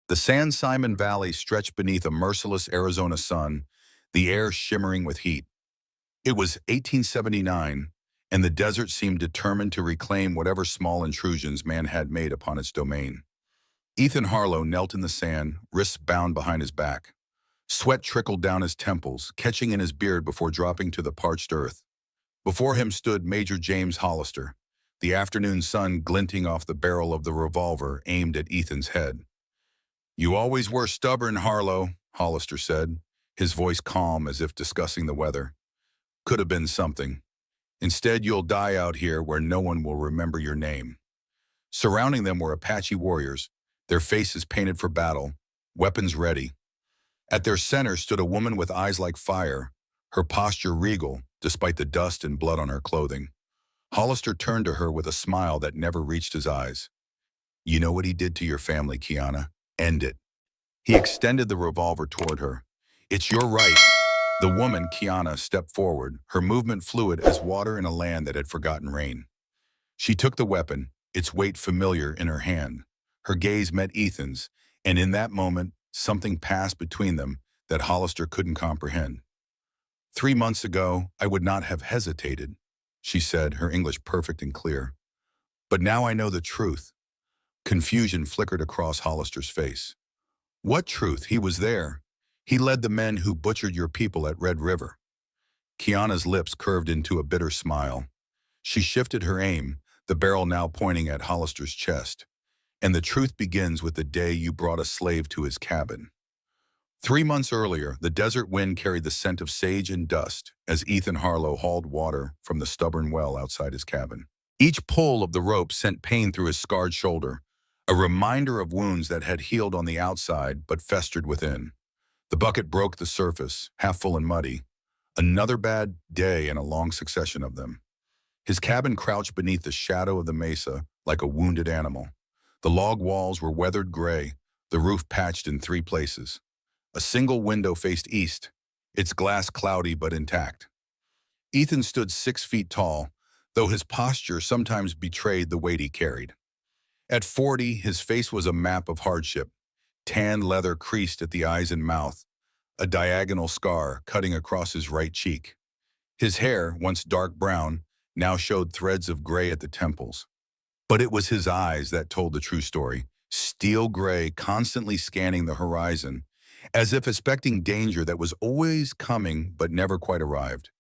The San Simon Valley stretched beneath a merciless Arizona sun, the air shimmering with heat. It was 1879, and the desert seemed determined to reclaim whatever small intrusions man had made upon its domain. Ethan Harlow knelt in the sand, wrists bound behind his back. Sweat trickled down his temples, catching in his beard before dropping to the parched earth. Before him stood Major James Hollister, the afternoon sun glinting off the barrel of the revolver aimed at Ethan's head. "You always were stubborn, Harlow," Hollister said, his voice calm as if discussing the weather. "Could have been something. Instead, you'll die out here where no one will remember your name." Surrounding them were Apache warriors, their faces painted for battle, weapons ready. At their center stood a woman with eyes like fire, her posture regal despite the dust and blood on her clothing. Hollister turned to her with a smile that never reached his eyes. "You know what he did to your family, Kiana. End it." He extended the revolver toward her. "It's your right." The woman, Kiana, stepped forward, her movement fluid as water in a land that had forgotten rain. She took the weapon, its weight familiar in her hand. Her gaze met Ethan's, and in that moment, something passed between them that Hollister couldn't comprehend. "3 months ago, I would not have hesitated," she said, her English perfect and clear. "But now I know the truth." Confusion flickered across Hollister's face. "What truth?" He was there. He led the men who butchered your people at Red River. Kiana's lips curved into a bitter smile. She shifted her aim, the barrel now pointing at Hollister's chest. "And the truth begins with the day you brought a slave to his cabin." 3 months earlier, the desert wind carried the scent of sage and dust as Ethan Harlow hauled water from the stubborn well outside his cabin. Each pull of the rope sent pain through his scarred shoulder, a reminder of wounds that had healed on the outside but festered within. The bucket broke the surface, half full and muddy. Another bad day and a long succession of them. His cabin crouched beneath the shadow of the mesa like a wounded animal. The log walls were weathered gray, the roof patched in 3 places. A single window faced east, its glass cloudy but intact. Ethan stood 6 feet tall, though his posture sometimes betrayed the weight he carried. At 40, his face was a map of hardship, tan leather creased at the eyes and mouth, a diagonal scar cutting across his right cheek. His hair, once dark brown, now showed threads of gray at the temples. But it was his eyes that told the true story, steel gray, constantly scanning the horizon, as if expecting danger that was always coming but never quite arrived.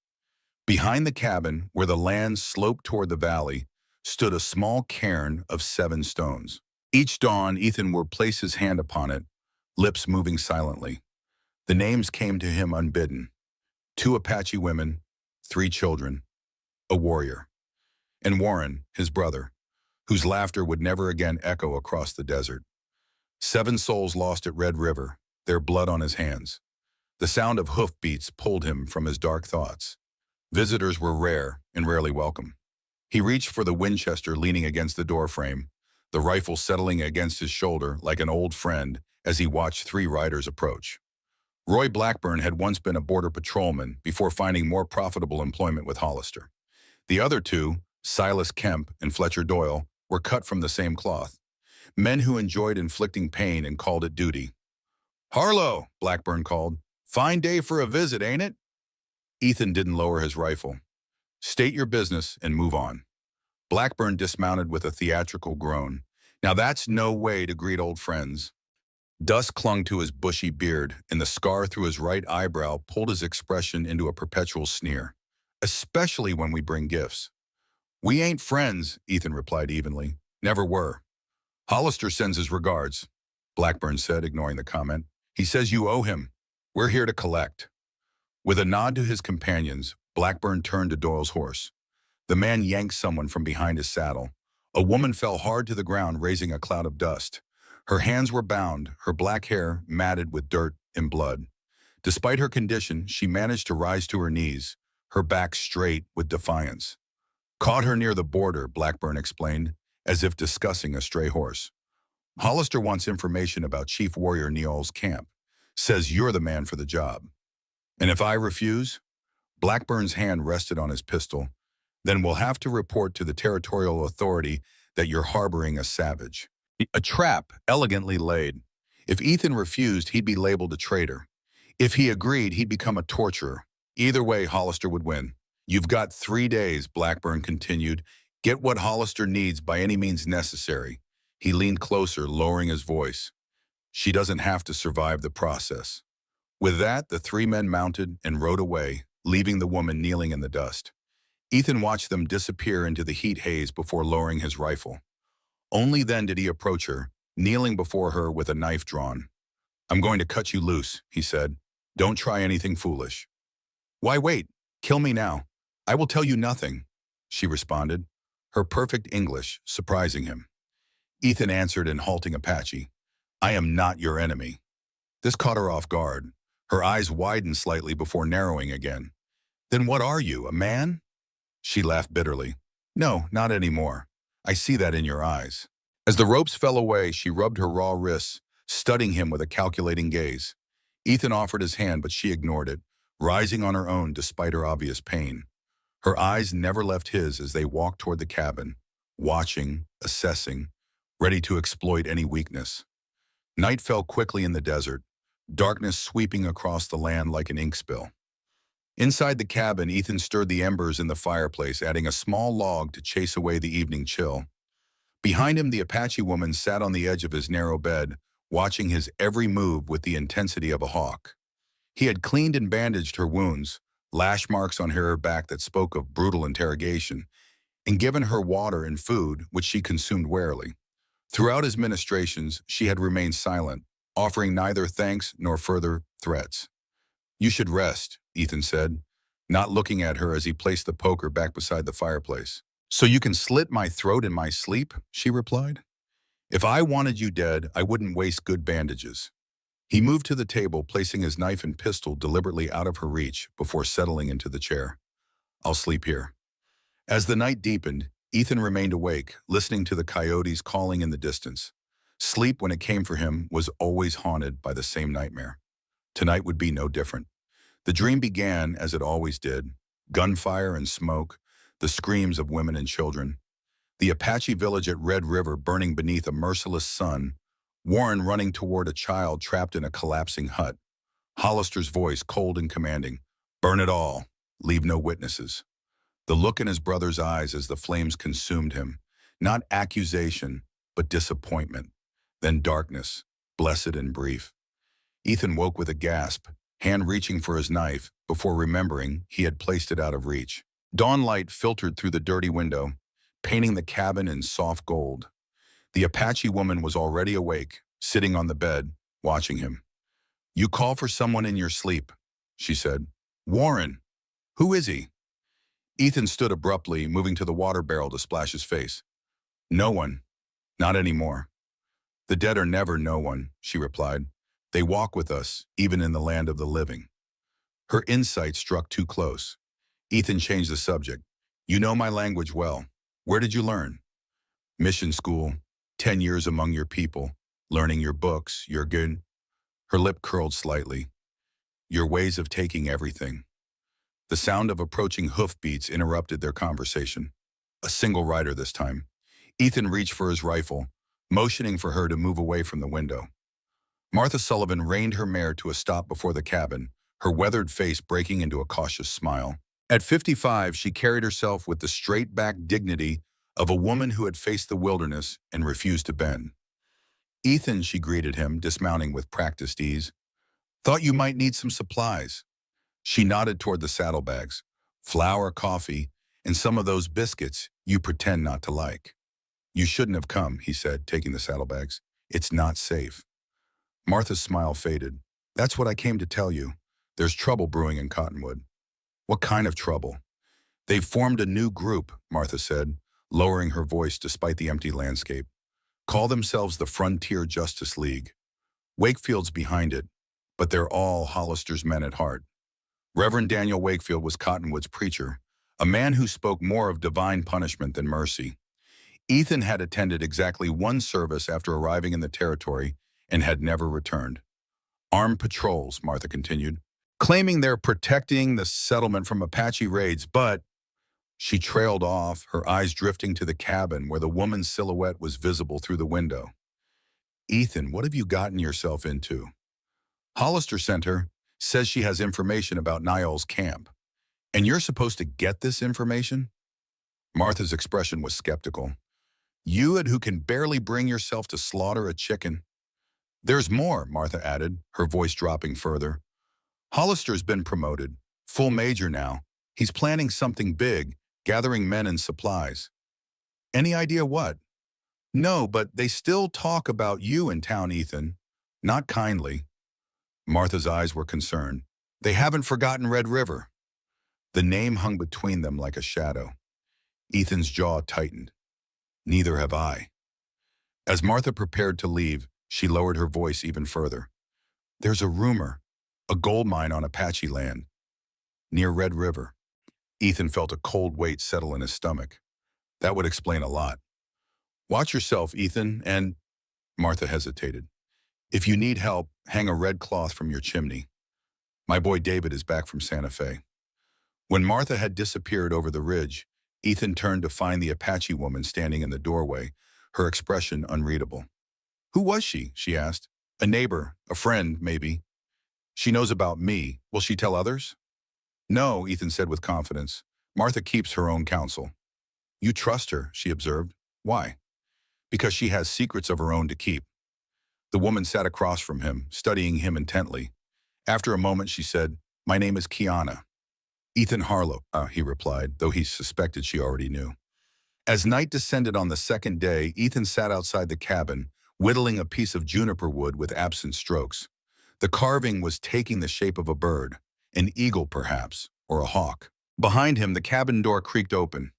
Behind the cabin, where the land sloped toward the valley, stood a small cairn of 7 stones. Each dawn, Ethan would place his hand upon it, lips moving silently. The names came to him unbidden. 2 Apache women, 3 children, a warrior. And Warren, his brother, whose laughter would never again echo across the desert. 7 souls lost at Red River, their blood on his hands. The sound of hoofbeats pulled him from his dark thoughts. Visitors were rare and rarely welcome. He reached for the Winchester leaning against the doorframe, the rifle settling against his shoulder like an old friend as he watched 3 riders approach. Roy Blackburn had once been a border patrolman before finding more profitable employment with Hollister. The other 2, Silas Kemp and Fletcher Doyle, were cut from the same cloth. Men who enjoyed inflicting pain and called it duty. "Harlow," Blackburn called. "Fine day for a visit, ain't it?" Ethan didn't lower his rifle. "State your business and move on." Blackburn dismounted with a theatrical groan. Now that's no way to greet old friends. Dust clung to his bushy beard, and the scar through his right eyebrow pulled his expression into a perpetual sneer. "Especially when we bring gifts." "We ain't friends," Ethan replied evenly. "Never were." "Hollister sends his regards," Blackburn said, ignoring the comment. "He says you owe him. We're here to collect." With a nod to his companions, Blackburn turned to Doyle's horse. The man yanked someone from behind his saddle. A woman fell hard to the ground, raising a cloud of dust. Her hands were bound, her black hair matted with dirt and blood. Despite her condition, she managed to rise to her knees, her back straight with defiance. "Caught her near the border," Blackburn explained, as if discussing a stray horse. "Hollister wants information about Chief Warrior Neol's camp. Says you're the man for the job." "And if I refuse?" Blackburn's hand rested on his pistol. "Then we'll have to report to the territorial authority that you're harboring a savage." A trap, elegantly laid. If Ethan refused, he'd be labeled a traitor. If he agreed, he'd become a torturer. Either way, Hollister would win. You've got 3 days, Blackburn continued. Get what Hollister needs by any means necessary. He leaned closer, lowering his voice. She doesn't have to survive the process. With that, the three men mounted and rode away, leaving the woman kneeling in the dust. Ethan watched them disappear into the heat haze before lowering his rifle. Only then did he approach her, kneeling before her with a knife drawn. I'm going to cut you loose, he said. Don't try anything foolish. Why wait? Kill me now. I will tell you nothing, she responded, her perfect English surprising him. Ethan answered in halting Apache. I am not your enemy. This caught her off guard. Her eyes widened slightly before narrowing again. Then what are you, a man? She laughed bitterly. No, not anymore. I see that in your eyes. As the ropes fell away, she rubbed her raw wrists, studying him with a calculating gaze. Ethan offered his hand, but she ignored it, rising on her own despite her obvious pain. Her eyes never left his as they walked toward the cabin, watching, assessing, ready to exploit any weakness. Night fell quickly in the desert, darkness sweeping across the land like an ink spill. Inside the cabin, Ethan stirred the embers in the fireplace, adding a small log to chase away the evening chill. Behind him, the Apache woman sat on the edge of his narrow bed, watching his every move with the intensity of a hawk. He had cleaned and bandaged her wounds, lash marks on her back that spoke of brutal interrogation, and given her water and food, which she consumed warily. Throughout his ministrations, she had remained silent, offering neither thanks nor further threats. You should rest, Ethan said, not looking at her as he placed the poker back beside the fireplace. So you can slit my throat in my sleep, she replied. If I wanted you dead, I wouldn't waste good bandages. He moved to the table, placing his knife and pistol deliberately out of her reach before settling into the chair. I'll sleep here. As the night deepened, Ethan remained awake, listening to the coyotes calling in the distance. Sleep, when it came for him, was always haunted by the same nightmare. Tonight would be no different. The dream began as it always did, gunfire and smoke, the screams of women and children. The Apache village at Red River burning beneath a merciless sun, Warren running toward a child trapped in a collapsing hut. Hollister's voice cold and commanding, burn it all, leave no witnesses. The look in his brother's eyes as the flames consumed him, not accusation, but disappointment. Then darkness, blessed and brief. Ethan woke with a gasp, hand reaching for his knife before remembering he had placed it out of reach. Dawn light filtered through the dirty window, painting the cabin in soft gold. The Apache woman was already awake, sitting on the bed, watching him. You call for someone in your sleep, she said. Warren, who is he? Ethan stood abruptly, moving to the water barrel to splash his face. No one, not anymore. The dead are never no one, she replied. They walk with us, even in the land of the living. Her insight struck too close. Ethan changed the subject. You know my language well. Where did you learn? Mission school, 10 years among your people, learning your books, your good. Her lip curled slightly. Your ways of taking everything. The sound of approaching hoofbeats interrupted their conversation. A single rider this time. Ethan reached for his rifle, motioning for her to move away from the window. Martha Sullivan reined her mare to a stop before the cabin, her weathered face breaking into a cautious smile. At 55, she carried herself with the straight-back dignity of a woman who had faced the wilderness and refused to bend. Ethan, she greeted him, dismounting with practiced ease. Thought you might need some supplies. She nodded toward the saddlebags. Flour, coffee, and some of those biscuits you pretend not to like. You shouldn't have come, he said, taking the saddlebags. It's not safe. Martha's smile faded. That's what I came to tell you. There's trouble brewing in Cottonwood. What kind of trouble? They've formed a new group, Martha said, lowering her voice despite the empty landscape. Call themselves the Frontier Justice League. Wakefield's behind it, but they're all Hollister's men at heart. Reverend Daniel Wakefield was Cottonwood's preacher, a man who spoke more of divine punishment than mercy. Ethan had attended exactly one service after arriving in the territory and had never returned. Armed patrols, Martha continued, claiming they're protecting the settlement from Apache raids, but she trailed off, her eyes drifting to the cabin where the woman's silhouette was visible through the window. Ethan, what have you gotten yourself into? Hollister sent her, says she has information about Niall's camp. And you're supposed to get this information? Martha's expression was skeptical. You who can barely bring yourself to slaughter a chicken. There's more, Martha added, her voice dropping further. Hollister's been promoted, full major now. He's planning something big, gathering men and supplies. Any idea what? No, but they still talk about you in town, Ethan. Not kindly. Martha's eyes were concerned. They haven't forgotten Red River. The name hung between them like a shadow. Ethan's jaw tightened. Neither have I. As Martha prepared to leave, she lowered her voice even further. There's a rumor, a gold mine on Apache land, near Red River. Ethan felt a cold weight settle in his stomach. That would explain a lot. Watch yourself, Ethan, and Martha hesitated. If you need help, hang a red cloth from your chimney. My boy David is back from Santa Fe. When Martha had disappeared over the ridge, Ethan turned to find the Apache woman standing in the doorway, her expression unreadable. Who was she? She asked. A neighbor, a friend, maybe. She knows about me. Will she tell others? No, Ethan said with confidence. Martha keeps her own counsel. You trust her, she observed. Why? Because she has secrets of her own to keep. The woman sat across from him, studying him intently. After a moment, she said, My name is Kiana. Ethan Harlow, he replied, though he suspected she already knew. As night descended on the second day, Ethan sat outside the cabin, whittling a piece of juniper wood with absent strokes. The carving was taking the shape of a bird, an eagle perhaps, or a hawk. Behind him, the cabin door creaked open.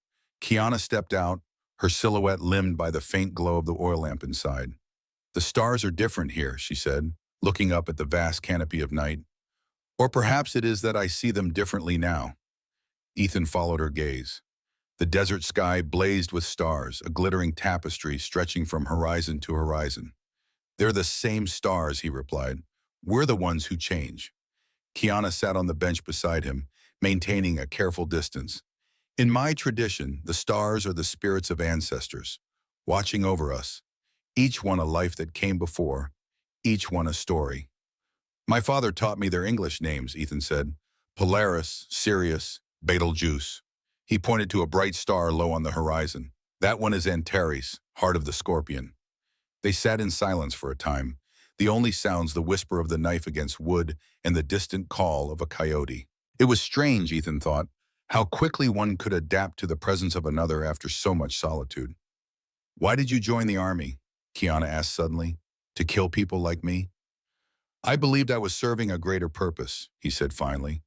Kiana stepped out, her silhouette limned by the faint glow of the oil lamp inside. The stars are different here, she said, looking up at the vast canopy of night. Or perhaps it is that I see them differently now. Ethan followed her gaze. The desert sky blazed with stars, a glittering tapestry stretching from horizon to horizon. They're the same stars, he replied. We're the ones who change. Kiana sat on the bench beside him, maintaining a careful distance. In my tradition, the stars are the spirits of ancestors, watching over us, each one a life that came before, each one a story. My father taught me their English names, Ethan said. Polaris, Sirius, Betelgeuse. He pointed to a bright star low on the horizon. That one is Antares, heart of the scorpion. They sat in silence for a time, the only sounds the whisper of the knife against wood and the distant call of a coyote. It was strange, Ethan thought, how quickly one could adapt to the presence of another after so much solitude. Why did you join the army? Kiana asked suddenly. To kill people like me? I believed I was serving a greater purpose, he said finally.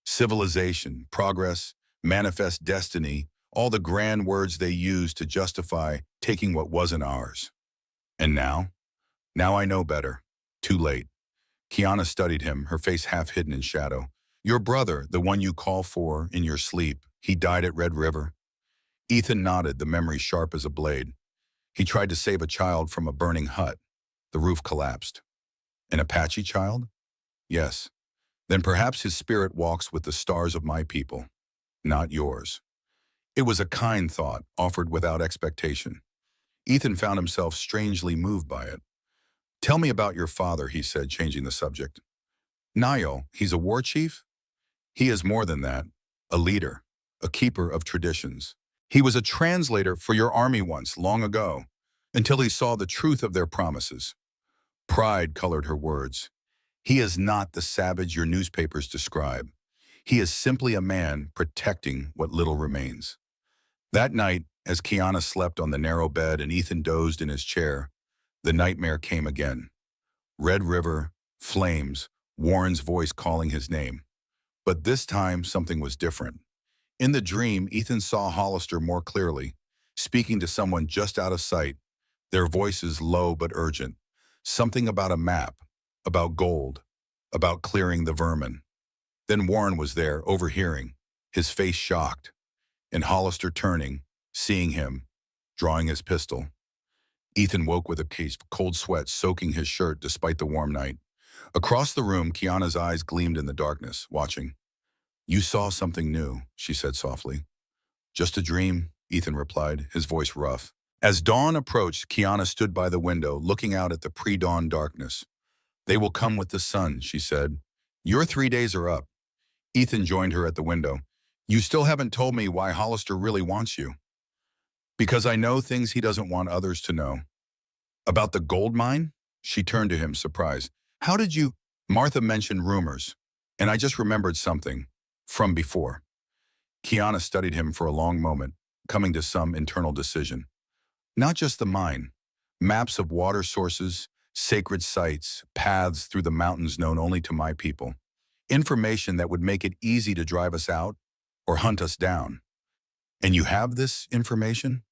Civilization, progress, manifest destiny, all the grand words they used to justify taking what wasn't ours. And now? Now I know better. Too late. Kiana studied him, her face half hidden in shadow. Your brother, the one you call for in your sleep, he died at Red River. Ethan nodded, the memory sharp as a blade. He tried to save a child from a burning hut. The roof collapsed. An Apache child? Yes. Then perhaps his spirit walks with the stars of my people, not yours. It was a kind thought, offered without expectation. Ethan found himself strangely moved by it. Tell me about your father, he said, changing the subject. Niall, he's a war chief? He is more than that, a leader, a keeper of traditions. He was a translator for your army once, long ago, until he saw the truth of their promises. Pride colored her words. He is not the savage your newspapers describe. He is simply a man protecting what little remains. That night, as Kiana slept on the narrow bed and Ethan dozed in his chair, the nightmare came again. Red River, flames, Warren's voice calling his name. But this time, something was different. In the dream, Ethan saw Hollister more clearly, speaking to someone just out of sight, their voices low but urgent. Something about a map, about gold, about clearing the vermin. Then Warren was there, overhearing, his face shocked, and Hollister turning, seeing him, drawing his pistol. Ethan woke with a case of cold sweat soaking his shirt despite the warm night. Across the room, Kiana's eyes gleamed in the darkness, watching. You saw something new, she said softly. Just a dream, Ethan replied, his voice rough. As dawn approached, Kiana stood by the window, looking out at the pre-dawn darkness. "They will come with the sun," she said. "Your 3 days are up." Ethan joined her at the window. "You still haven't told me why Hollister really wants you." "Because I know things he doesn't want others to know." "About the gold mine?" She turned to him, surprised. "How did you—" "Martha mentioned rumors, and I just remembered something from before." Kiana studied him for a long moment, coming to some internal decision. "Not just the mine. Maps of water sources, sacred sites, paths through the mountains known only to my people. Information that would make it easy to drive us out or hunt us down." "And you have this information?"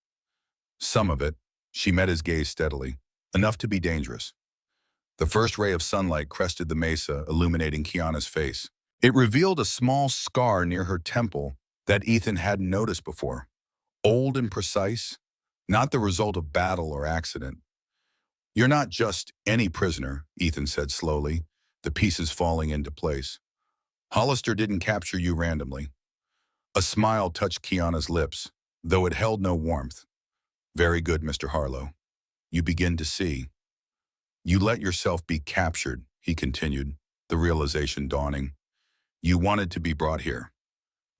"Some of it." She met his gaze steadily. "Enough to be dangerous." The first ray of sunlight crested the mesa, illuminating Kiana's face. It revealed a small scar near her temple that Ethan hadn't noticed before. Old and precise, not the result of battle or accident. "You're not just any prisoner," Ethan said slowly, the pieces falling into place. "Hollister didn't capture you randomly." A smile touched Kiana's lips, though it held no warmth. "Very good, Mr. Harlow. You begin to see." "You let yourself be captured," he continued, the realization dawning. "You wanted to be brought here."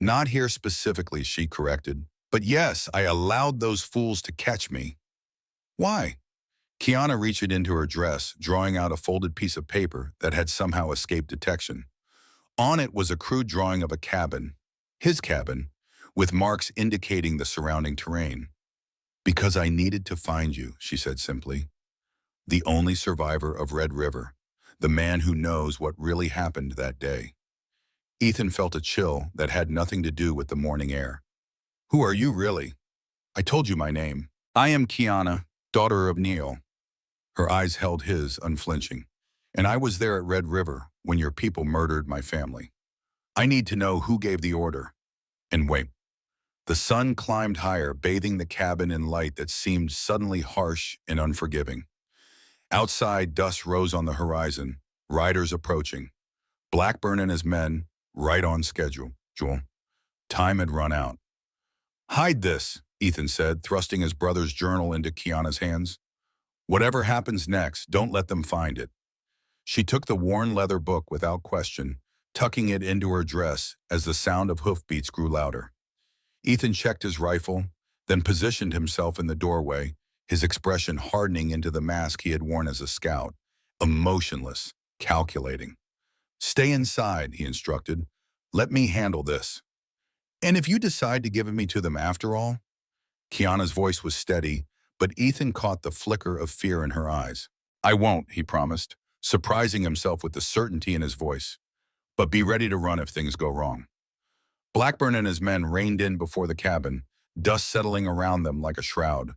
"Not here specifically," she corrected. "But yes, I allowed those fools to catch me." "Why?" Kiana reached into her dress, drawing out a folded piece of paper that had somehow escaped detection. On it was a crude drawing of a cabin, his cabin, with marks indicating the surrounding terrain. "Because I needed to find you," she said simply. "The only survivor of Red River, the man who knows what really happened that day." Ethan felt a chill that had nothing to do with the morning air. "Who are you really?" "I told you my name. I am Kiana, daughter of Neil." Her eyes held his, unflinching. "And I was there at Red River when your people murdered my family. I need to know who gave the order." And wait. The sun climbed higher, bathing the cabin in light that seemed suddenly harsh and unforgiving. Outside, dust rose on the horizon, riders approaching. Blackburn and his men, right on schedule. Time had run out. "Hide this," Ethan said, thrusting his brother's journal into Kiana's hands. "Whatever happens next, don't let them find it." She took the worn leather book without question, tucking it into her dress as the sound of hoofbeats grew louder. Ethan checked his rifle, then positioned himself in the doorway, his expression hardening into the mask he had worn as a scout, emotionless, calculating. "Stay inside," he instructed. "Let me handle this. And if you decide to give me to them after all?" Kiana's voice was steady, but Ethan caught the flicker of fear in her eyes. "I won't," he promised, surprising himself with the certainty in his voice. "But be ready to run if things go wrong." Blackburn and his men reined in before the cabin, dust settling around them like a shroud.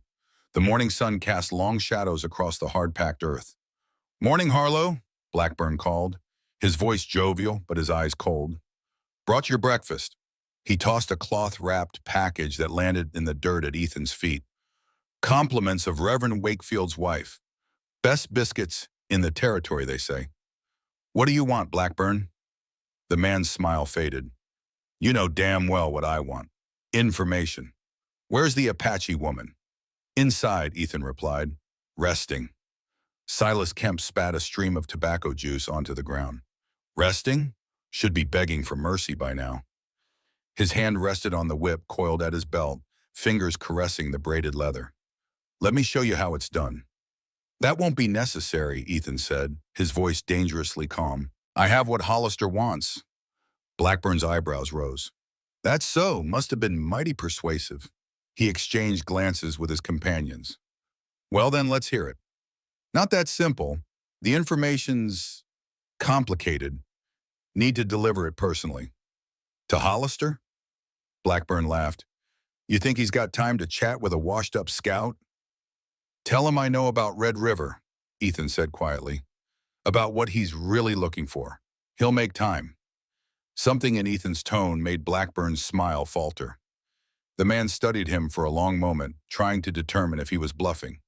The morning sun cast long shadows across the hard-packed earth. "Morning, Harlow," Blackburn called, his voice jovial but his eyes cold. "Brought your breakfast." He tossed a cloth-wrapped package that landed in the dirt at Ethan's feet. "Compliments of Reverend Wakefield's wife. Best biscuits in the territory, they say." "What do you want, Blackburn?" The man's smile faded. "You know damn well what I want. Information. Where's the Apache woman?" "Inside," Ethan replied. "Resting." Silas Kemp spat a stream of tobacco juice onto the ground. "Resting? Should be begging for mercy by now." His hand rested on the whip coiled at his belt, fingers caressing the braided leather. "Let me show you how it's done." "That won't be necessary," Ethan said, his voice dangerously calm. "I have what Hollister wants." Blackburn's eyebrows rose. "That's so. Must have been mighty persuasive." He exchanged glances with his companions. "Well then, let's hear it." "Not that simple. The information's complicated. Need to deliver it personally." "To Hollister?" Blackburn laughed. "You think he's got time to chat with a washed-up scout?" "Tell him I know about Red River," Ethan said quietly. "About what he's really looking for. He'll make time." Something in Ethan's tone made Blackburn's smile falter. The man studied him for a long moment, trying to determine if he was bluffing.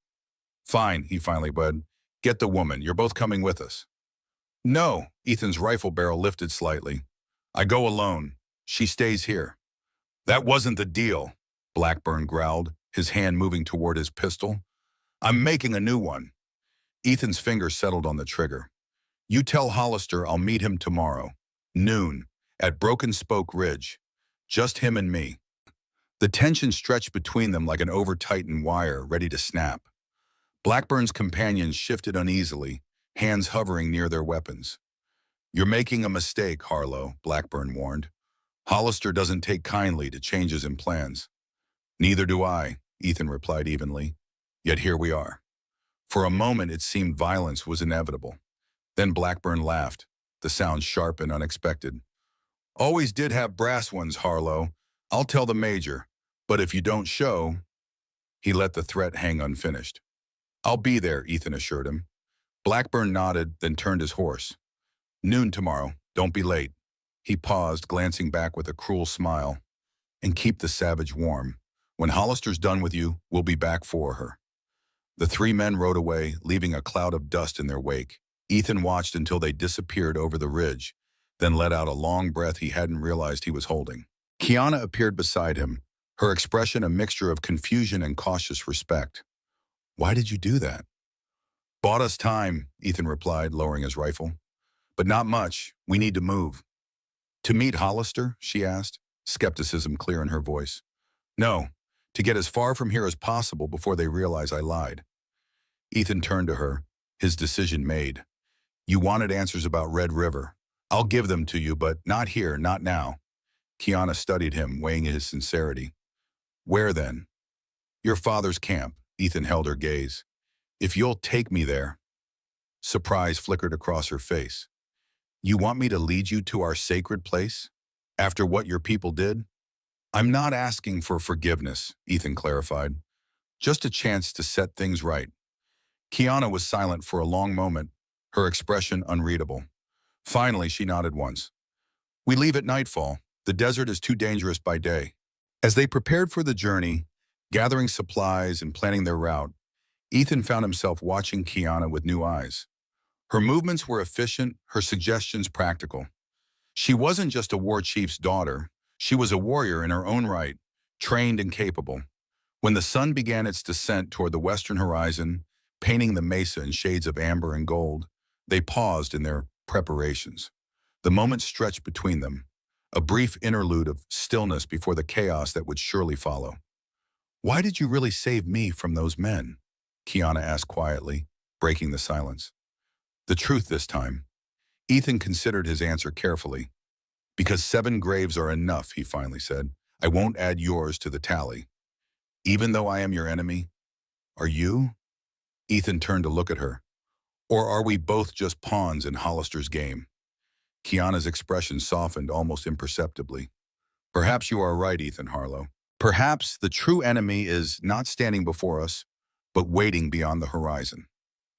"Fine," he finally said. "Get the woman. You're both coming with us." "No," Ethan's rifle barrel lifted slightly. "I go alone. She stays here." "That wasn't the deal," Blackburn growled, his hand moving toward his pistol. I'm making a new one. Ethan's finger settled on the trigger. You tell Hollister I'll meet him tomorrow, noon, at Broken Spoke Ridge. Just him and me. The tension stretched between them like an over-tightened wire ready to snap. Blackburn's companions shifted uneasily, hands hovering near their weapons. You're making a mistake, Harlow, Blackburn warned. Hollister doesn't take kindly to changes in plans. Neither do I, Ethan replied evenly. Yet here we are. For a moment it seemed violence was inevitable. Then Blackburn laughed, the sound sharp and unexpected. Always did have brass ones, Harlow. I'll tell the major, but if you don't show... He let the threat hang unfinished. I'll be there, Ethan assured him. Blackburn nodded, then turned his horse. Noon tomorrow, don't be late. He paused, glancing back with a cruel smile. And keep the savage warm. When Hollister's done with you, we'll be back for her. The three men rode away, leaving a cloud of dust in their wake. Ethan watched until they disappeared over the ridge, then let out a long breath he hadn't realized he was holding. Kiana appeared beside him, her expression a mixture of confusion and cautious respect. Why did you do that? Bought us time, Ethan replied, lowering his rifle. But not much. We need to move. To meet Hollister? She asked, skepticism clear in her voice. No, to get as far from here as possible before they realize I lied. Ethan turned to her, his decision made. You wanted answers about Red River. I'll give them to you, but not here, not now. Kiana studied him, weighing his sincerity. Where then? Your father's camp, Ethan held her gaze. If you'll take me there. Surprise flickered across her face. You want me to lead you to our sacred place? After what your people did? I'm not asking for forgiveness, Ethan clarified. Just a chance to set things right. Kiana was silent for a long moment, her expression unreadable. Finally, she nodded once. We leave at nightfall. The desert is too dangerous by day. As they prepared for the journey, gathering supplies and planning their route, Ethan found himself watching Kiana with new eyes. Her movements were efficient, her suggestions practical. She wasn't just a war chief's daughter. She was a warrior in her own right, trained and capable. When the sun began its descent toward the western horizon, painting the mesa in shades of amber and gold, they paused in their preparations. The moment stretched between them, a brief interlude of stillness before the chaos that would surely follow. Why did you really save me from those men? Kiana asked quietly, breaking the silence. The truth this time. Ethan considered his answer carefully. Because 7 graves are enough, he finally said. I won't add yours to the tally. Even though I am your enemy, are you? Ethan turned to look at her. Or are we both just pawns in Hollister's game? Kiana's expression softened almost imperceptibly. Perhaps you are right, Ethan Harlow. Perhaps the true enemy is not standing before us, but waiting beyond the horizon.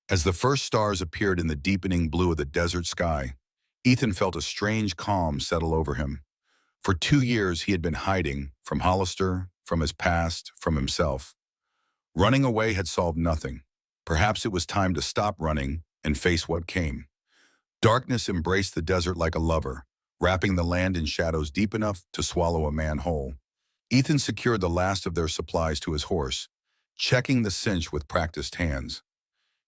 As the first stars appeared in the deepening blue of the desert sky, Ethan felt a strange calm settle over him. For 2 years he had been hiding from Hollister, from his past, from himself. Running away had solved nothing. Perhaps it was time to stop running and face what came. Darkness embraced the desert like a lover, wrapping the land in shadows deep enough to swallow a man whole. Ethan secured the last of their supplies to his horse, checking the cinch with practiced hands.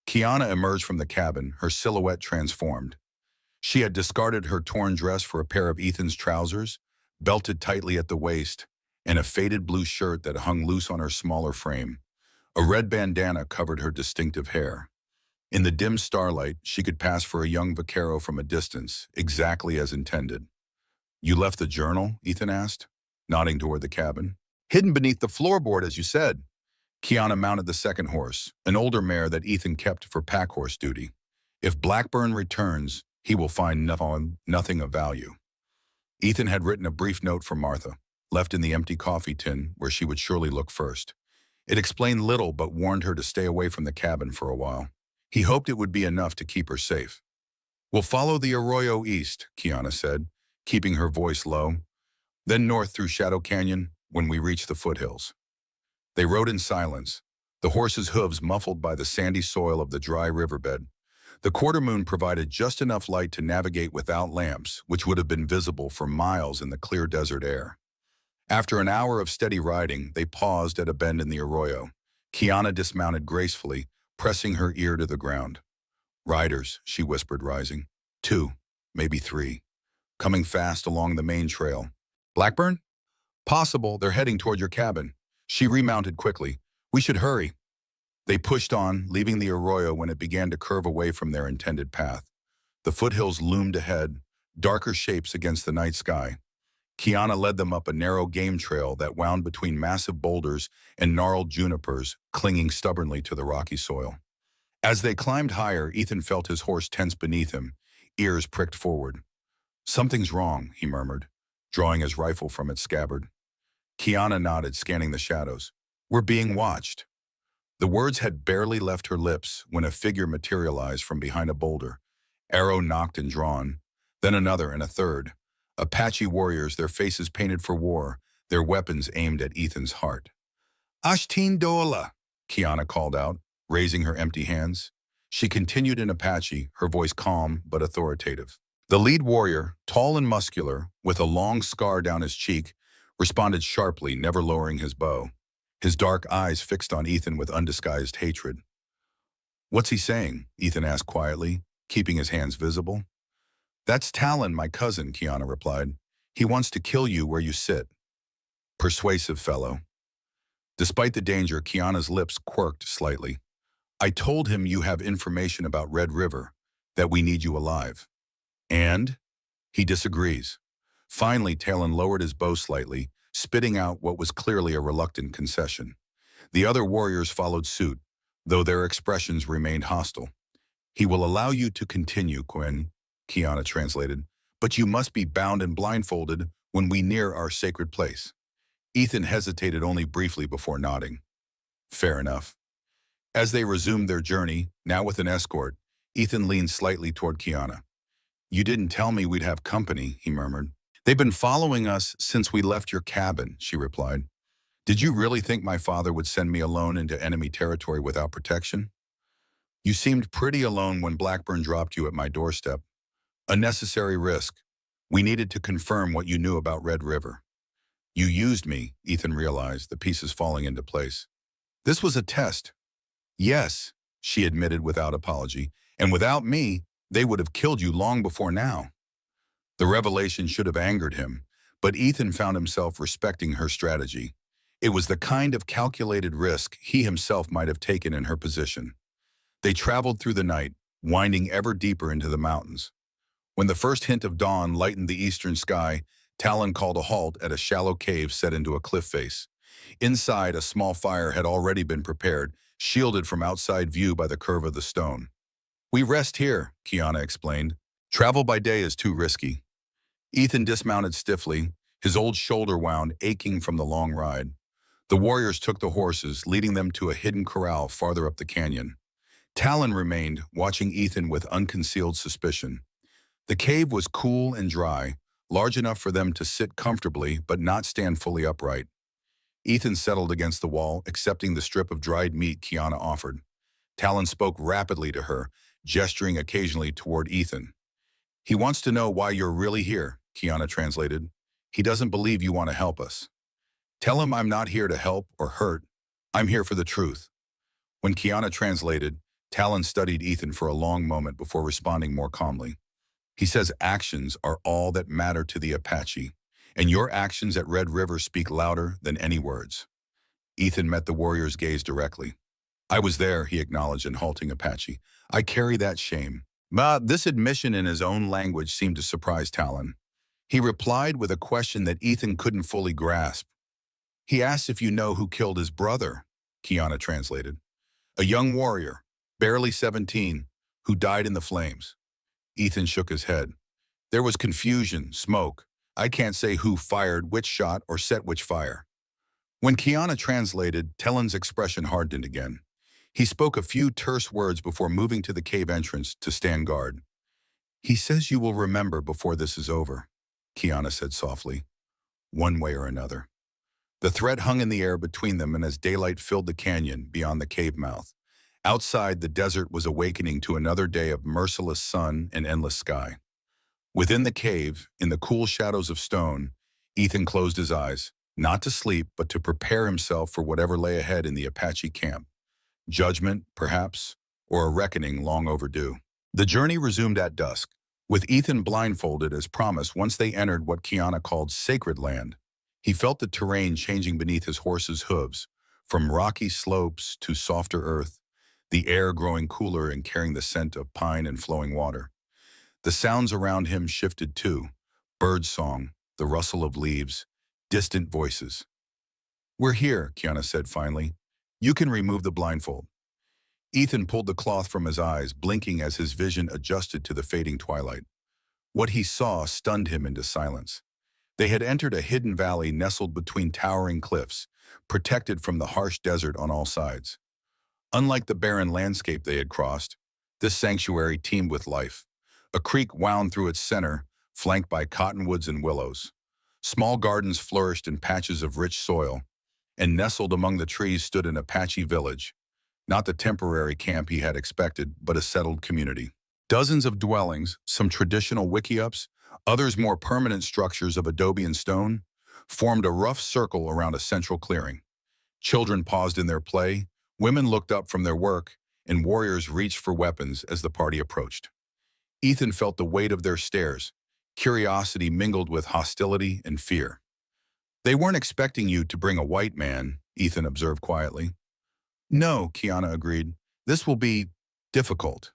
Kiana emerged from the cabin, her silhouette transformed. She had discarded her torn dress for a pair of Ethan's trousers, belted tightly at the waist, and a faded blue shirt that hung loose on her smaller frame. A red bandana covered her distinctive hair. In the dim starlight, she could pass for a young vaquero from a distance, exactly as intended. You left the journal? Ethan asked, nodding toward the cabin. Hidden beneath the floorboard, as you said. Kiana mounted the second horse, an older mare that Ethan kept for pack horse duty. If Blackburn returns, he will find nothing of value. Ethan had written a brief note for Martha, left in the empty coffee tin where she would surely look first. It explained little but warned her to stay away from the cabin for a while. He hoped it would be enough to keep her safe. We'll follow the arroyo east, Kiana said, keeping her voice low. Then north through Shadow Canyon when we reach the foothills. They rode in silence, the horses' hooves muffled by the sandy soil of the dry riverbed. The quarter moon provided just enough light to navigate without lamps, which would have been visible for miles in the clear desert air. After an hour of steady riding, they paused at a bend in the arroyo. Kiana dismounted gracefully, pressing her ear to the ground. "Riders," she whispered, rising. "Two, maybe three. Coming fast along the main trail." "Blackburn?" "Possible. They're heading toward your cabin." She remounted quickly. "We should hurry." They pushed on, leaving the arroyo when it began to curve away from their intended path. The foothills loomed ahead, darker shapes against the night sky. Kiana led them up a narrow game trail that wound between massive boulders and gnarled junipers, clinging stubbornly to the rocky soil. As they climbed higher, Ethan felt his horse tense beneath him, ears pricked forward. "Something's wrong," he murmured, drawing his rifle from its scabbard. Kiana nodded, scanning the shadows. "We're being watched." The words had barely left her lips when a figure materialized from behind a boulder. Arrow nocked and drawn, then another and a third. Apache warriors, their faces painted for war, their weapons aimed at Ethan's heart. "Ashtin Dola," Kiana called out, raising her empty hands. She continued in Apache, her voice calm but authoritative. The lead warrior, tall and muscular, with a long scar down his cheek, responded sharply, never lowering his bow. His dark eyes fixed on Ethan with undisguised hatred. "What's he saying?" Ethan asked quietly, keeping his hands visible. "That's Talon, my cousin," Kiana replied. "He wants to kill you where you sit." Persuasive fellow. Despite the danger, Kiana's lips quirked slightly. "I told him you have information about Red River, that we need you alive." "And?" "He disagrees." Finally, Talon lowered his bow slightly, spitting out what was clearly a reluctant concession. The other warriors followed suit, though their expressions remained hostile. "He will allow you to continue, Quinn," Kiana translated, "but you must be bound and blindfolded when we near our sacred place." Ethan hesitated only briefly before nodding. "Fair enough." As they resumed their journey, now with an escort, Ethan leaned slightly toward Kiana. "You didn't tell me we'd have company," he murmured. "They've been following us since we left your cabin," she replied. "Did you really think my father would send me alone into enemy territory without protection?" "You seemed pretty alone when Blackburn dropped you at my doorstep." "A necessary risk. We needed to confirm what you knew about Red River." "You used me," Ethan realized, the pieces falling into place. "This was a test." "Yes," she admitted without apology, "and without me, they would have killed you long before now." The revelation should have angered him, but Ethan found himself respecting her strategy. It was the kind of calculated risk he himself might have taken in her position. They traveled through the night, winding ever deeper into the mountains. When the first hint of dawn lightened the eastern sky, Talon called a halt at a shallow cave set into a cliff face. Inside, a small fire had already been prepared, shielded from outside view by the curve of the stone. "We rest here," Kiana explained. "Travel by day is too risky." Ethan dismounted stiffly, his old shoulder wound aching from the long ride. The warriors took the horses, leading them to a hidden corral farther up the canyon. Talon remained, watching Ethan with unconcealed suspicion. The cave was cool and dry, large enough for them to sit comfortably but not stand fully upright. Ethan settled against the wall, accepting the strip of dried meat Kiana offered. Talon spoke rapidly to her, gesturing occasionally toward Ethan. "He wants to know why you're really here," Kiana translated. "He doesn't believe you want to help us." "Tell him I'm not here to help or hurt. I'm here for the truth." When Kiana translated, Talon studied Ethan for a long moment before responding more calmly. "He says actions are all that matter to the Apache, and your actions at Red River speak louder than any words." Ethan met the warrior's gaze directly. "I was there," he acknowledged in halting Apache. "I carry that shame." But this admission in his own language seemed to surprise Talon. He replied with a question that Ethan couldn't fully grasp. "He asked if you know who killed his brother," Kiana translated. "A young warrior, barely 17, who died in the flames." Ethan shook his head. "There was confusion, smoke. I can't say who fired which shot or set which fire." When Kiana translated, Talon's expression hardened again. He spoke a few terse words before moving to the cave entrance to stand guard. "He says you will remember before this is over," Kiana said softly. "One way or another." The threat hung in the air between them, and as daylight filled the canyon beyond the cave mouth, outside the desert was awakening to another day of merciless sun and endless sky. Within the cave, in the cool shadows of stone, Ethan closed his eyes. not to sleep, but to prepare himself for whatever lay ahead in the Apache camp. Judgment, perhaps, or a reckoning long overdue. The journey resumed at dusk, with Ethan blindfolded as promised once they entered what Kiana called sacred land. He felt the terrain changing beneath his horse's hooves, from rocky slopes to softer earth, the air growing cooler and carrying the scent of pine and flowing water. The sounds around him shifted too, bird song, the rustle of leaves, distant voices. "We're here," Kiana said finally. "You can remove the blindfold." Ethan pulled the cloth from his eyes, blinking as his vision adjusted to the fading twilight. What he saw stunned him into silence. They had entered a hidden valley nestled between towering cliffs, protected from the harsh desert on all sides. Unlike the barren landscape they had crossed, this sanctuary teemed with life. A creek wound through its center, flanked by cottonwoods and willows. Small gardens flourished in patches of rich soil, and nestled among the trees stood an Apache village, not the temporary camp he had expected, but a settled community. Dozens of dwellings, some traditional wickiups, others more permanent structures of adobe and stone, formed a rough circle around a central clearing. Children paused in their play, women looked up from their work, and warriors reached for weapons as the party approached. Ethan felt the weight of their stares, curiosity mingled with hostility and fear. "They weren't expecting you to bring a white man," Ethan observed quietly. "No," Kiana agreed. "This will be difficult."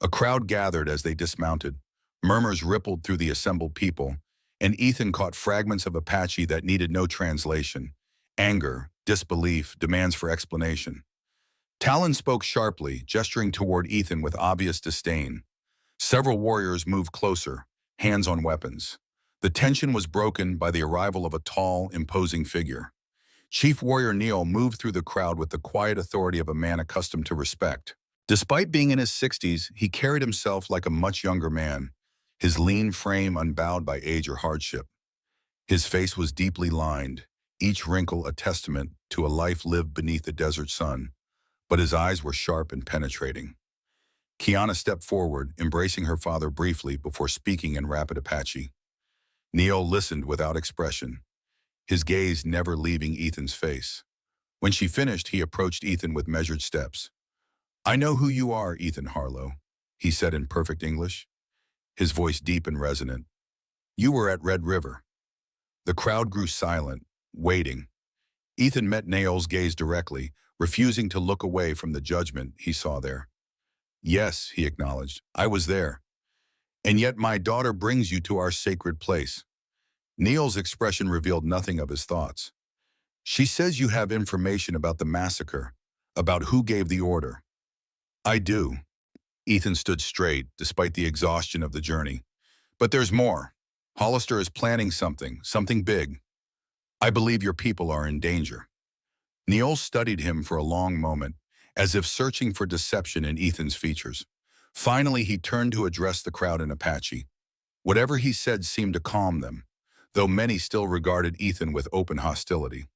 A crowd gathered as they dismounted. Murmurs rippled through the assembled people, and Ethan caught fragments of Apache that needed no translation. Anger, disbelief, demands for explanation. Talon spoke sharply, gesturing toward Ethan with obvious disdain. Several warriors moved closer, hands on weapons. The tension was broken by the arrival of a tall, imposing figure. Chief Warrior Neil moved through the crowd with the quiet authority of a man accustomed to respect. Despite being in his 60s, he carried himself like a much younger man, his lean frame unbowed by age or hardship. His face was deeply lined, each wrinkle a testament to a life lived beneath the desert sun, but his eyes were sharp and penetrating. Kiana stepped forward, embracing her father briefly before speaking in rapid Apache. Neil listened without expression, his gaze never leaving Ethan's face. When she finished, he approached Ethan with measured steps. "I know who you are, Ethan Harlow," he said in perfect English, his voice deep and resonant. "You were at Red River." The crowd grew silent, waiting. Ethan met Neil's gaze directly, refusing to look away from the judgment he saw there. "Yes," he acknowledged, "I was there. And yet my daughter brings you to our sacred place." Neil's expression revealed nothing of his thoughts. "She says you have information about the massacre, about who gave the order." "I do." Ethan stood straight, despite the exhaustion of the journey. "But there's more. Hollister is planning something big. I believe your people are in danger." Neil studied him for a long moment, as if searching for deception in Ethan's features. Finally, he turned to address the crowd in Apache. Whatever he said seemed to calm them, though many still regarded Ethan with open hostility.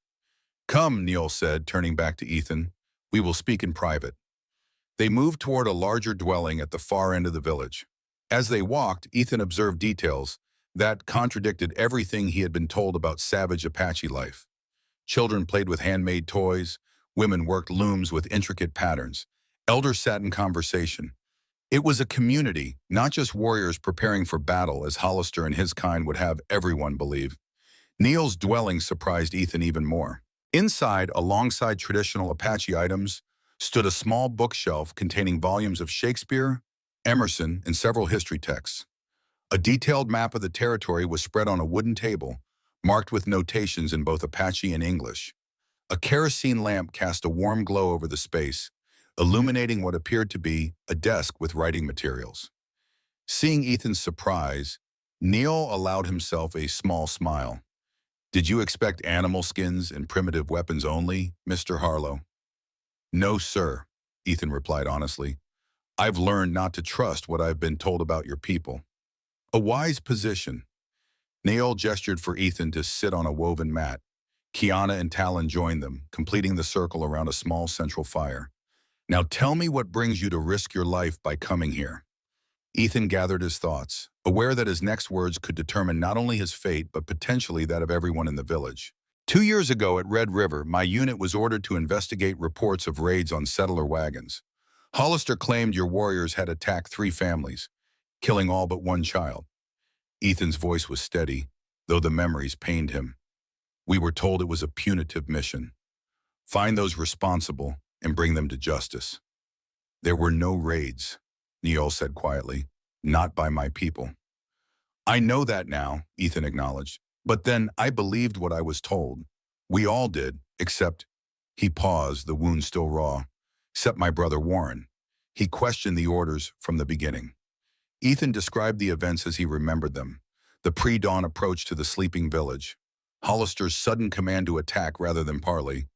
"Come," Neil said, turning back to Ethan. "We will speak in private." They moved toward a larger dwelling at the far end of the village. As they walked, Ethan observed details that contradicted everything he had been told about savage Apache life. Children played with handmade toys, women worked looms with intricate patterns, elders sat in conversation. It was a community, not just warriors preparing for battle, as Hollister and his kind would have everyone believe. Neil's dwelling surprised Ethan even more. Inside, alongside traditional Apache items, stood a small bookshelf containing volumes of Shakespeare, Emerson, and several history texts. A detailed map of the territory was spread on a wooden table, marked with notations in both Apache and English. A kerosene lamp cast a warm glow over the space, illuminating what appeared to be a desk with writing materials. Seeing Ethan's surprise, Neil allowed himself a small smile. "Did you expect animal skins and primitive weapons only, Mr. Harlow?" "No, sir," Ethan replied honestly. "I've learned not to trust what I've been told about your people." A wise position. Neil gestured for Ethan to sit on a woven mat. Kiana and Talon joined them, completing the circle around a small central fire. "Now tell me what brings you to risk your life by coming here." Ethan gathered his thoughts, aware that his next words could determine not only his fate, but potentially that of everyone in the village. 2 years ago at Red River, my unit was ordered to investigate reports of raids on settler wagons. Hollister claimed your warriors had attacked 3 families, killing all but one child. Ethan's voice was steady, though the memories pained him. We were told it was a punitive mission. Find those responsible and bring them to justice. There were no raids, Neil said quietly, not by my people. I know that now, Ethan acknowledged, but then I believed what I was told. We all did, except, he paused, the wound still raw, except my brother Warren. He questioned the orders from the beginning. Ethan described the events as he remembered them, the pre-dawn approach to the sleeping village, Hollister's sudden command to attack rather than parley,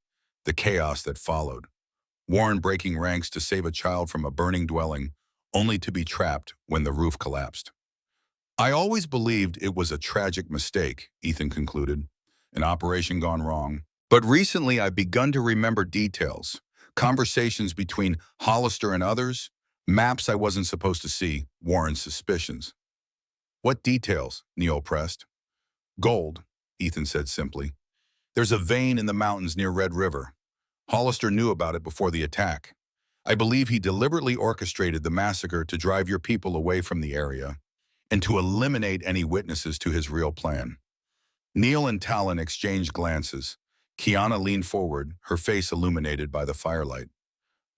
the chaos that followed, Warren breaking ranks to save a child from a burning dwelling, only to be trapped when the roof collapsed. I always believed it was a tragic mistake, Ethan concluded, an operation gone wrong. But recently I've begun to remember details, conversations between Hollister and others, maps I wasn't supposed to see, Warren's suspicions. What details? Neil pressed. Gold, Ethan said simply. There's a vein in the mountains near Red River. Hollister knew about it before the attack. I believe he deliberately orchestrated the massacre to drive your people away from the area and to eliminate any witnesses to his real plan. Neil and Talon exchanged glances. Kiana leaned forward, her face illuminated by the firelight.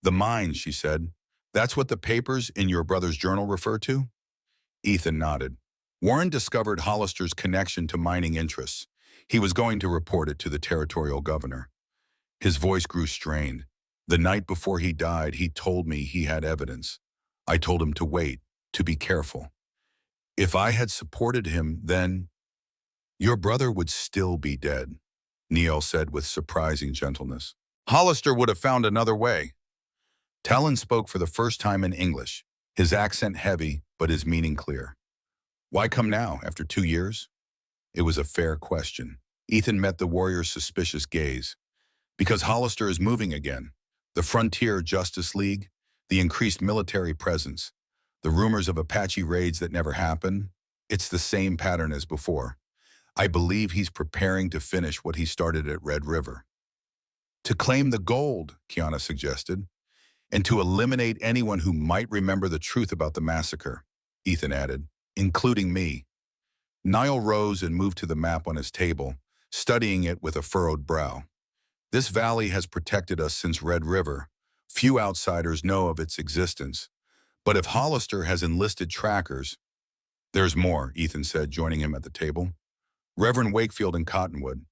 The mines, she said. That's what the papers in your brother's journal refer to? Ethan nodded. Warren discovered Hollister's connection to mining interests. He was going to report it to the territorial governor. His voice grew strained. The night before he died, he told me he had evidence. I told him to wait, to be careful. If I had supported him, then your brother would still be dead, Neil said with surprising gentleness. Hollister would have found another way. Talon spoke for the first time in English, his accent heavy, but his meaning clear. Why come now, after 2 years? It was a fair question. Ethan met the warrior's suspicious gaze. Because Hollister is moving again. The Frontier Justice League, the increased military presence, the rumors of Apache raids that never happened, it's the same pattern as before. I believe he's preparing to finish what he started at Red River. To claim the gold, Kiana suggested, and to eliminate anyone who might remember the truth about the massacre, Ethan added, including me. Niall rose and moved to the map on his table, studying it with a furrowed brow. This valley has protected us since Red River. Few outsiders know of its existence. But if Hollister has enlisted trackers, there's more, Ethan said, joining him at the table. Reverend Wakefield in Cottonwood.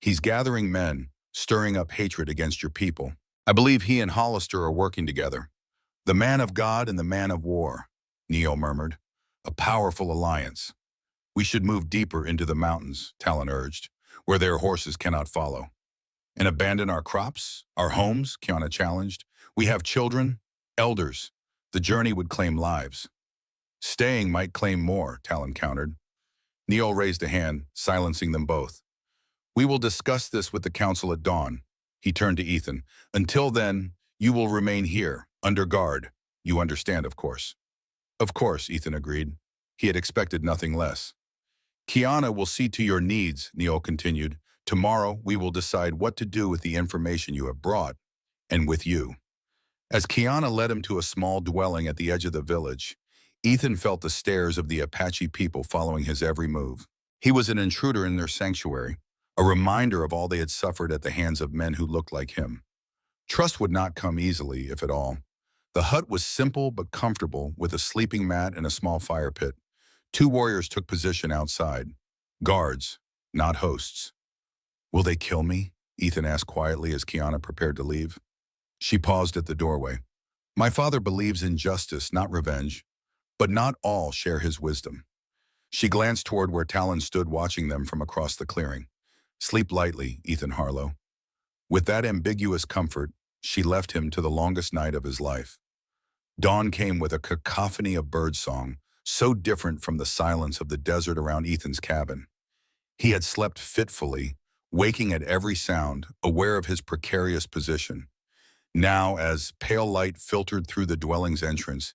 He's gathering men, stirring up hatred against your people. I believe he and Hollister are working together. The man of God and the man of war, Neil murmured. A powerful alliance. We should move deeper into the mountains, Talon urged, where their horses cannot follow. And abandon our crops, our homes, Kiana challenged. We have children, elders. The journey would claim lives. Staying might claim more, Talon countered. Neil raised a hand, silencing them both. We will discuss this with the council at dawn. He turned to Ethan. Until then, you will remain here, under guard. You understand, of course. Of course, Ethan agreed. He had expected nothing less. Kiana will see to your needs, Neil continued. Tomorrow, we will decide what to do with the information you have brought, and with you. As Kiana led him to a small dwelling at the edge of the village, Ethan felt the stares of the Apache people following his every move. He was an intruder in their sanctuary, a reminder of all they had suffered at the hands of men who looked like him. Trust would not come easily, if at all. The hut was simple but comfortable, with a sleeping mat and a small fire pit. 2 warriors took position outside. Guards, not hosts. Will they kill me? Ethan asked quietly as Kiana prepared to leave. She paused at the doorway. My father believes in justice, not revenge, but not all share his wisdom. She glanced toward where Talon stood watching them from across the clearing. Sleep lightly, Ethan Harlow. With that ambiguous comfort, she left him to the longest night of his life. Dawn came with a cacophony of birdsong, so different from the silence of the desert around Ethan's cabin. He had slept fitfully, waking at every sound, aware of his precarious position. Now, as pale light filtered through the dwelling's entrance,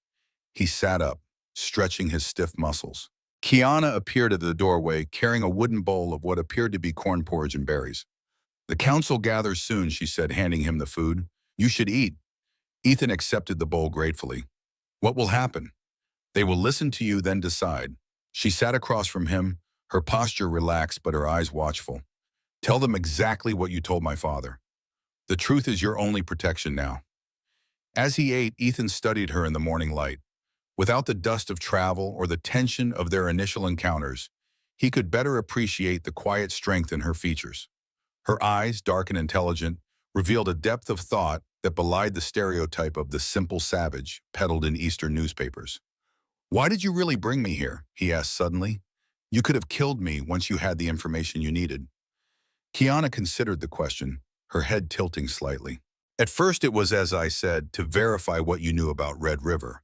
he sat up, stretching his stiff muscles. Kiana appeared at the doorway, carrying a wooden bowl of what appeared to be corn porridge and berries. The council gathers soon, she said, handing him the food. You should eat. Ethan accepted the bowl gratefully. What will happen? They will listen to you, then decide. She sat across from him, her posture relaxed but her eyes watchful. Tell them exactly what you told my father. The truth is your only protection now. As he ate, Ethan studied her in the morning light. Without the dust of travel or the tension of their initial encounters, he could better appreciate the quiet strength in her features. Her eyes, dark and intelligent, revealed a depth of thought that belied the stereotype of the simple savage peddled in Eastern newspapers. Why did you really bring me here? He asked suddenly. You could have killed me once you had the information you needed. Kiana considered the question, her head tilting slightly. At first it was, as I said, to verify what you knew about Red River.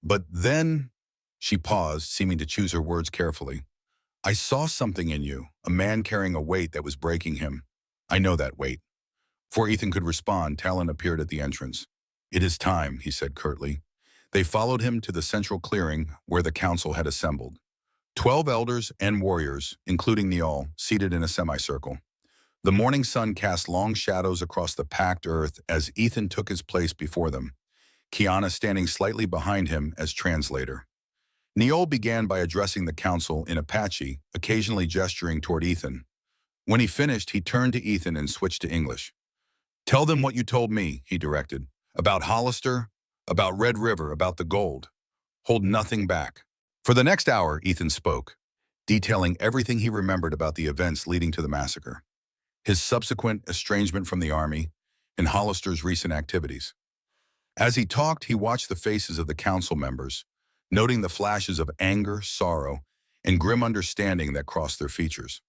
But then, she paused, seeming to choose her words carefully. I saw something in you, a man carrying a weight that was breaking him. I know that weight. Before Ethan could respond, Talon appeared at the entrance. It is time, he said curtly. They followed him to the central clearing where the council had assembled. 12 elders and warriors, including Niall, seated in a semicircle. The morning sun cast long shadows across the packed earth as Ethan took his place before them, Kiana standing slightly behind him as translator. Niall began by addressing the council in Apache, occasionally gesturing toward Ethan. When he finished, he turned to Ethan and switched to English. Tell them what you told me, he directed. About Hollister, about Red River, about the gold. Hold nothing back. For the next hour, Ethan spoke, detailing everything he remembered about the events leading to the massacre, his subsequent estrangement from the army, and Hollister's recent activities. As he talked, he watched the faces of the council members, noting the flashes of anger, sorrow, and grim understanding that crossed their features.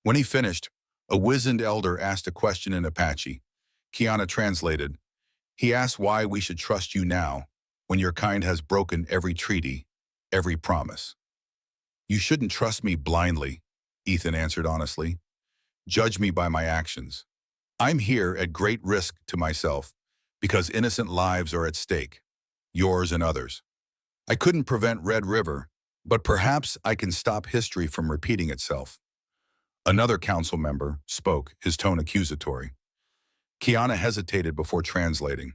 When he finished, a wizened elder asked a question in Apache. Kiana translated. He asked why we should trust you now, when your kind has broken every treaty, every promise. You shouldn't trust me blindly, Ethan answered honestly. Judge me by my actions. I'm here at great risk to myself, because innocent lives are at stake, yours and others. I couldn't prevent Red River, but perhaps I can stop history from repeating itself. Another council member spoke, his tone accusatory. Kiana hesitated before translating.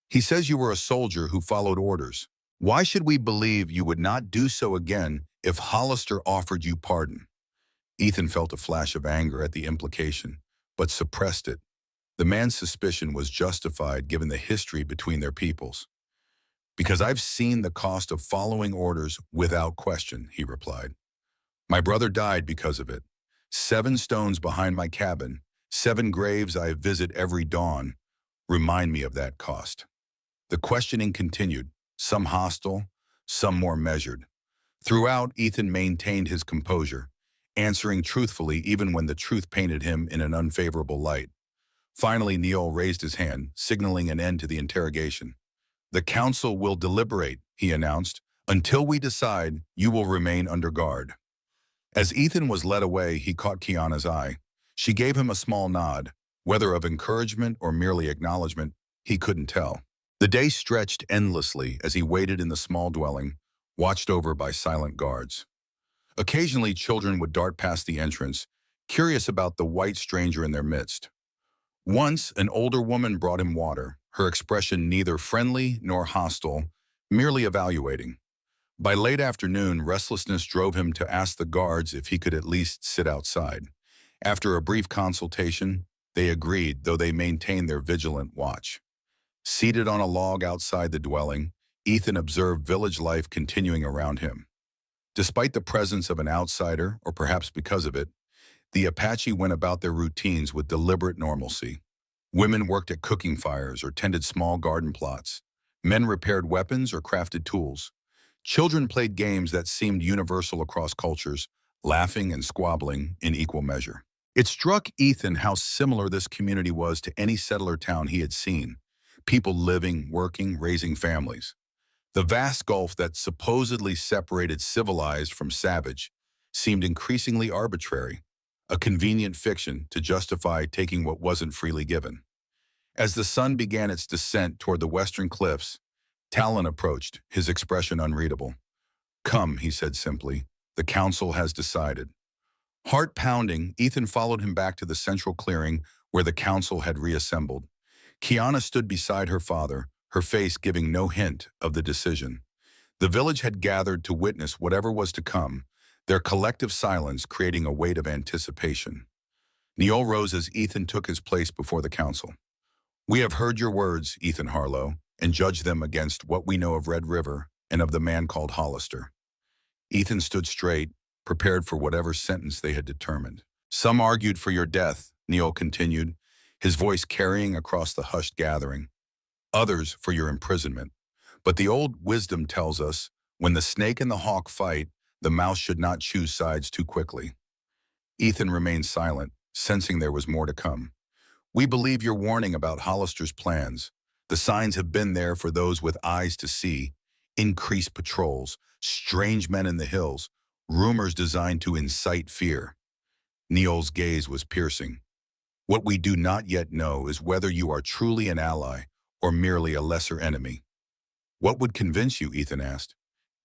He says you were a soldier who followed orders. Why should we believe you would not do so again if Hollister offered you pardon? Ethan felt a flash of anger at the implication, but suppressed it. The man's suspicion was justified given the history between their peoples. Because I've seen the cost of following orders without question, he replied. My brother died because of it. 7 stones behind my cabin, 7 graves I visit every dawn, remind me of that cost. The questioning continued, some hostile, some more measured. Throughout, Ethan maintained his composure, answering truthfully even when the truth painted him in an unfavorable light. Finally, Niall raised his hand, signaling an end to the interrogation. The council will deliberate, he announced. Until we decide, you will remain under guard. As Ethan was led away, he caught Kiana's eye. She gave him a small nod, whether of encouragement or merely acknowledgement, he couldn't tell. The day stretched endlessly as he waited in the small dwelling, watched over by silent guards. Occasionally, children would dart past the entrance, curious about the white stranger in their midst. Once, an older woman brought him water, her expression neither friendly nor hostile, merely evaluating. By late afternoon, restlessness drove him to ask the guards if he could at least sit outside. After a brief consultation, they agreed, though they maintained their vigilant watch. Seated on a log outside the dwelling, Ethan observed village life continuing around him. Despite the presence of an outsider, or perhaps because of it, the Apache went about their routines with deliberate normalcy. Women worked at cooking fires or tended small garden plots. Men repaired weapons or crafted tools. Children played games that seemed universal across cultures, laughing and squabbling in equal measure. It struck Ethan how similar this community was to any settler town he had seen. People living, working, raising families. The vast gulf that supposedly separated civilized from savage seemed increasingly arbitrary, a convenient fiction to justify taking what wasn't freely given. As the sun began its descent toward the western cliffs, Talon approached, his expression unreadable. Come, he said simply, the council has decided. Heart pounding, Ethan followed him back to the central clearing where the council had reassembled. Kiana stood beside her father, her face giving no hint of the decision. The village had gathered to witness whatever was to come, their collective silence creating a weight of anticipation. Neil rose as Ethan took his place before the council. "We have heard your words, Ethan Harlow, and judged them against what we know of Red River and of the man called Hollister." Ethan stood straight, prepared for whatever sentence they had determined. "Some argued for your death," Neil continued, his voice carrying across the hushed gathering. "Others for your imprisonment. But the old wisdom tells us, when the snake and the hawk fight, the mouse should not choose sides too quickly." Ethan remained silent, sensing there was more to come. "We believe your warning about Hollister's plans. The signs have been there for those with eyes to see. Increased patrols, strange men in the hills, rumors designed to incite fear." Neil's gaze was piercing. "What we do not yet know is whether you are truly an ally or merely a lesser enemy." "What would convince you?" Ethan asked.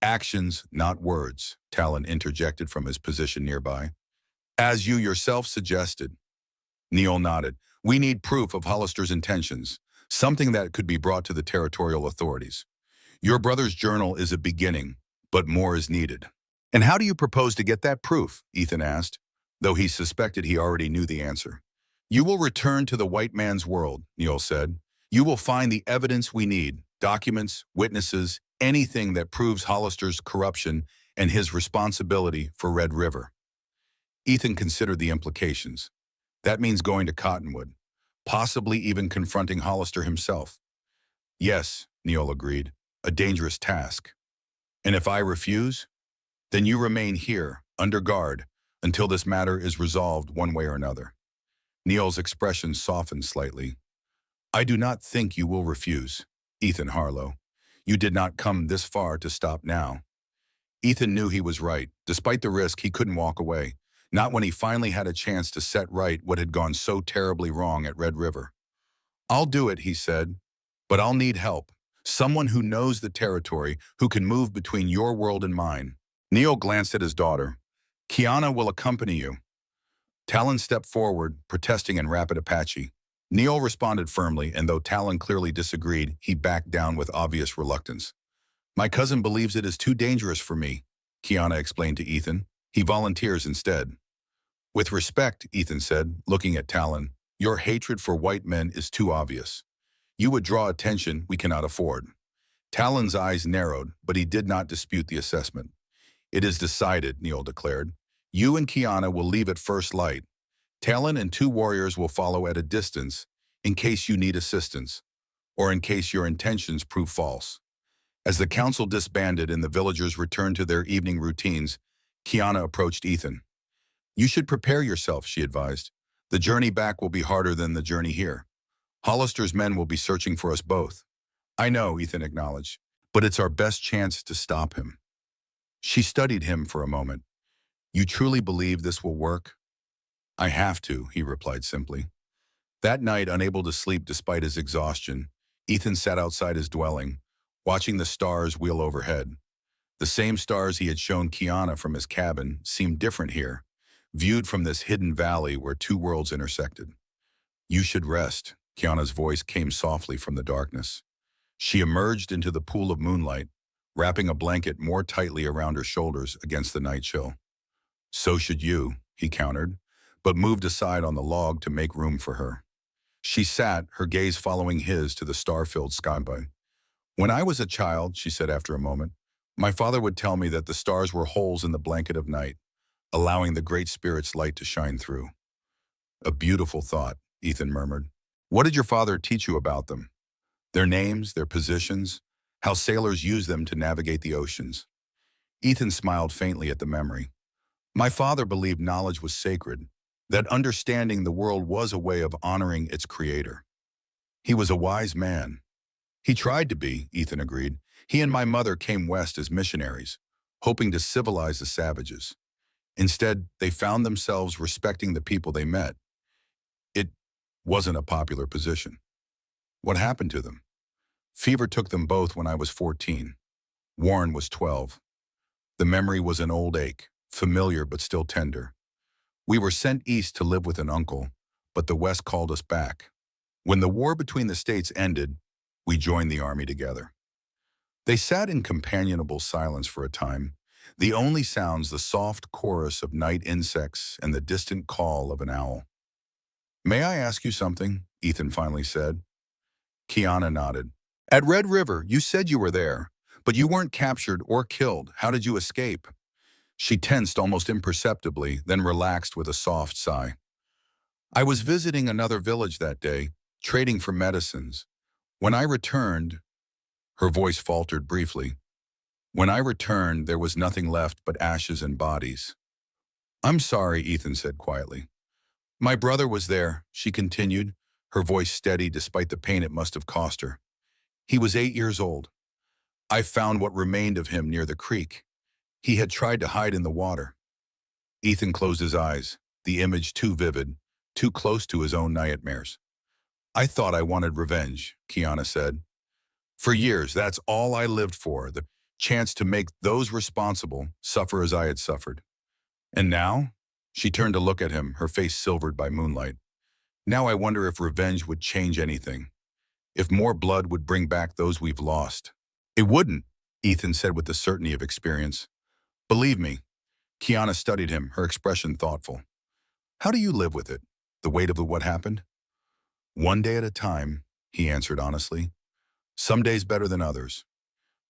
"Actions, not words," Talon interjected from his position nearby. "As you yourself suggested." Neil nodded. "We need proof of Hollister's intentions, something that could be brought to the territorial authorities. Your brother's journal is a beginning, but more is needed." "And how do you propose to get that proof?" Ethan asked, though he suspected he already knew the answer. "You will return to the white man's world," Neil said. "You will find the evidence we need, documents, witnesses, anything that proves Hollister's corruption and his responsibility for Red River." Ethan considered the implications. That means going to Cottonwood, possibly even confronting Hollister himself. "Yes," Neil agreed, "a dangerous task. And if I refuse, then you remain here, under guard, until this matter is resolved one way or another." Neil's expression softened slightly. "I do not think you will refuse, Ethan Harlow. You did not come this far to stop now." Ethan knew he was right. Despite the risk, he couldn't walk away, not when he finally had a chance to set right what had gone so terribly wrong at Red River. "I'll do it," he said, "but I'll need help. Someone who knows the territory, who can move between your world and mine." Neil glanced at his daughter. "Kiana will accompany you." Talon stepped forward, protesting in rapid Apache. Neil responded firmly, and though Talon clearly disagreed, he backed down with obvious reluctance. "My cousin believes it is too dangerous for me," Kiana explained to Ethan. "He volunteers instead." "With respect," Ethan said, looking at Talon, "your hatred for white men is too obvious. You would draw attention we cannot afford." Talon's eyes narrowed, but he did not dispute the assessment. "It is decided," Neil declared. "You and Kiana will leave at first light. Talon and 2 warriors will follow at a distance in case you need assistance, or in case your intentions prove false." As the council disbanded and the villagers returned to their evening routines, Kiana approached Ethan. "You should prepare yourself," she advised. "The journey back will be harder than the journey here. Hollister's men will be searching for us both." "I know," Ethan acknowledged, "but it's our best chance to stop him." She studied him for a moment. "You truly believe this will work?" "I have to," he replied simply. That night, unable to sleep despite his exhaustion, Ethan sat outside his dwelling, watching the stars wheel overhead. The same stars he had shown Kiana from his cabin seemed different here, viewed from this hidden valley where 2 worlds intersected. "You should rest," Kiana's voice came softly from the darkness. She emerged into the pool of moonlight, wrapping a blanket more tightly around her shoulders against the night chill. "So should you," he countered, but moved aside on the log to make room for her. She sat, her gaze following his to the star-filled sky. "When I was a child," she said after a moment, "my father would tell me that the stars were holes in the blanket of night, allowing the Great Spirit's light to shine through." "A beautiful thought," Ethan murmured. "What did your father teach you about them? Their names, their positions, how sailors use them to navigate the oceans?" Ethan smiled faintly at the memory. "My father believed knowledge was sacred, that understanding the world was a way of honoring its creator. He was a wise man." "He tried to be," Ethan agreed. "He and my mother came west as missionaries, hoping to civilize the savages. Instead, they found themselves respecting the people they met. It wasn't a popular position." "What happened to them?" "Fever took them both when I was 14. Warren was 12. The memory was an old ache, familiar but still tender. We were sent east to live with an uncle, but the West called us back. When the war between the states ended, we joined the army together. They sat in companionable silence for a time, the only sounds the soft chorus of night insects and the distant call of an owl. "May I ask you something?" Ethan finally said. Kiana nodded. "At Red River, you said you were there, but you weren't captured or killed. How did you escape?" She tensed almost imperceptibly, then relaxed with a soft sigh. "I was visiting another village that day, trading for medicines. When I returned," her voice faltered briefly. "When I returned, there was nothing left but ashes and bodies." "I'm sorry," Ethan said quietly. "My brother was there," she continued, her voice steady despite the pain it must have cost her. "He was 8 years old. I found what remained of him near the creek. He had tried to hide in the water." Ethan closed his eyes, the image too vivid, too close to his own nightmares. "I thought I wanted revenge," Kiana said. "For years, that's all I lived for, the chance to make those responsible suffer as I had suffered. And now?" She turned to look at him, her face silvered by moonlight. "Now I wonder if revenge would change anything, if more blood would bring back those we've lost." "It wouldn't," Ethan said with the certainty of experience. "Believe me." Kiana studied him, her expression thoughtful. "How do you live with it, the weight of what happened?" "One day at a time," he answered honestly. "Some days better than others."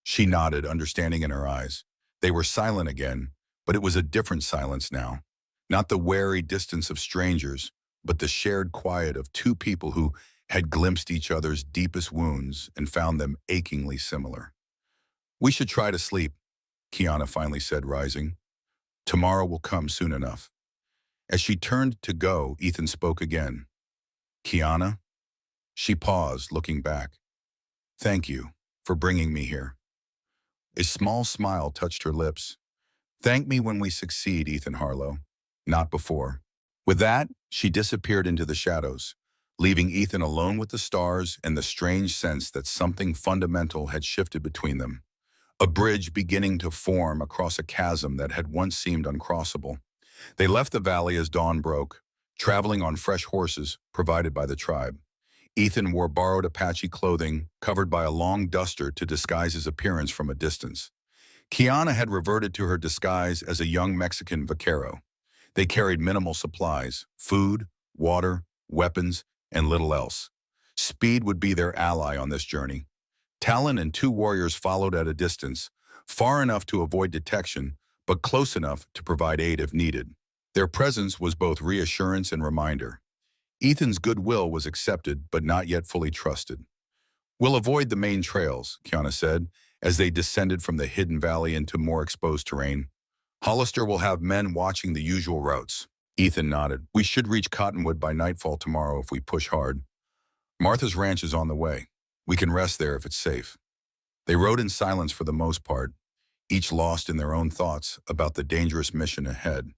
She nodded, understanding in her eyes. They were silent again, but it was a different silence now. Not the wary distance of strangers, but the shared quiet of two people who had glimpsed each other's deepest wounds and found them achingly similar. "We should try to sleep," Kiana finally said, rising. "Tomorrow will come soon enough." As she turned to go, Ethan spoke again. "Kiana?" She paused, looking back. "Thank you for bringing me here." A small smile touched her lips. "Thank me when we succeed, Ethan Harlow, not before." With that, she disappeared into the shadows, leaving Ethan alone with the stars and the strange sense that something fundamental had shifted between them. A bridge beginning to form across a chasm that had once seemed uncrossable. They left the valley as dawn broke, traveling on fresh horses provided by the tribe. Ethan wore borrowed Apache clothing, covered by a long duster to disguise his appearance from a distance. Kiana had reverted to her disguise as a young Mexican vaquero. They carried minimal supplies, food, water, weapons, and little else. Speed would be their ally on this journey. Talon and two warriors followed at a distance, far enough to avoid detection, but close enough to provide aid if needed. Their presence was both reassurance and reminder. Ethan's goodwill was accepted, but not yet fully trusted. "We'll avoid the main trails," Kiana said, as they descended from the hidden valley into more exposed terrain. "Hollister will have men watching the usual routes." Ethan nodded. "We should reach Cottonwood by nightfall tomorrow if we push hard. Martha's ranch is on the way. We can rest there if it's safe." They rode in silence for the most part, each lost in their own thoughts about the dangerous mission ahead.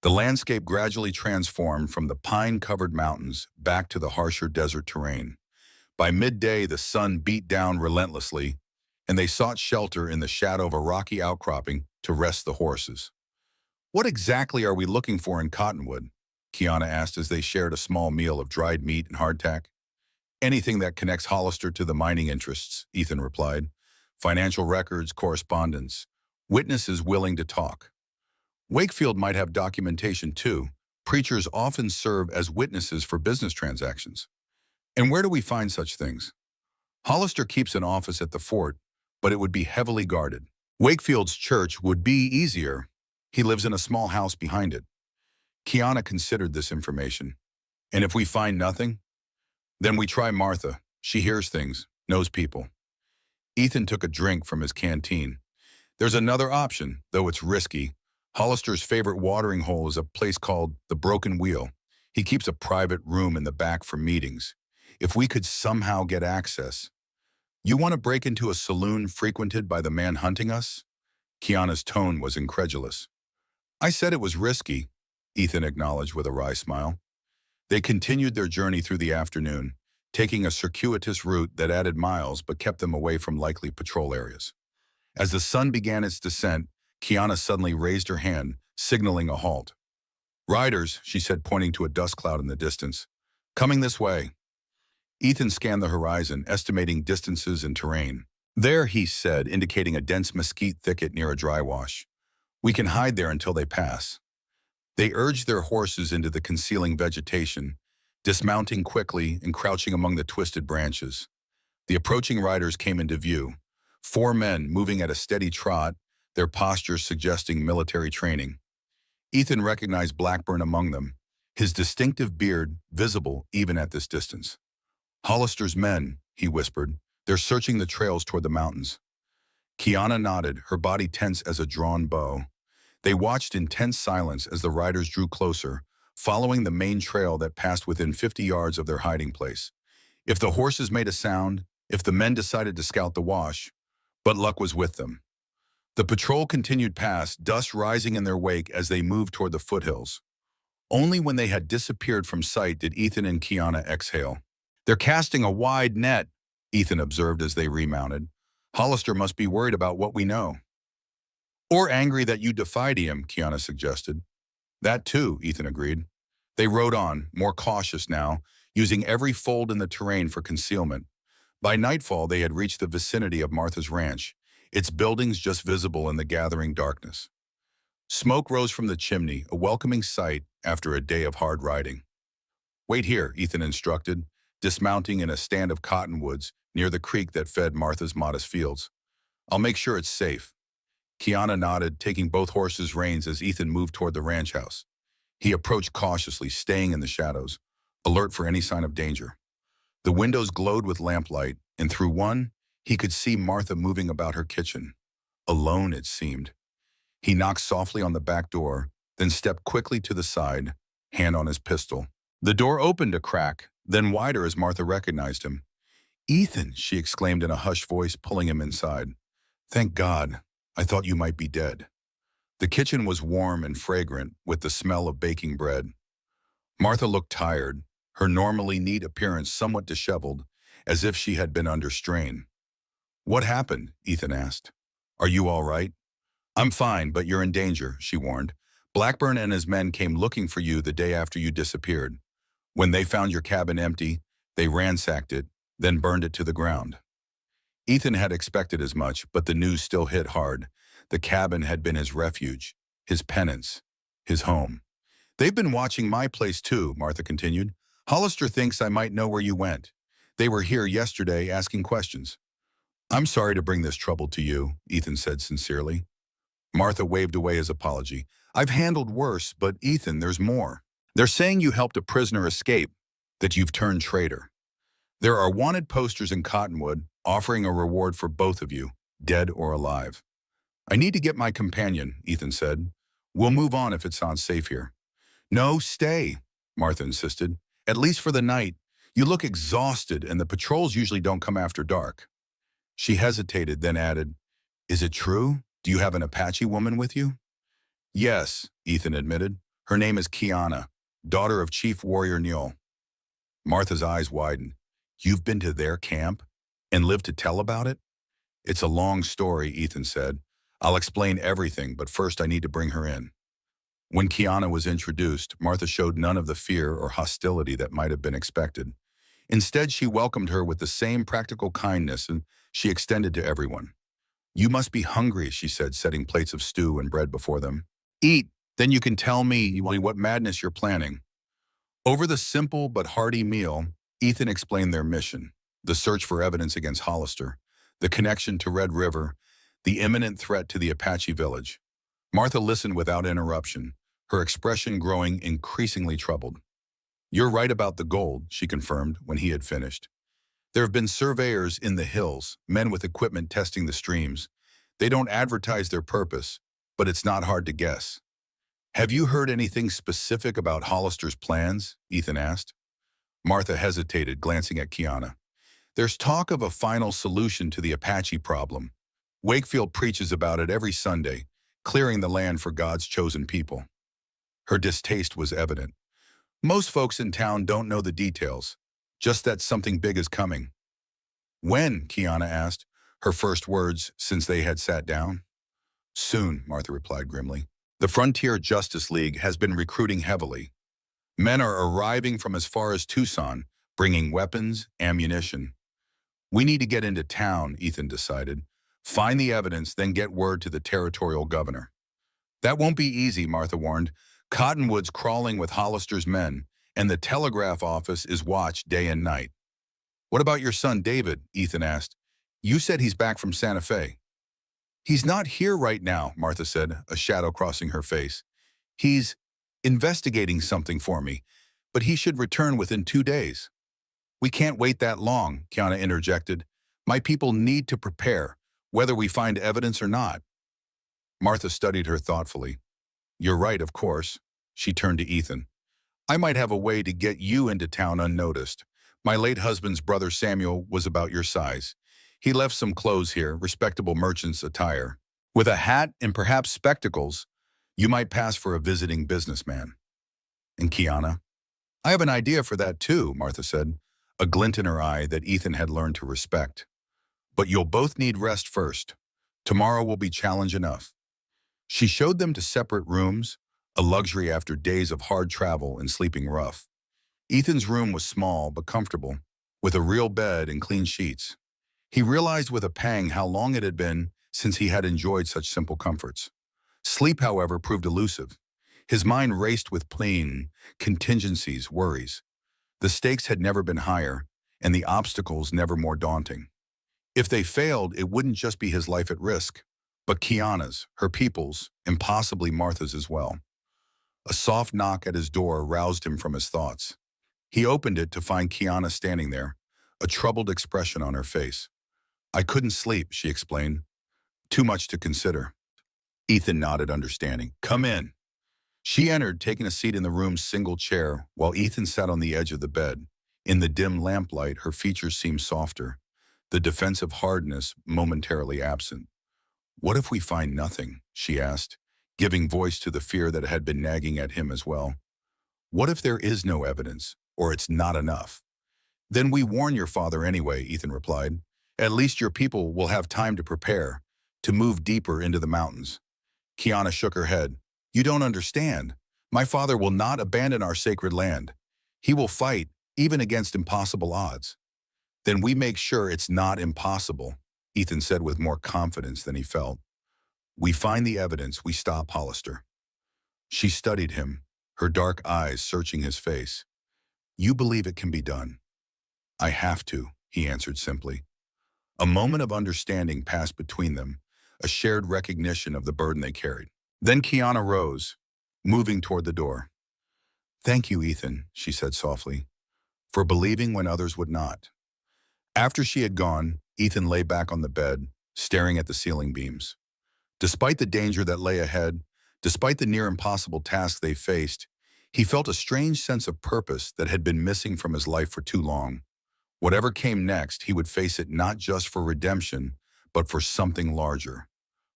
The landscape gradually transformed from the pine-covered mountains back to the harsher desert terrain. By midday, the sun beat down relentlessly, and they sought shelter in the shadow of a rocky outcropping to rest the horses. "What exactly are we looking for in Cottonwood?" Kiana asked as they shared a small meal of dried meat and hardtack. "Anything that connects Hollister to the mining interests," Ethan replied. "Financial records, correspondence, witnesses willing to talk. Wakefield might have documentation too. Preachers often serve as witnesses for business transactions." "And where do we find such things?" "Hollister keeps an office at the fort, but it would be heavily guarded. Wakefield's church would be easier. He lives in a small house behind it." Kiana considered this information. "And if we find nothing?" "Then we try Martha. She hears things, knows people." Ethan took a drink from his canteen. "There's another option, though it's risky. Hollister's favorite watering hole is a place called the Broken Wheel. He keeps a private room in the back for meetings. If we could somehow get access." "You want to break into a saloon frequented by the man hunting us?" Kiana's tone was incredulous. "I said it was risky," Ethan acknowledged with a wry smile. They continued their journey through the afternoon, taking a circuitous route that added miles but kept them away from likely patrol areas. As the sun began its descent, Kiana suddenly raised her hand, signaling a halt. "Riders," she said, pointing to a dust cloud in the distance. Coming this way. Ethan scanned the horizon, estimating distances and terrain. There, he said, indicating a dense mesquite thicket near a dry wash. We can hide there until they pass. They urged their horses into the concealing vegetation, dismounting quickly and crouching among the twisted branches. The approaching riders came into view. 4 men moving at a steady trot, their postures suggesting military training. Ethan recognized Blackburn among them, his distinctive beard visible even at this distance. Hollister's men, he whispered. They're searching the trails toward the mountains. Kiana nodded, her body tense as a drawn bow. They watched in tense silence as the riders drew closer, following the main trail that passed within 50 yards of their hiding place. If the horses made a sound, if the men decided to scout the wash, but luck was with them. The patrol continued past, dust rising in their wake as they moved toward the foothills. Only when they had disappeared from sight did Ethan and Kiana exhale. They're casting a wide net, Ethan observed as they remounted. Hollister must be worried about what we know. Or angry that you defied him, Kiana suggested. That too, Ethan agreed. They rode on, more cautious now, using every fold in the terrain for concealment. By nightfall, they had reached the vicinity of Martha's ranch, its buildings just visible in the gathering darkness. Smoke rose from the chimney, a welcoming sight after a day of hard riding. Wait here, Ethan instructed, dismounting in a stand of cottonwoods near the creek that fed Martha's modest fields. I'll make sure it's safe. Kiana nodded, taking both horses' reins as Ethan moved toward the ranch house. He approached cautiously, staying in the shadows, alert for any sign of danger. The windows glowed with lamplight, and through one, he could see Martha moving about her kitchen. Alone, it seemed. He knocked softly on the back door, then stepped quickly to the side, hand on his pistol. The door opened a crack, then wider as Martha recognized him. Ethan, she exclaimed in a hushed voice, pulling him inside. Thank God. I thought you might be dead. The kitchen was warm and fragrant, with the smell of baking bread. Martha looked tired, her normally neat appearance somewhat disheveled, as if she had been under strain. What happened? Ethan asked. Are you all right? I'm fine, but you're in danger, she warned. Blackburn and his men came looking for you the day after you disappeared. When they found your cabin empty, they ransacked it, then burned it to the ground. Ethan had expected as much, but the news still hit hard. The cabin had been his refuge, his penance, his home. They've been watching my place too, Martha continued. Hollister thinks I might know where you went. They were here yesterday asking questions. I'm sorry to bring this trouble to you, Ethan said sincerely. Martha waved away his apology. I've handled worse, but Ethan, there's more. They're saying you helped a prisoner escape, that you've turned traitor. There are wanted posters in Cottonwood offering a reward for both of you, dead or alive. I need to get my companion, Ethan said. We'll move on if it sounds safe here. No, stay, Martha insisted. At least for the night. You look exhausted and the patrols usually don't come after dark. She hesitated, then added, Is it true? Do you have an Apache woman with you? Yes, Ethan admitted. Her name is Kiana, daughter of Chief Warrior Neil. Martha's eyes widened. You've been to their camp and lived to tell about it? It's a long story, Ethan said. I'll explain everything, but first I need to bring her in. When Kiana was introduced, Martha showed none of the fear or hostility that might have been expected. Instead, she welcomed her with the same practical kindness and she extended to everyone. You must be hungry, she said, setting plates of stew and bread before them. Eat, then you can tell me what madness you're planning. Over the simple but hearty meal, Ethan explained their mission, the search for evidence against Hollister, the connection to Red River, the imminent threat to the Apache village. Martha listened without interruption, her expression growing increasingly troubled. You're right about the gold, she confirmed when he had finished. There have been surveyors in the hills, men with equipment testing the streams. They don't advertise their purpose, but it's not hard to guess. Have you heard anything specific about Hollister's plans? Ethan asked. Martha hesitated, glancing at Kiana. There's talk of a final solution to the Apache problem. Wakefield preaches about it every Sunday, clearing the land for God's chosen people. Her distaste was evident. Most folks in town don't know the details, just that something big is coming. When? Kiana asked, her first words since they had sat down. Soon, Martha replied grimly. The Frontier Justice League has been recruiting heavily. Men are arriving from as far as Tucson, bringing weapons, ammunition. We need to get into town, Ethan decided. Find the evidence, then get word to the territorial governor. That won't be easy, Martha warned. Cottonwood's crawling with Hollister's men, and the telegraph office is watched day and night. What about your son, David? Ethan asked. You said he's back from Santa Fe. He's not here right now, Martha said, a shadow crossing her face. He's investigating something for me, but he should return within 2 days. We can't wait that long, Kiana interjected. My people need to prepare, whether we find evidence or not. Martha studied her thoughtfully. You're right, of course. She turned to Ethan. I might have a way to get you into town unnoticed. My late husband's brother Samuel was about your size. He left some clothes here, respectable merchant's attire. With a hat and perhaps spectacles, you might pass for a visiting businessman. And Kiana? I have an idea for that too, Martha said, a glint in her eye that Ethan had learned to respect. But you'll both need rest first. Tomorrow will be challenge enough. She showed them to separate rooms, a luxury after days of hard travel and sleeping rough. Ethan's room was small but comfortable, with a real bed and clean sheets. He realized with a pang how long it had been since he had enjoyed such simple comforts. Sleep, however, proved elusive. His mind raced with planning, contingencies, worries. The stakes had never been higher, and the obstacles never more daunting. If they failed, it wouldn't just be his life at risk, but Kiana's, her people's, and possibly Martha's as well. A soft knock at his door roused him from his thoughts. He opened it to find Kiana standing there, a troubled expression on her face. I couldn't sleep, she explained. Too much to consider. Ethan nodded, understanding. Come in. She entered, taking a seat in the room's single chair, while Ethan sat on the edge of the bed. In the dim lamplight, her features seemed softer, the defensive hardness momentarily absent. What if we find nothing? She asked, giving voice to the fear that had been nagging at him as well. What if there is no evidence, or it's not enough? Then we warn your father anyway, Ethan replied. At least your people will have time to prepare, to move deeper into the mountains. Kiana shook her head. You don't understand. My father will not abandon our sacred land. He will fight, even against impossible odds. Then we make sure it's not impossible, Ethan said with more confidence than he felt. We find the evidence, we stop Hollister. She studied him, her dark eyes searching his face. You believe it can be done? I have to, he answered simply. A moment of understanding passed between them, a shared recognition of the burden they carried. Then Kiana rose, moving toward the door. Thank you, Ethan, she said softly, for believing when others would not. After she had gone, Ethan lay back on the bed, staring at the ceiling beams. Despite the danger that lay ahead, despite the near impossible task they faced, he felt a strange sense of purpose that had been missing from his life for too long. Whatever came next, he would face it not just for redemption, but for something larger.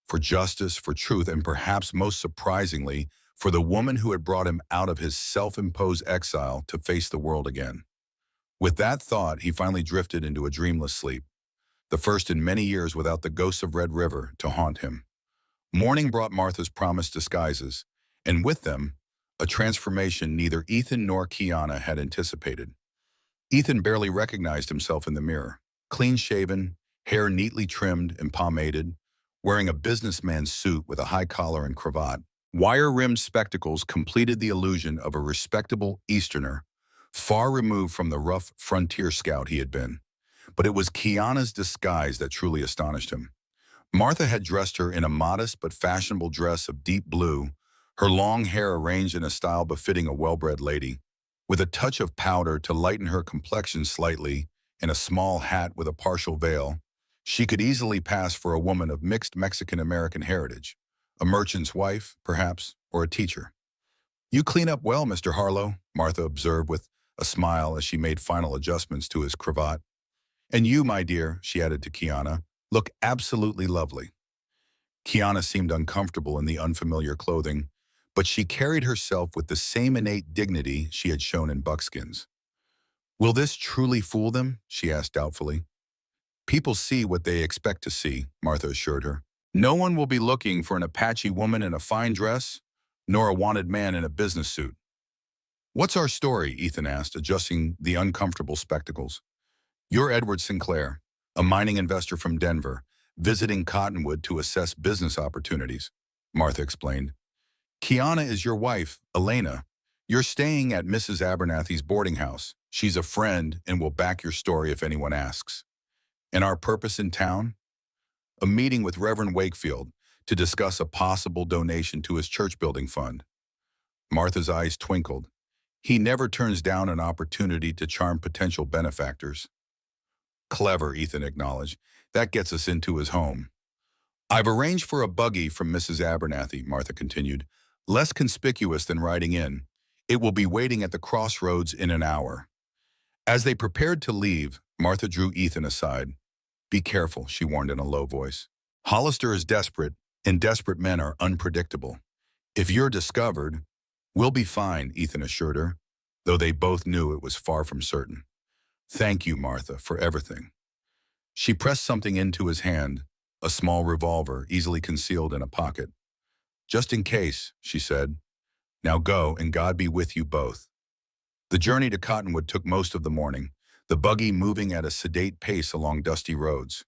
For justice, for truth, and perhaps most surprisingly, for the woman who had brought him out of his self-imposed exile to face the world again. With that thought, he finally drifted into a dreamless sleep, the first in many years without the ghosts of Red River to haunt him. Morning brought Martha's promised disguises, and with them, a transformation neither Ethan nor Kiana had anticipated. Ethan barely recognized himself in the mirror, clean-shaven, hair neatly trimmed and pomaded, wearing a businessman's suit with a high collar and cravat. Wire-rimmed spectacles completed the illusion of a respectable Easterner, far removed from the rough frontier scout he had been. But it was Kiana's disguise that truly astonished him. Martha had dressed her in a modest but fashionable dress of deep blue, her long hair arranged in a style befitting a well-bred lady, with a touch of powder to lighten her complexion slightly, and a small hat with a partial veil. She could easily pass for a woman of mixed Mexican-American heritage, a merchant's wife, perhaps, or a teacher. You clean up well, Mr. Harlow, Martha observed with a smile as she made final adjustments to his cravat. And you, my dear, she added to Kiana, look absolutely lovely. Kiana seemed uncomfortable in the unfamiliar clothing, but she carried herself with the same innate dignity she had shown in buckskins. Will this truly fool them? She asked doubtfully. People see what they expect to see, Martha assured her. No one will be looking for an Apache woman in a fine dress, nor a wanted man in a business suit. What's our story? Ethan asked, adjusting the uncomfortable spectacles. You're Edward Sinclair, a mining investor from Denver, visiting Cottonwood to assess business opportunities, Martha explained. Kiana is your wife, Elena. You're staying at Mrs. Abernathy's boarding house. She's a friend and will back your story if anyone asks. And our purpose in town? A meeting with Reverend Wakefield to discuss a possible donation to his church building fund. Martha's eyes twinkled. He never turns down an opportunity to charm potential benefactors. Clever, Ethan acknowledged. That gets us into his home. I've arranged for a buggy from Mrs. Abernathy, Martha continued, less conspicuous than riding in. It will be waiting at the crossroads in an hour. As they prepared to leave, Martha drew Ethan aside. Be careful, she warned in a low voice. Hollister is desperate, and desperate men are unpredictable. If you're discovered, we'll be fine, Ethan assured her, though they both knew it was far from certain. Thank you, Martha, for everything. She pressed something into his hand, a small revolver easily concealed in a pocket. Just in case, she said. Now go, and God be with you both. The journey to Cottonwood took most of the morning, the buggy moving at a sedate pace along dusty roads.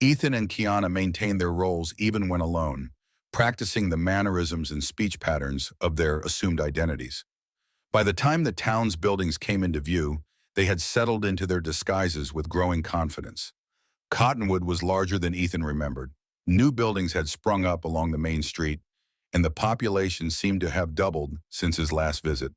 Ethan and Kiana maintained their roles even when alone, practicing the mannerisms and speech patterns of their assumed identities. By the time the town's buildings came into view, they had settled into their disguises with growing confidence. Cottonwood was larger than Ethan remembered. New buildings had sprung up along the main street, and the population seemed to have doubled since his last visit.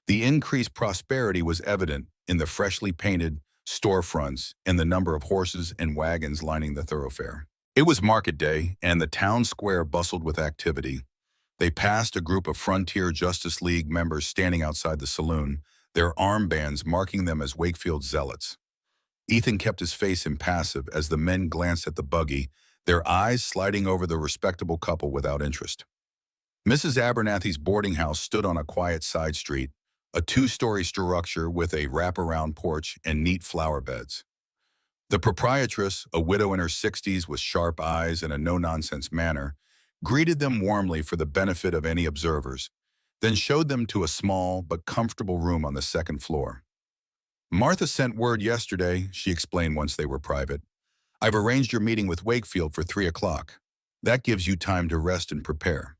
The increased prosperity was evident in the freshly painted storefronts and the number of horses and wagons lining the thoroughfare. It was market day, and the town square bustled with activity. They passed a group of Frontier Justice League members standing outside the saloon, their armbands marking them as Wakefield zealots. Ethan kept his face impassive as the men glanced at the buggy, their eyes sliding over the respectable couple without interest. Mrs. Abernathy's boarding house stood on a quiet side street, a two-story structure with a wraparound porch and neat flower beds. The proprietress, a widow in her 60s with sharp eyes and a no-nonsense manner, greeted them warmly for the benefit of any observers, then showed them to a small but comfortable room on the second floor. Martha sent word yesterday, she explained once they were private. I've arranged your meeting with Wakefield for 3 o'clock. That gives you time to rest and prepare.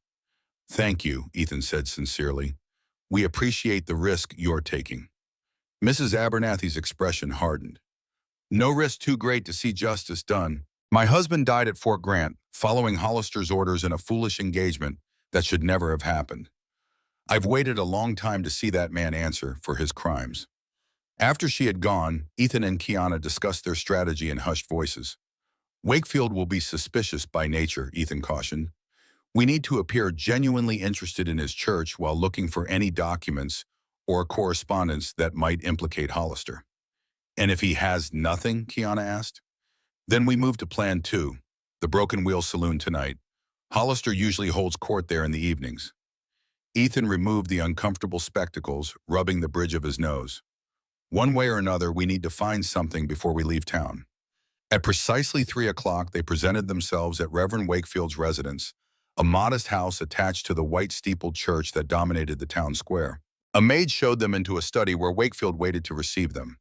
Thank you, Ethan said sincerely. We appreciate the risk you're taking. Mrs. Abernathy's expression hardened. No risk too great to see justice done. My husband died at Fort Grant, following Hollister's orders in a foolish engagement that should never have happened. I've waited a long time to see that man answer for his crimes. After she had gone, Ethan and Kiana discussed their strategy in hushed voices. Wakefield will be suspicious by nature, Ethan cautioned. We need to appear genuinely interested in his church while looking for any documents or correspondence that might implicate Hollister. And if he has nothing, Kiana asked? Then we move to Plan 2, the Broken Wheel Saloon tonight. Hollister usually holds court there in the evenings. Ethan removed the uncomfortable spectacles, rubbing the bridge of his nose. One way or another, we need to find something before we leave town. At precisely 3 o'clock, they presented themselves at Reverend Wakefield's residence, a modest house attached to the white-steepled church that dominated the town square. A maid showed them into a study where Wakefield waited to receive them.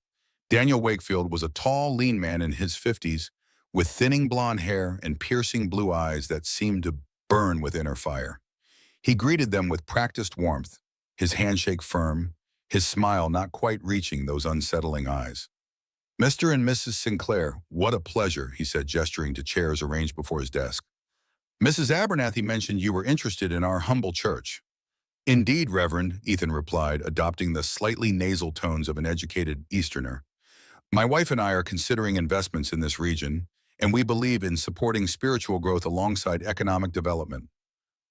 Daniel Wakefield was a tall, lean man in his 50s, with thinning blonde hair and piercing blue eyes that seemed to burn with inner fire. He greeted them with practiced warmth, his handshake firm, his smile not quite reaching those unsettling eyes. Mr. and Mrs. Sinclair, what a pleasure, he said, gesturing to chairs arranged before his desk. Mrs. Abernathy mentioned you were interested in our humble church. Indeed, Reverend, Ethan replied, adopting the slightly nasal tones of an educated Easterner. My wife and I are considering investments in this region, and we believe in supporting spiritual growth alongside economic development.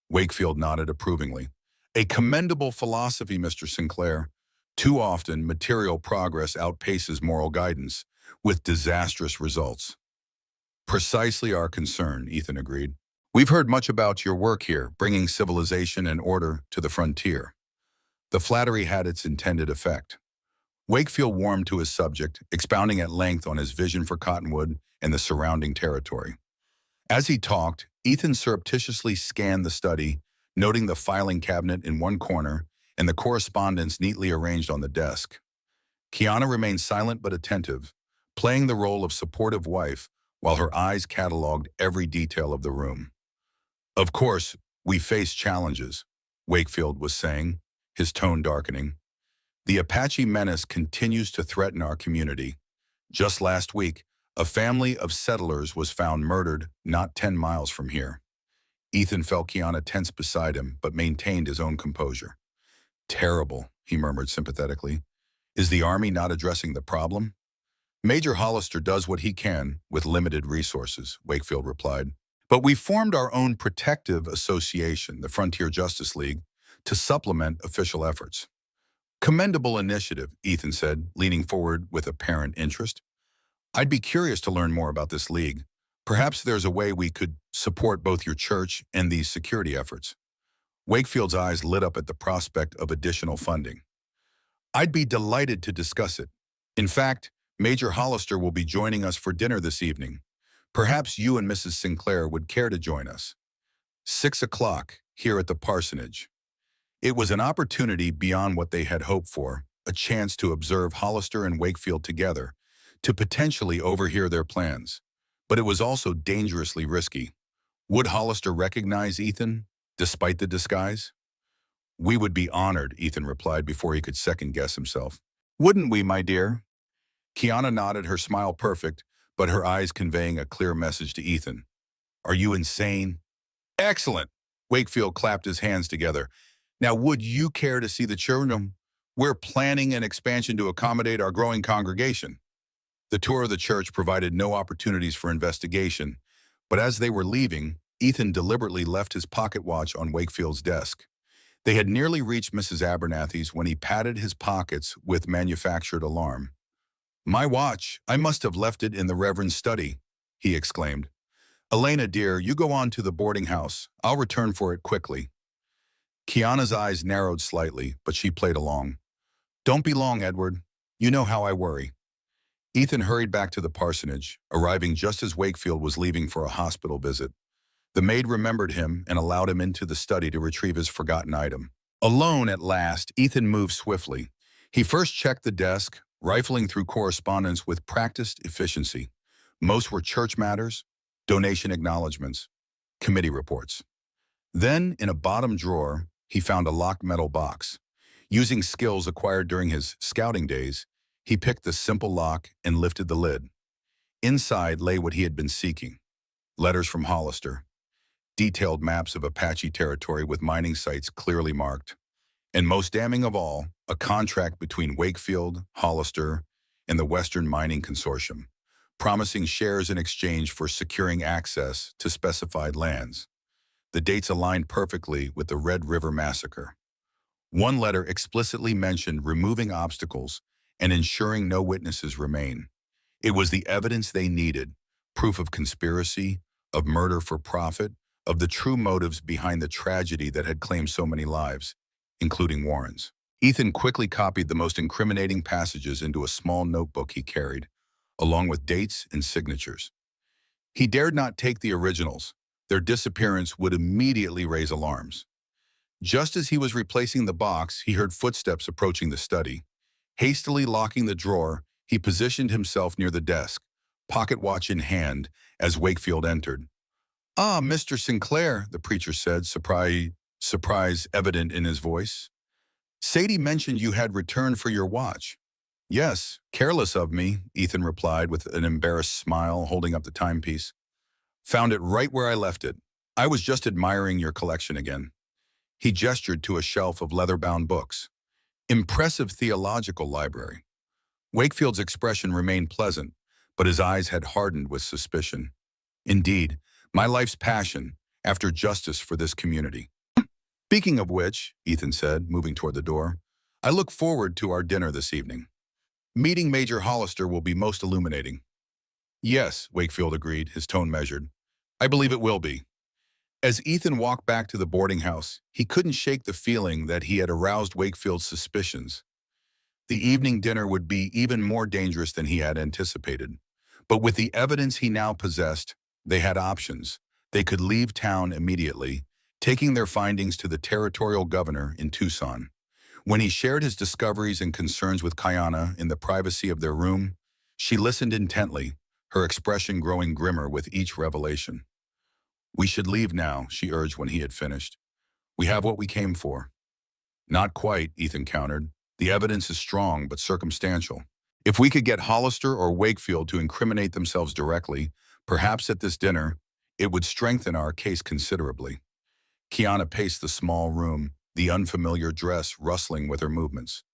Wakefield nodded approvingly. A commendable philosophy, Mr. Sinclair. Too often, material progress outpaces moral guidance, with disastrous results. Precisely our concern, Ethan agreed. We've heard much about your work here, bringing civilization and order to the frontier. The flattery had its intended effect. Wakefield warmed to his subject, expounding at length on his vision for Cottonwood and the surrounding territory. As he talked, Ethan surreptitiously scanned the study, noting the filing cabinet in one corner and the correspondence neatly arranged on the desk. Kiana remained silent but attentive, playing the role of supportive wife while her eyes cataloged every detail of the room. Of course, we face challenges, Wakefield was saying, his tone darkening. The Apache menace continues to threaten our community. Just last week, a family of settlers was found murdered not 10 miles from here. Ethan felt Kiana tense beside him, but maintained his own composure. Terrible, he murmured sympathetically. Is the Army not addressing the problem? Major Hollister does what he can with limited resources, Wakefield replied. But we formed our own protective association, the Frontier Justice League, to supplement official efforts. Commendable initiative, Ethan said, leaning forward with apparent interest. I'd be curious to learn more about this league. Perhaps there's a way we could support both your church and these security efforts. Wakefield's eyes lit up at the prospect of additional funding. I'd be delighted to discuss it. In fact, Major Hollister will be joining us for dinner this evening. Perhaps you and Mrs. Sinclair would care to join us. 6 o'clock, here at the parsonage. It was an opportunity beyond what they had hoped for, a chance to observe Hollister and Wakefield together, to potentially overhear their plans. But it was also dangerously risky. Would Hollister recognize Ethan, despite the disguise? We would be honored, Ethan replied before he could second-guess himself. Wouldn't we, my dear? Kiana nodded, her smile perfect, but her eyes conveying a clear message to Ethan. Are you insane? Excellent! Wakefield clapped his hands together. Now, would you care to see the children? We're planning an expansion to accommodate our growing congregation. The tour of the church provided no opportunities for investigation, but as they were leaving, Ethan deliberately left his pocket watch on Wakefield's desk. They had nearly reached Mrs. Abernathy's when he patted his pockets with manufactured alarm. My watch, I must have left it in the Reverend's study, he exclaimed. Elena, dear, you go on to the boarding house. I'll return for it quickly. Kiana's eyes narrowed slightly, but she played along. Don't be long, Edward. You know how I worry. Ethan hurried back to the parsonage, arriving just as Wakefield was leaving for a hospital visit. The maid remembered him and allowed him into the study to retrieve his forgotten item. Alone at last, Ethan moved swiftly. He first checked the desk, rifling through correspondence with practiced efficiency. Most were church matters, donation acknowledgments, committee reports. Then, in a bottom drawer, he found a locked metal box. Using skills acquired during his scouting days, he picked the simple lock and lifted the lid. Inside lay what he had been seeking. Letters from Hollister. Detailed maps of Apache territory with mining sites clearly marked. And most damning of all, a contract between Wakefield, Hollister, and the Western Mining Consortium, promising shares in exchange for securing access to specified lands. The dates aligned perfectly with the Red River Massacre. One letter explicitly mentioned removing obstacles and ensuring no witnesses remain. It was the evidence they needed, proof of conspiracy, of murder for profit, of the true motives behind the tragedy that had claimed so many lives, including Warren's. Ethan quickly copied the most incriminating passages into a small notebook he carried, along with dates and signatures. He dared not take the originals. Their disappearance would immediately raise alarms. Just as he was replacing the box, he heard footsteps approaching the study. Hastily locking the drawer, he positioned himself near the desk, pocket watch in hand, as Wakefield entered. Ah, Mr. Sinclair, the preacher said, surprise evident in his voice. Sadie mentioned you had returned for your watch. Yes, careless of me, Ethan replied with an embarrassed smile, holding up the timepiece. Found it right where I left it. I was just admiring your collection again. He gestured to a shelf of leather-bound books. Impressive theological library. Wakefield's expression remained pleasant, but his eyes had hardened with suspicion. Indeed, my life's passion, after justice for this community. Speaking of which, Ethan said, moving toward the door, I look forward to our dinner this evening. Meeting Major Hollister will be most illuminating. Yes, Wakefield agreed, his tone measured. I believe it will be. As Ethan walked back to the boarding house, he couldn't shake the feeling that he had aroused Wakefield's suspicions. The evening dinner would be even more dangerous than he had anticipated. But with the evidence he now possessed, they had options. They could leave town immediately, taking their findings to the territorial governor in Tucson. When he shared his discoveries and concerns with Kiana in the privacy of their room, she listened intently, her expression growing grimmer with each revelation. "We should leave now," she urged when he had finished. "We have what we came for." "Not quite," Ethan countered. "The evidence is strong but circumstantial. If we could get Hollister or Wakefield to incriminate themselves directly, perhaps at this dinner, it would strengthen our case considerably." Kiana paced the small room, the unfamiliar dress rustling with her movements.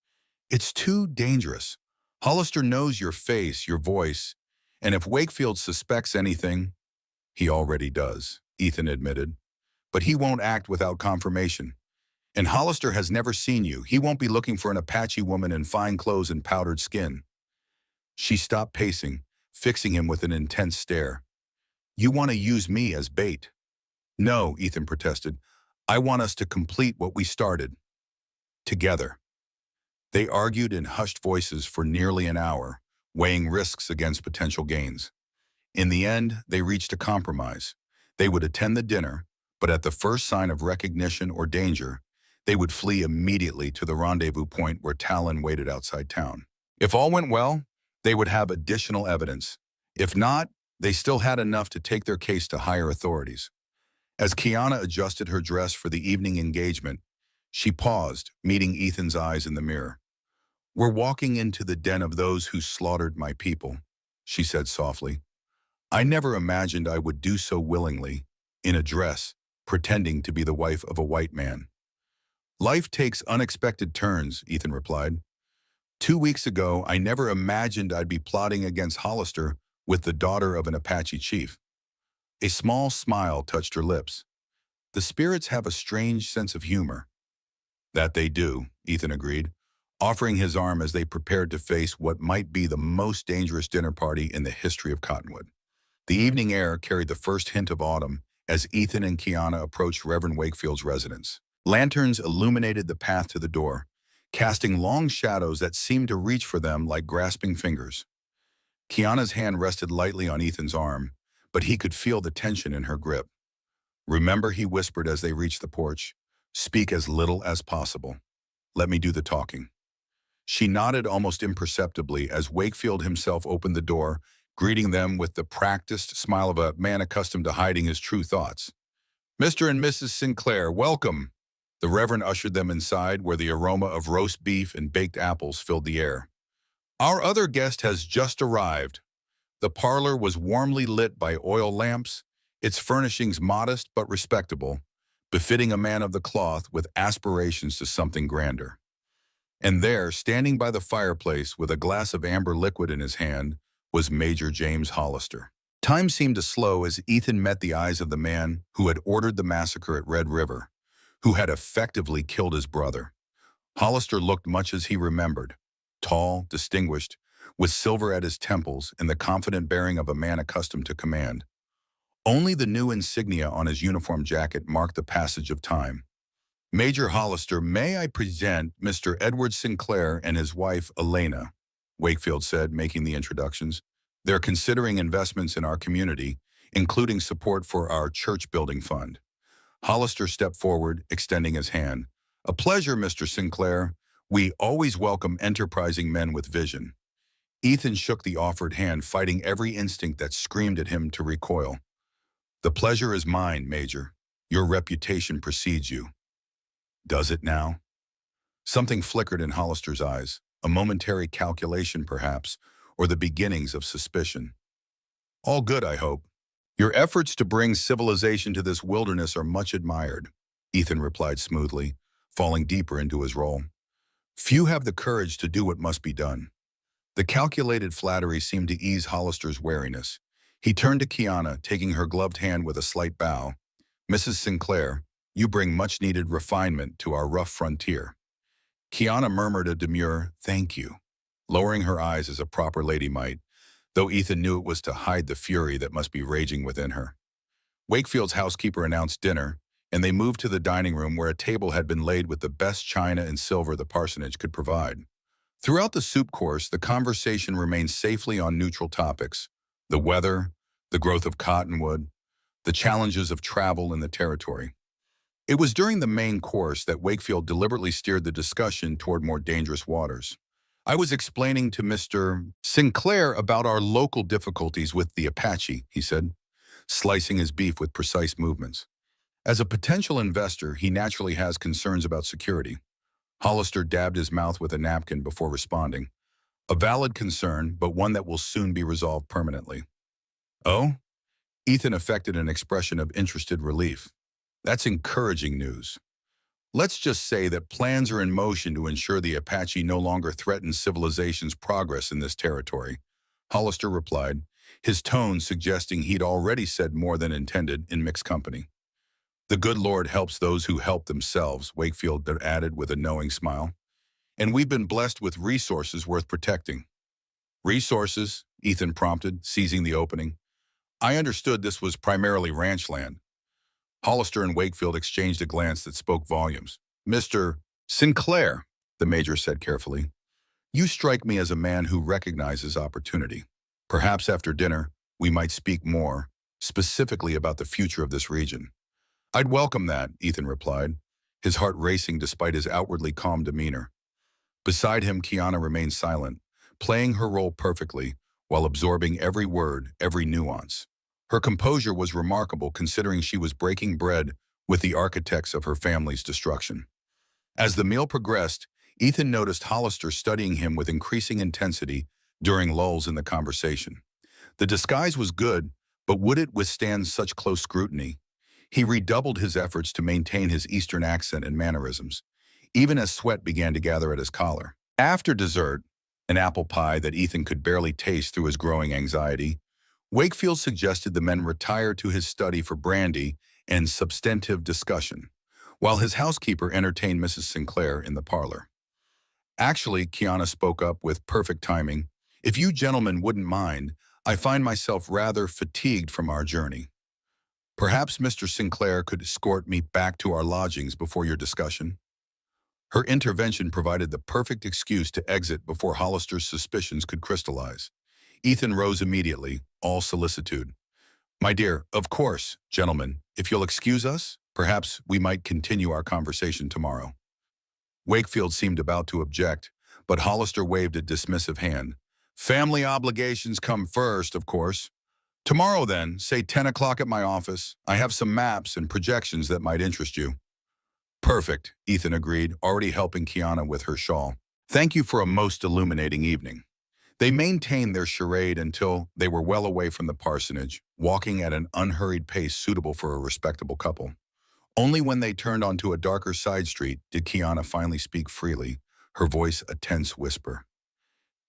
"It's too dangerous. Hollister knows your face, your voice, and if Wakefield suspects anything, he already does," Ethan admitted. "But he won't act without confirmation. And Hollister has never seen you. He won't be looking for an Apache woman in fine clothes and powdered skin." She stopped pacing, fixing him with an intense stare. "You want to use me as bait?" "No," Ethan protested. "I want us to complete what we started. Together." They argued in hushed voices for nearly an hour, weighing risks against potential gains. In the end, they reached a compromise. They would attend the dinner, but at the first sign of recognition or danger, they would flee immediately to the rendezvous point where Talon waited outside town. If all went well, they would have additional evidence. If not, they still had enough to take their case to higher authorities. As Kiana adjusted her dress for the evening engagement, she paused, meeting Ethan's eyes in the mirror. "We're walking into the den of those who slaughtered my people," she said softly. "I never imagined I would do so willingly, in a dress, pretending to be the wife of a white man." "Life takes unexpected turns," Ethan replied. "2 weeks ago, I never imagined I'd be plotting against Hollister with the daughter of an Apache chief." A small smile touched her lips. "The spirits have a strange sense of humor." "That they do," Ethan agreed, offering his arm as they prepared to face what might be the most dangerous dinner party in the history of Cottonwood. The evening air carried the first hint of autumn as Ethan and Kiana approached Reverend Wakefield's residence. Lanterns illuminated the path to the door, casting long shadows that seemed to reach for them like grasping fingers. Kiana's hand rested lightly on Ethan's arm, but he could feel the tension in her grip. "Remember," he whispered as they reached the porch, "speak as little as possible. Let me do the talking." She nodded almost imperceptibly as Wakefield himself opened the door, greeting them with the practiced smile of a man accustomed to hiding his true thoughts. "Mr. and Mrs. Sinclair, welcome." The Reverend ushered them inside, where the aroma of roast beef and baked apples filled the air. "Our other guest has just arrived." The parlor was warmly lit by oil lamps, its furnishings modest but respectable, befitting a man of the cloth with aspirations to something grander. And there, standing by the fireplace with a glass of amber liquid in his hand, was Major James Hollister. Time seemed to slow as Ethan met the eyes of the man who had ordered the massacre at Red River, who had effectively killed his brother. Hollister looked much as he remembered, tall, distinguished, with silver at his temples and the confident bearing of a man accustomed to command. Only the new insignia on his uniform jacket marked the passage of time. "Major Hollister, may I present Mr. Edward Sinclair and his wife, Elena," Wakefield said, making the introductions. "They're considering investments in our community, including support for our church building fund." Hollister stepped forward, extending his hand. "A pleasure, Mr. Sinclair. We always welcome enterprising men with vision." Ethan shook the offered hand, fighting every instinct that screamed at him to recoil. "The pleasure is mine, Major. Your reputation precedes you." "Does it now?" Something flickered in Hollister's eyes, a momentary calculation perhaps, or the beginnings of suspicion. "All good, I hope. Your efforts to bring civilization to this wilderness are much admired," Ethan replied smoothly, falling deeper into his role. "Few have the courage to do what must be done." The calculated flattery seemed to ease Hollister's wariness. He turned to Kiana, taking her gloved hand with a slight bow. "Mrs. Sinclair, you bring much-needed refinement to our rough frontier." Kiana murmured a demure, "Thank you," lowering her eyes as a proper lady might, though Ethan knew it was to hide the fury that must be raging within her. Wakefield's housekeeper announced dinner, and they moved to the dining room where a table had been laid with the best china and silver the parsonage could provide. Throughout the soup course, the conversation remained safely on neutral topics: the weather, the growth of cottonwood, the challenges of travel in the territory. It was during the main course that Wakefield deliberately steered the discussion toward more dangerous waters. I was explaining to Mr. Sinclair about our local difficulties with the Apache, he said, slicing his beef with precise movements. As a potential investor, he naturally has concerns about security. Hollister dabbed his mouth with a napkin before responding. A valid concern, but one that will soon be resolved permanently. Oh? Ethan affected an expression of interested relief. That's encouraging news. Let's just say that plans are in motion to ensure the Apache no longer threatens civilization's progress in this territory. Hollister replied, his tone suggesting he'd already said more than intended in mixed company. The good Lord helps those who help themselves, Wakefield added with a knowing smile. And we've been blessed with resources worth protecting. Resources? Ethan prompted, seizing the opening. I understood this was primarily ranch land. Hollister and Wakefield exchanged a glance that spoke volumes. Mr. Sinclair, the major said carefully, you strike me as a man who recognizes opportunity. Perhaps after dinner, we might speak more, specifically about the future of this region. I'd welcome that, Ethan replied, his heart racing despite his outwardly calm demeanor. Beside him, Kiana remained silent, playing her role perfectly while absorbing every word, every nuance. Her composure was remarkable considering she was breaking bread with the architects of her family's destruction. As the meal progressed, Ethan noticed Hollister studying him with increasing intensity during lulls in the conversation. The disguise was good, but would it withstand such close scrutiny? He redoubled his efforts to maintain his Eastern accent and mannerisms, even as sweat began to gather at his collar. After dessert, an apple pie that Ethan could barely taste through his growing anxiety, Wakefield suggested the men retire to his study for brandy and substantive discussion, while his housekeeper entertained Mrs. Sinclair in the parlor. Actually, Kiana spoke up with perfect timing, if you gentlemen wouldn't mind, I find myself rather fatigued from our journey. Perhaps Mr. Sinclair could escort me back to our lodgings before your discussion. Her intervention provided the perfect excuse to exit before Hollister's suspicions could crystallize. Ethan rose immediately, all solicitude. My dear, of course, gentlemen, if you'll excuse us, perhaps we might continue our conversation tomorrow. Wakefield seemed about to object, but Hollister waved a dismissive hand. Family obligations come first, of course. Tomorrow then, say 10 o'clock at my office. I have some maps and projections that might interest you. Perfect, Ethan agreed, already helping Kiana with her shawl. Thank you for a most illuminating evening. They maintained their charade until they were well away from the parsonage, walking at an unhurried pace suitable for a respectable couple. Only when they turned onto a darker side street did Kiana finally speak freely, her voice a tense whisper.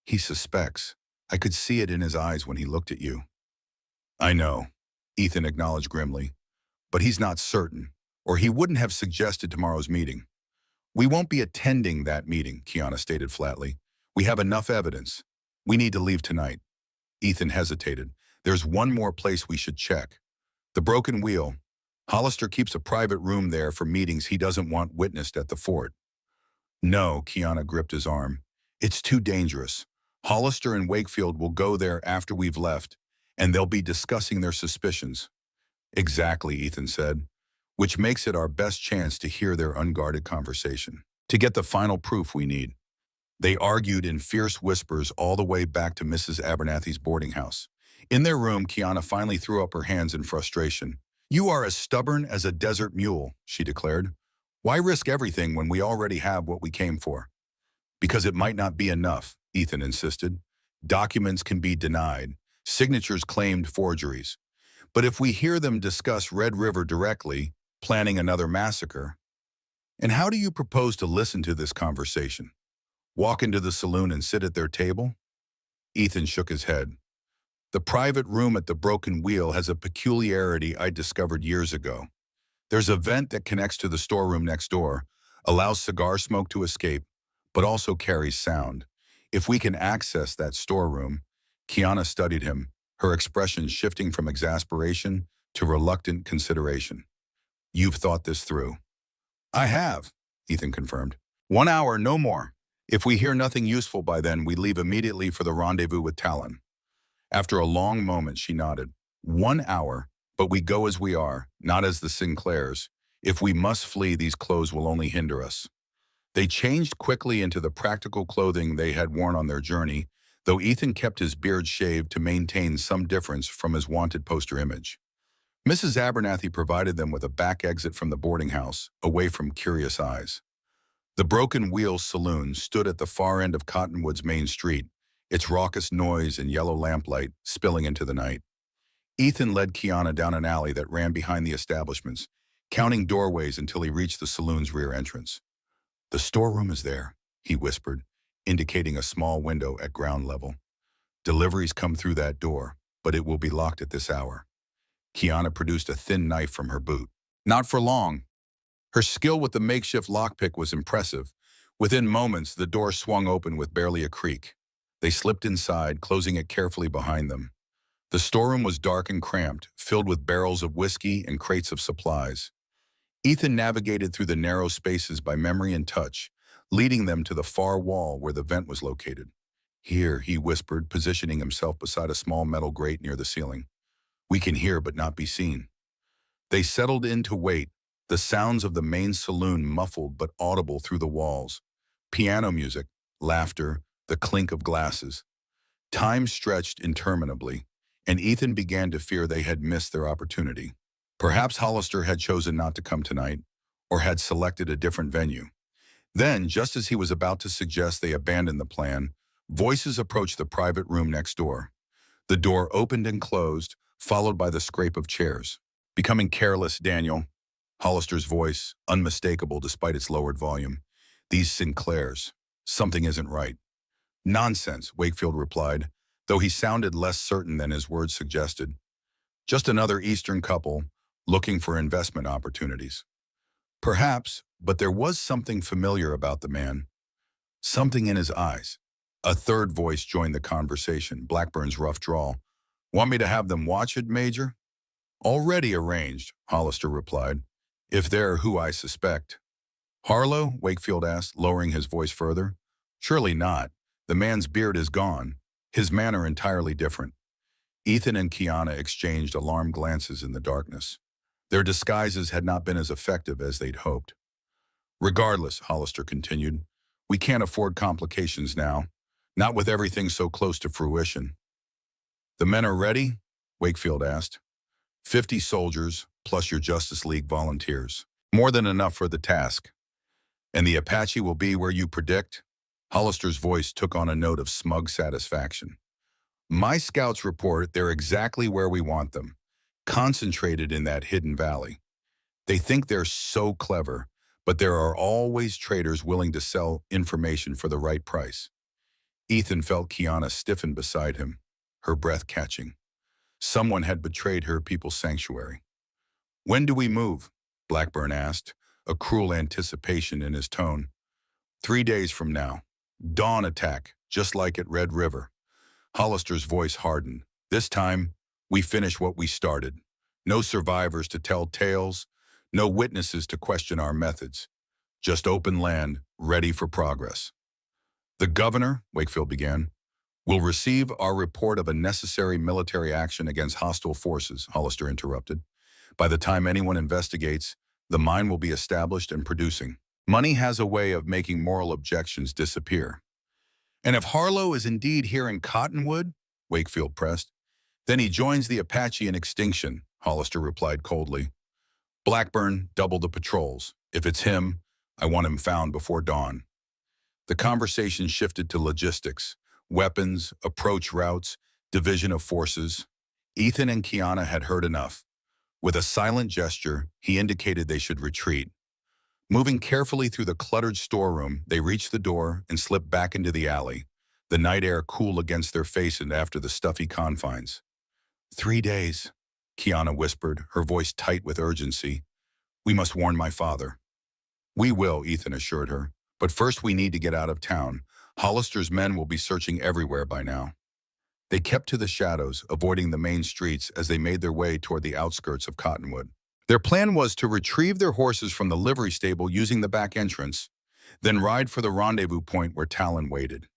He suspects. I could see it in his eyes when he looked at you. I know, Ethan acknowledged grimly, but he's not certain, or he wouldn't have suggested tomorrow's meeting. We won't be attending that meeting, Kiana stated flatly. We have enough evidence. We need to leave tonight. Ethan hesitated. There's one more place we should check. The Broken Wheel. Hollister keeps a private room there for meetings he doesn't want witnessed at the fort. No, Kiana gripped his arm. It's too dangerous. Hollister and Wakefield will go there after we've left, and they'll be discussing their suspicions. Exactly, Ethan said, which makes it our best chance to hear their unguarded conversation, to get the final proof we need. They argued in fierce whispers all the way back to Mrs. Abernathy's boarding house. In their room, Kiana finally threw up her hands in frustration. You are as stubborn as a desert mule, she declared. Why risk everything when we already have what we came for? Because it might not be enough, Ethan insisted. Documents can be denied. Signatures claimed forgeries. But if we hear them discuss Red River directly, planning another massacre. And how do you propose to listen to this conversation? Walk into the saloon and sit at their table? Ethan shook his head. The private room at the Broken Wheel has a peculiarity I discovered years ago. There's a vent that connects to the storeroom next door, allows cigar smoke to escape, but also carries sound. If we can access that storeroom, Kiana studied him, her expression shifting from exasperation to reluctant consideration. You've thought this through. I have, Ethan confirmed. 1 hour, no more. If we hear nothing useful by then, we leave immediately for the rendezvous with Talon. After a long moment, she nodded. 1 hour, but we go as we are, not as the Sinclairs. If we must flee, these clothes will only hinder us. They changed quickly into the practical clothing they had worn on their journey, though Ethan kept his beard shaved to maintain some difference from his wanted poster image. Mrs. Abernathy provided them with a back exit from the boarding house, away from curious eyes. The Broken Wheel Saloon stood at the far end of Cottonwood's main street, its raucous noise and yellow lamplight spilling into the night. Ethan led Kiana down an alley that ran behind the establishments, counting doorways until he reached the saloon's rear entrance. "The storeroom is there," he whispered, indicating a small window at ground level. "Deliveries come through that door, but it will be locked at this hour." Kiana produced a thin knife from her boot. Not for long. Her skill with the makeshift lockpick was impressive. Within moments, the door swung open with barely a creak. They slipped inside, closing it carefully behind them. The storeroom was dark and cramped, filled with barrels of whiskey and crates of supplies. Ethan navigated through the narrow spaces by memory and touch, leading them to the far wall where the vent was located. "Here," he whispered, positioning himself beside a small metal grate near the ceiling. "We can hear but not be seen." They settled in to wait, the sounds of the main saloon muffled but audible through the walls. Piano music, laughter, the clink of glasses. Time stretched interminably, and Ethan began to fear they had missed their opportunity. Perhaps Hollister had chosen not to come tonight, or had selected a different venue. Then, just as he was about to suggest they abandon the plan, voices approached the private room next door. The door opened and closed, followed by the scrape of chairs. "Becoming careless, Daniel." Hollister's voice, unmistakable despite its lowered volume. "These Sinclairs. Something isn't right." "Nonsense," Wakefield replied, though he sounded less certain than his words suggested. "Just another Eastern couple, looking for investment opportunities." Perhaps, but there was something familiar about the man. Something in his eyes. A third voice joined the conversation, Blackburn's rough drawl. "Want me to have them watch it, Major?" "Already arranged," Hollister replied. "If they're who I suspect." "Harlow?" Wakefield asked, lowering his voice further. "Surely not. The man's beard is gone. His manner entirely different." Ethan and Kiana exchanged alarmed glances in the darkness. Their disguises had not been as effective as they'd hoped. "Regardless," Hollister continued, "we can't afford complications now, not with everything so close to fruition." "The men are ready?" Wakefield asked. 50 soldiers, plus your Justice League volunteers. More than enough for the task. "And the Apache will be where you predict?" Hollister's voice took on a note of smug satisfaction. "My scouts report they're exactly where we want them, concentrated in that hidden valley. They think they're so clever, but there are always traders willing to sell information for the right price." Ethan felt Kiana stiffen beside him, her breath catching. Someone had betrayed her people's sanctuary. "When do we move?" Blackburn asked, a cruel anticipation in his tone. 3 days from now. Dawn attack, just like at Red River." Hollister's voice hardened. "This time, we finish what we started. No survivors to tell tales, no witnesses to question our methods. Just open land, ready for progress." "The governor," Wakefield began, "will receive our report of a necessary military action against hostile forces," Hollister interrupted. "By the time anyone investigates, the mine will be established and producing. Money has a way of making moral objections disappear." "And if Harlow is indeed here in Cottonwood," Wakefield pressed, "then he joins the Apache in extinction," Hollister replied coldly. "Blackburn, double the patrols. If it's him, I want him found before dawn." The conversation shifted to logistics, weapons, approach routes, division of forces. Ethan and Kiana had heard enough. With a silent gesture, he indicated they should retreat. Moving carefully through the cluttered storeroom, they reached the door and slipped back into the alley, the night air cool against their faces after the stuffy confines. 3 days, Kiana whispered, her voice tight with urgency. "We must warn my father." "We will," Ethan assured her. "But first we need to get out of town. Hollister's men will be searching everywhere by now." They kept to the shadows, avoiding the main streets as they made their way toward the outskirts of Cottonwood. Their plan was to retrieve their horses from the livery stable using the back entrance, then ride for the rendezvous point where Talon waited.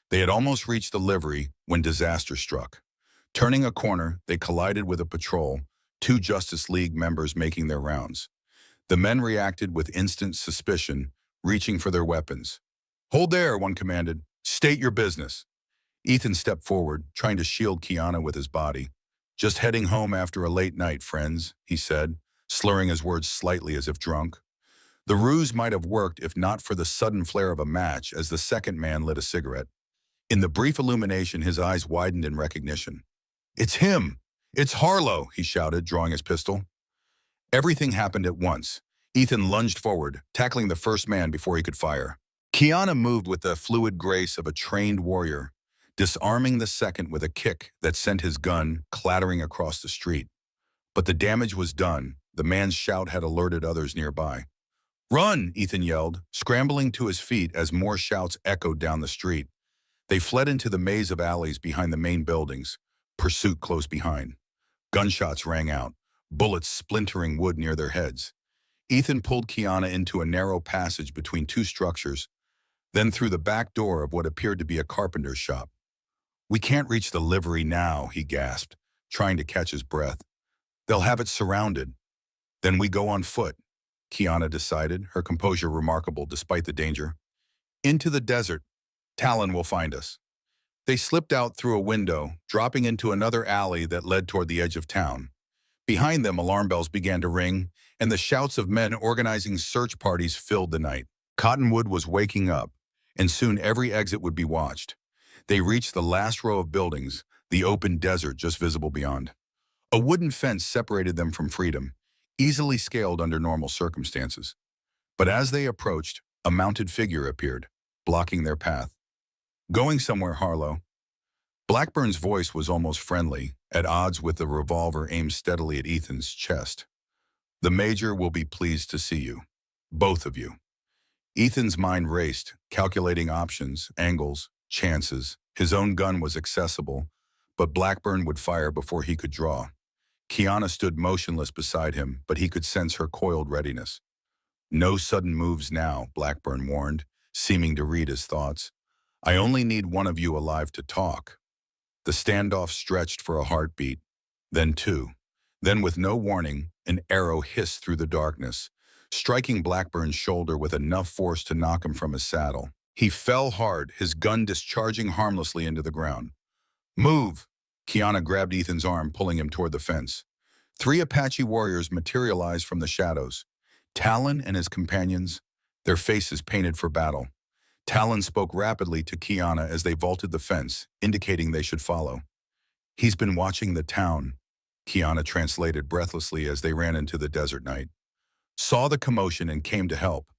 They had almost reached the livery when disaster struck. Turning a corner, they collided with a patrol, 2 Justice League members making their rounds. The men reacted with instant suspicion, reaching for their weapons. "Hold there," one commanded. "State your business." Ethan stepped forward, trying to shield Kiana with his body. "Just heading home after a late night, friends," he said, slurring his words slightly as if drunk. The ruse might have worked if not for the sudden flare of a match as the second man lit a cigarette. In the brief illumination, his eyes widened in recognition. "It's him! It's Harlow!" he shouted, drawing his pistol. Everything happened at once. Ethan lunged forward, tackling the first man before he could fire. Kiana moved with the fluid grace of a trained warrior, disarming the second with a kick that sent his gun clattering across the street. But the damage was done. The man's shout had alerted others nearby. "Run!" Ethan yelled, scrambling to his feet as more shouts echoed down the street. They fled into the maze of alleys behind the main buildings, pursuit close behind. Gunshots rang out, bullets splintering wood near their heads. Ethan pulled Kiana into a narrow passage between two structures, then through the back door of what appeared to be a carpenter's shop. "We can't reach the livery now," he gasped, trying to catch his breath. "They'll have it surrounded." "Then we go on foot," Kiana decided, her composure remarkable despite the danger. "Into the desert. Talon will find us." They slipped out through a window, dropping into another alley that led toward the edge of town. Behind them, alarm bells began to ring, and the shouts of men organizing search parties filled the night. Cottonwood was waking up, and soon every exit would be watched. They reached the last row of buildings, the open desert just visible beyond. A wooden fence separated them from freedom, easily scaled under normal circumstances. But as they approached, a mounted figure appeared, blocking their path. "Going somewhere, Harlow." Blackburn's voice was almost friendly, at odds with the revolver aimed steadily at Ethan's chest. "The Major will be pleased to see you. Both of you." Ethan's mind raced, calculating options, angles, chances. His own gun was accessible, but Blackburn would fire before he could draw. Kiana stood motionless beside him, but he could sense her coiled readiness. "No sudden moves now," Blackburn warned, seeming to read his thoughts. "I only need one of you alive to talk." The standoff stretched for a heartbeat, then two. Then, with no warning, an arrow hissed through the darkness, striking Blackburn's shoulder with enough force to knock him from his saddle. He fell hard, his gun discharging harmlessly into the ground. "Move!" Kiana grabbed Ethan's arm, pulling him toward the fence. Three Apache warriors materialized from the shadows. Talon and his companions, their faces painted for battle. Talon spoke rapidly to Kiana as they vaulted the fence, indicating they should follow. "He's been watching the town," Kiana translated breathlessly as they ran into the desert night. "Saw the commotion and came to help."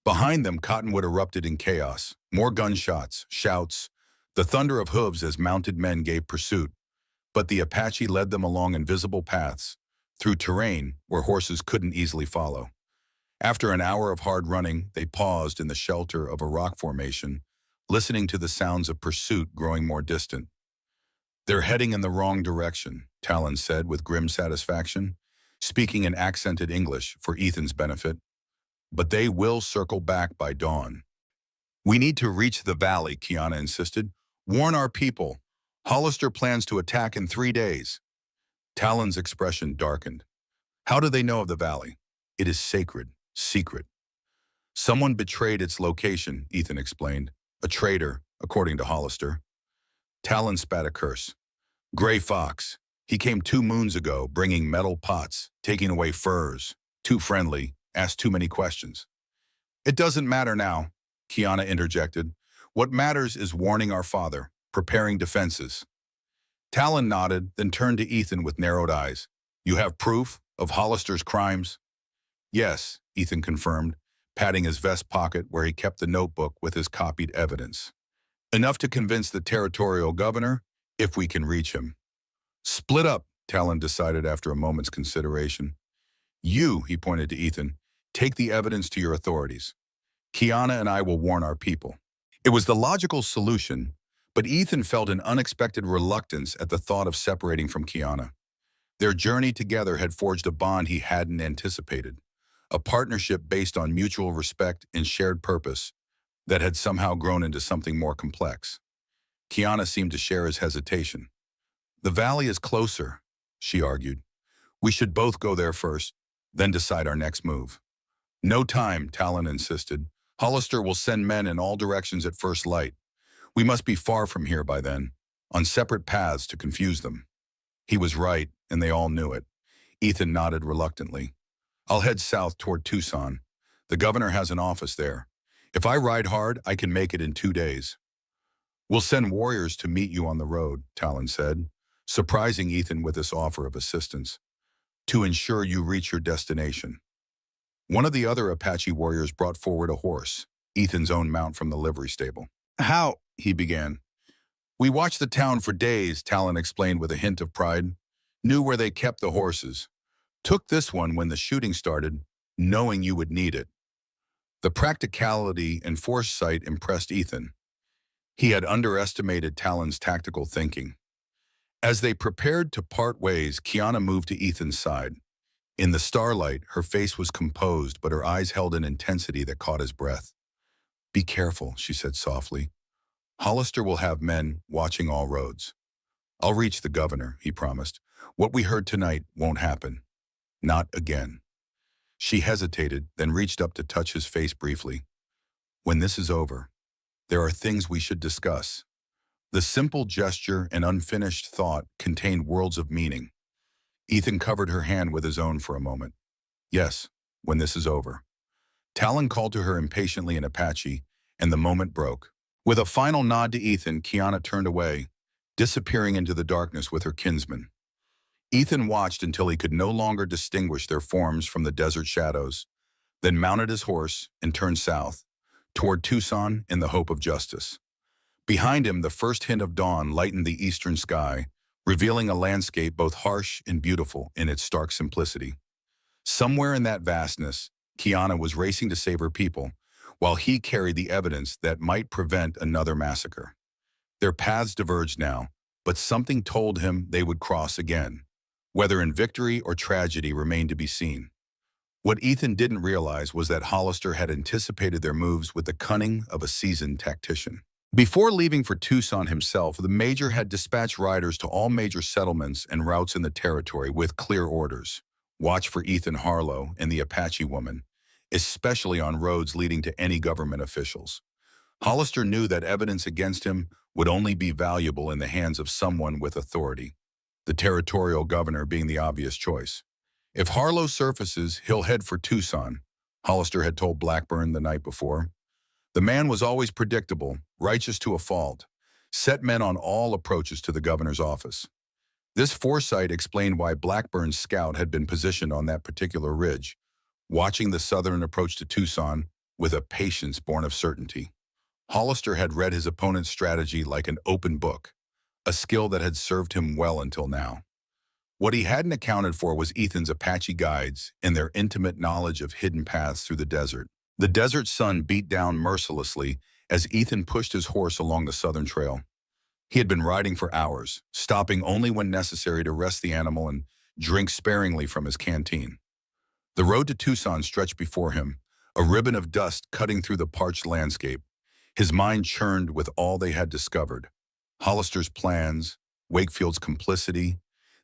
Behind them, Cottonwood erupted in chaos. More gunshots, shouts, the thunder of hooves as mounted men gave pursuit. But the Apache led them along invisible paths, through terrain where horses couldn't easily follow. After an hour of hard running, they paused in the shelter of a rock formation, listening to the sounds of pursuit growing more distant. "They're heading in the wrong direction," Talon said with grim satisfaction, speaking in accented English for Ethan's benefit. "But they will circle back by dawn." "We need to reach the valley," Kiana insisted. "Warn our people. Hollister plans to attack in 3 days." Talon's expression darkened. "How do they know of the valley?" "It is sacred. Secret." "Someone betrayed its location," Ethan explained. "A traitor, according to Hollister." Talon spat a curse. "Gray Fox. He came 2 moons ago, bringing metal pots, taking away furs. Too friendly, asked too many questions." "It doesn't matter now," Kiana interjected. "What matters is warning our father, preparing defenses." Talon nodded, then turned to Ethan with narrowed eyes. "You have proof of Hollister's crimes?" "Yes," Ethan confirmed, patting his vest pocket where he kept the notebook with his copied evidence. "Enough to convince the territorial governor, if we can reach him." "Split up," Talon decided after a moment's consideration. "You," he pointed to Ethan, "take the evidence to your authorities. Kiana and I will warn our people." It was the logical solution, but Ethan felt an unexpected reluctance at the thought of separating from Kiana. Their journey together had forged a bond he hadn't anticipated, a partnership based on mutual respect and shared purpose that had somehow grown into something more complex. Kiana seemed to share his hesitation. "The valley is closer," she argued. "We should both go there first. then decide our next move. No time, Talon insisted. Hollister will send men in all directions at first light. We must be far from here by then, on separate paths to confuse them. He was right, and they all knew it. Ethan nodded reluctantly. I'll head south toward Tucson. The governor has an office there. If I ride hard, I can make it in 2 days. We'll send warriors to meet you on the road, Talon said, surprising Ethan with this offer of assistance, to ensure you reach your destination. One of the other Apache warriors brought forward a horse, Ethan's own mount from the livery stable. How? He began. We watched the town for days, Talon explained with a hint of pride. Knew where they kept the horses. Took this one when the shooting started, knowing you would need it. The practicality and foresight impressed Ethan. He had underestimated Talon's tactical thinking. As they prepared to part ways, Kiana moved to Ethan's side. In the starlight, her face was composed, but her eyes held an intensity that caught his breath. Be careful, she said softly. Hollister will have men watching all roads. I'll reach the governor, he promised. What we heard tonight won't happen. Not again. She hesitated, then reached up to touch his face briefly. When this is over, there are things we should discuss. The simple gesture and unfinished thought contained worlds of meaning. Ethan covered her hand with his own for a moment. Yes, when this is over. Talon called to her impatiently in Apache, and the moment broke. With a final nod to Ethan, Kiana turned away, disappearing into the darkness with her kinsman. Ethan watched until he could no longer distinguish their forms from the desert shadows, then mounted his horse and turned south, toward Tucson in the hope of justice. Behind him, the first hint of dawn lightened the eastern sky, revealing a landscape both harsh and beautiful in its stark simplicity. Somewhere in that vastness, Kiana was racing to save her people, while he carried the evidence that might prevent another massacre. Their paths diverged now, but something told him they would cross again. Whether in victory or tragedy remained to be seen. What Ethan didn't realize was that Hollister had anticipated their moves with the cunning of a seasoned tactician. Before leaving for Tucson himself, the major had dispatched riders to all major settlements and routes in the territory with clear orders. Watch for Ethan Harlow and the Apache woman, especially on roads leading to any government officials. Hollister knew that evidence against him would only be valuable in the hands of someone with authority, the territorial governor being the obvious choice. If Harlow surfaces, he'll head for Tucson, Hollister had told Blackburn the night before. The man was always predictable, righteous to a fault, set men on all approaches to the governor's office. This foresight explained why Blackburn's scout had been positioned on that particular ridge, watching the southern approach to Tucson with a patience born of certainty. Hollister had read his opponent's strategy like an open book, a skill that had served him well until now. What he hadn't accounted for was Ethan's Apache guides and their intimate knowledge of hidden paths through the desert. The desert sun beat down mercilessly as Ethan pushed his horse along the southern trail. He had been riding for hours, stopping only when necessary to rest the animal and drink sparingly from his canteen. The road to Tucson stretched before him, a ribbon of dust cutting through the parched landscape. His mind churned with all they had discovered. Hollister's plans, Wakefield's complicity,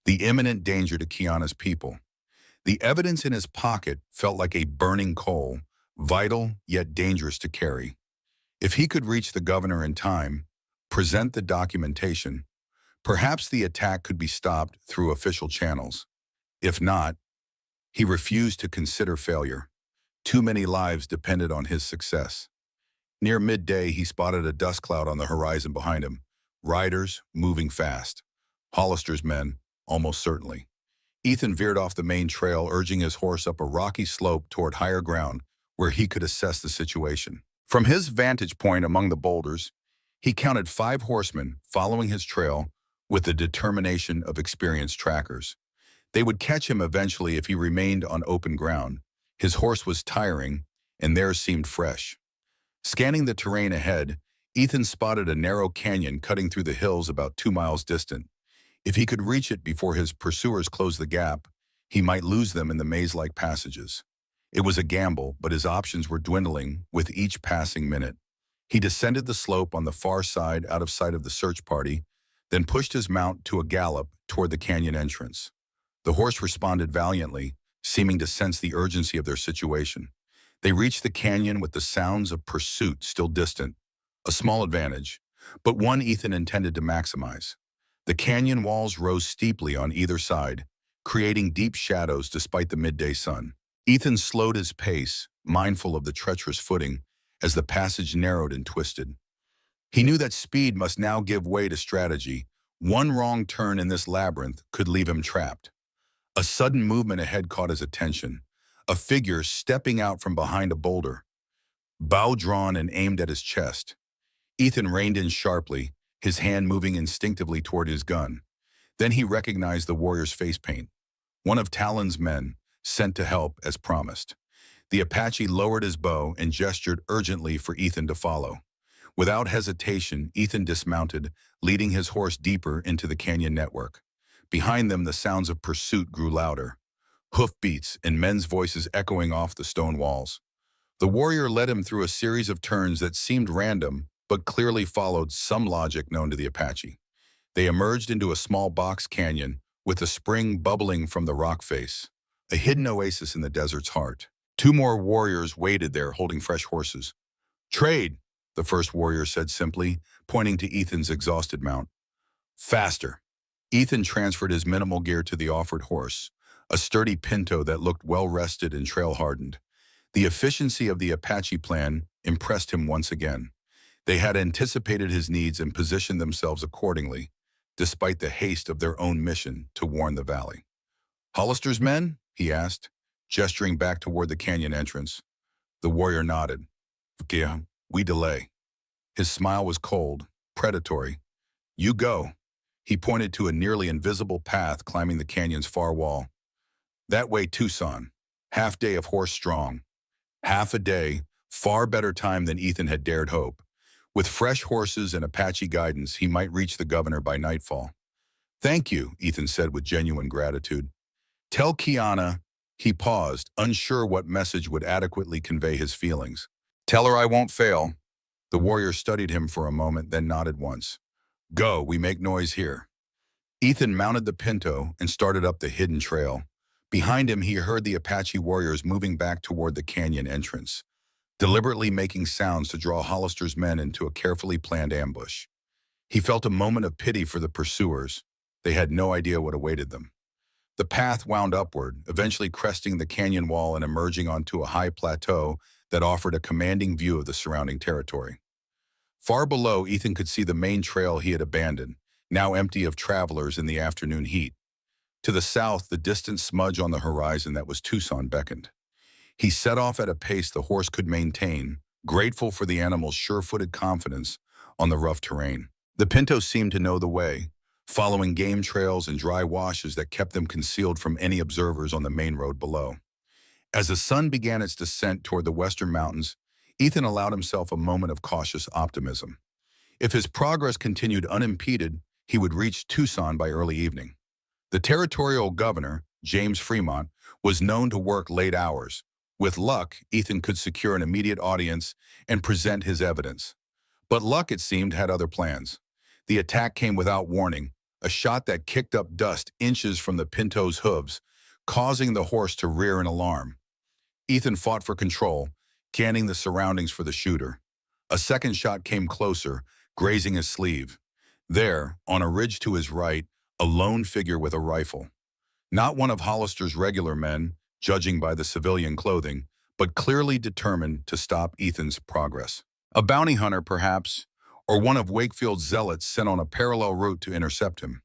the imminent danger to Kiana's people. The evidence in his pocket felt like a burning coal, vital yet dangerous to carry. If he could reach the governor in time, present the documentation, perhaps the attack could be stopped through official channels. If not, he refused to consider failure. Too many lives depended on his success. Near midday, he spotted a dust cloud on the horizon behind him. Riders moving fast. Hollister's men, almost certainly. Ethan veered off the main trail, urging his horse up a rocky slope toward higher ground where he could assess the situation. From his vantage point among the boulders, he counted 5 horsemen following his trail with the determination of experienced trackers. They would catch him eventually if he remained on open ground. His horse was tiring, and theirs seemed fresh. Scanning the terrain ahead, Ethan spotted a narrow canyon cutting through the hills about 2 miles distant. If he could reach it before his pursuers closed the gap, he might lose them in the maze-like passages. It was a gamble, but his options were dwindling with each passing minute. He descended the slope on the far side out of sight of the search party, then pushed his mount to a gallop toward the canyon entrance. The horse responded valiantly, seeming to sense the urgency of their situation. They reached the canyon with the sounds of pursuit still distant, a small advantage, but one Ethan intended to maximize. The canyon walls rose steeply on either side, creating deep shadows despite the midday sun. Ethan slowed his pace, mindful of the treacherous footing, as the passage narrowed and twisted. He knew that speed must now give way to strategy. One wrong turn in this labyrinth could leave him trapped. A sudden movement ahead caught his attention, a figure stepping out from behind a boulder, bow drawn and aimed at his chest. Ethan reined in sharply, his hand moving instinctively toward his gun. Then he recognized the warrior's face paint, one of Talon's men, sent to help as promised. The Apache lowered his bow and gestured urgently for Ethan to follow. Without hesitation, Ethan dismounted, leading his horse deeper into the canyon network. Behind them, the sounds of pursuit grew louder, hoofbeats and men's voices echoing off the stone walls. The warrior led him through a series of turns that seemed random, but clearly followed some logic known to the Apache. They emerged into a small box canyon, with a spring bubbling from the rock face, a hidden oasis in the desert's heart. Two more warriors waited there, holding fresh horses. "Trade," the first warrior said simply, pointing to Ethan's exhausted mount. "Faster." Ethan transferred his minimal gear to the offered horse, a sturdy pinto that looked well-rested and trail-hardened. The efficiency of the Apache plan impressed him once again. They had anticipated his needs and positioned themselves accordingly, despite the haste of their own mission to warn the valley. "Hollister's men?" he asked, gesturing back toward the canyon entrance. The warrior nodded. "Yeah, we delay." His smile was cold, predatory. "You go." He pointed to a nearly invisible path climbing the canyon's far wall. "That way, Tucson. Half day of horse strong." Half a day, far better time than Ethan had dared hope. With fresh horses and Apache guidance, he might reach the governor by nightfall. "Thank you," Ethan said with genuine gratitude. "Tell Kiana." He paused, unsure what message would adequately convey his feelings. "Tell her I won't fail." The warrior studied him for a moment, then nodded once. "Go, we make noise here." Ethan mounted the pinto and started up the hidden trail. Behind him, he heard the Apache warriors moving back toward the canyon entrance, deliberately making sounds to draw Hollister's men into a carefully planned ambush. He felt a moment of pity for the pursuers. They had no idea what awaited them. The path wound upward, eventually cresting the canyon wall and emerging onto a high plateau that offered a commanding view of the surrounding territory. Far below, Ethan could see the main trail he had abandoned, now empty of travelers in the afternoon heat. To the south, the distant smudge on the horizon that was Tucson beckoned. He set off at a pace the horse could maintain, grateful for the animal's sure-footed confidence on the rough terrain. The pinto seemed to know the way, following game trails and dry washes that kept them concealed from any observers on the main road below. As the sun began its descent toward the western mountains, Ethan allowed himself a moment of cautious optimism. If his progress continued unimpeded, he would reach Tucson by early evening. The territorial governor, James Fremont, was known to work late hours. With luck, Ethan could secure an immediate audience and present his evidence. But luck, it seemed, had other plans. The attack came without warning, a shot that kicked up dust inches from the pinto's hooves, causing the horse to rear in alarm. Ethan fought for control, scanning the surroundings for the shooter. A second shot came closer, grazing his sleeve. There, on a ridge to his right, a lone figure with a rifle. Not one of Hollister's regular men, judging by the civilian clothing, but clearly determined to stop Ethan's progress. A bounty hunter, perhaps, or one of Wakefield's zealots sent on a parallel route to intercept him.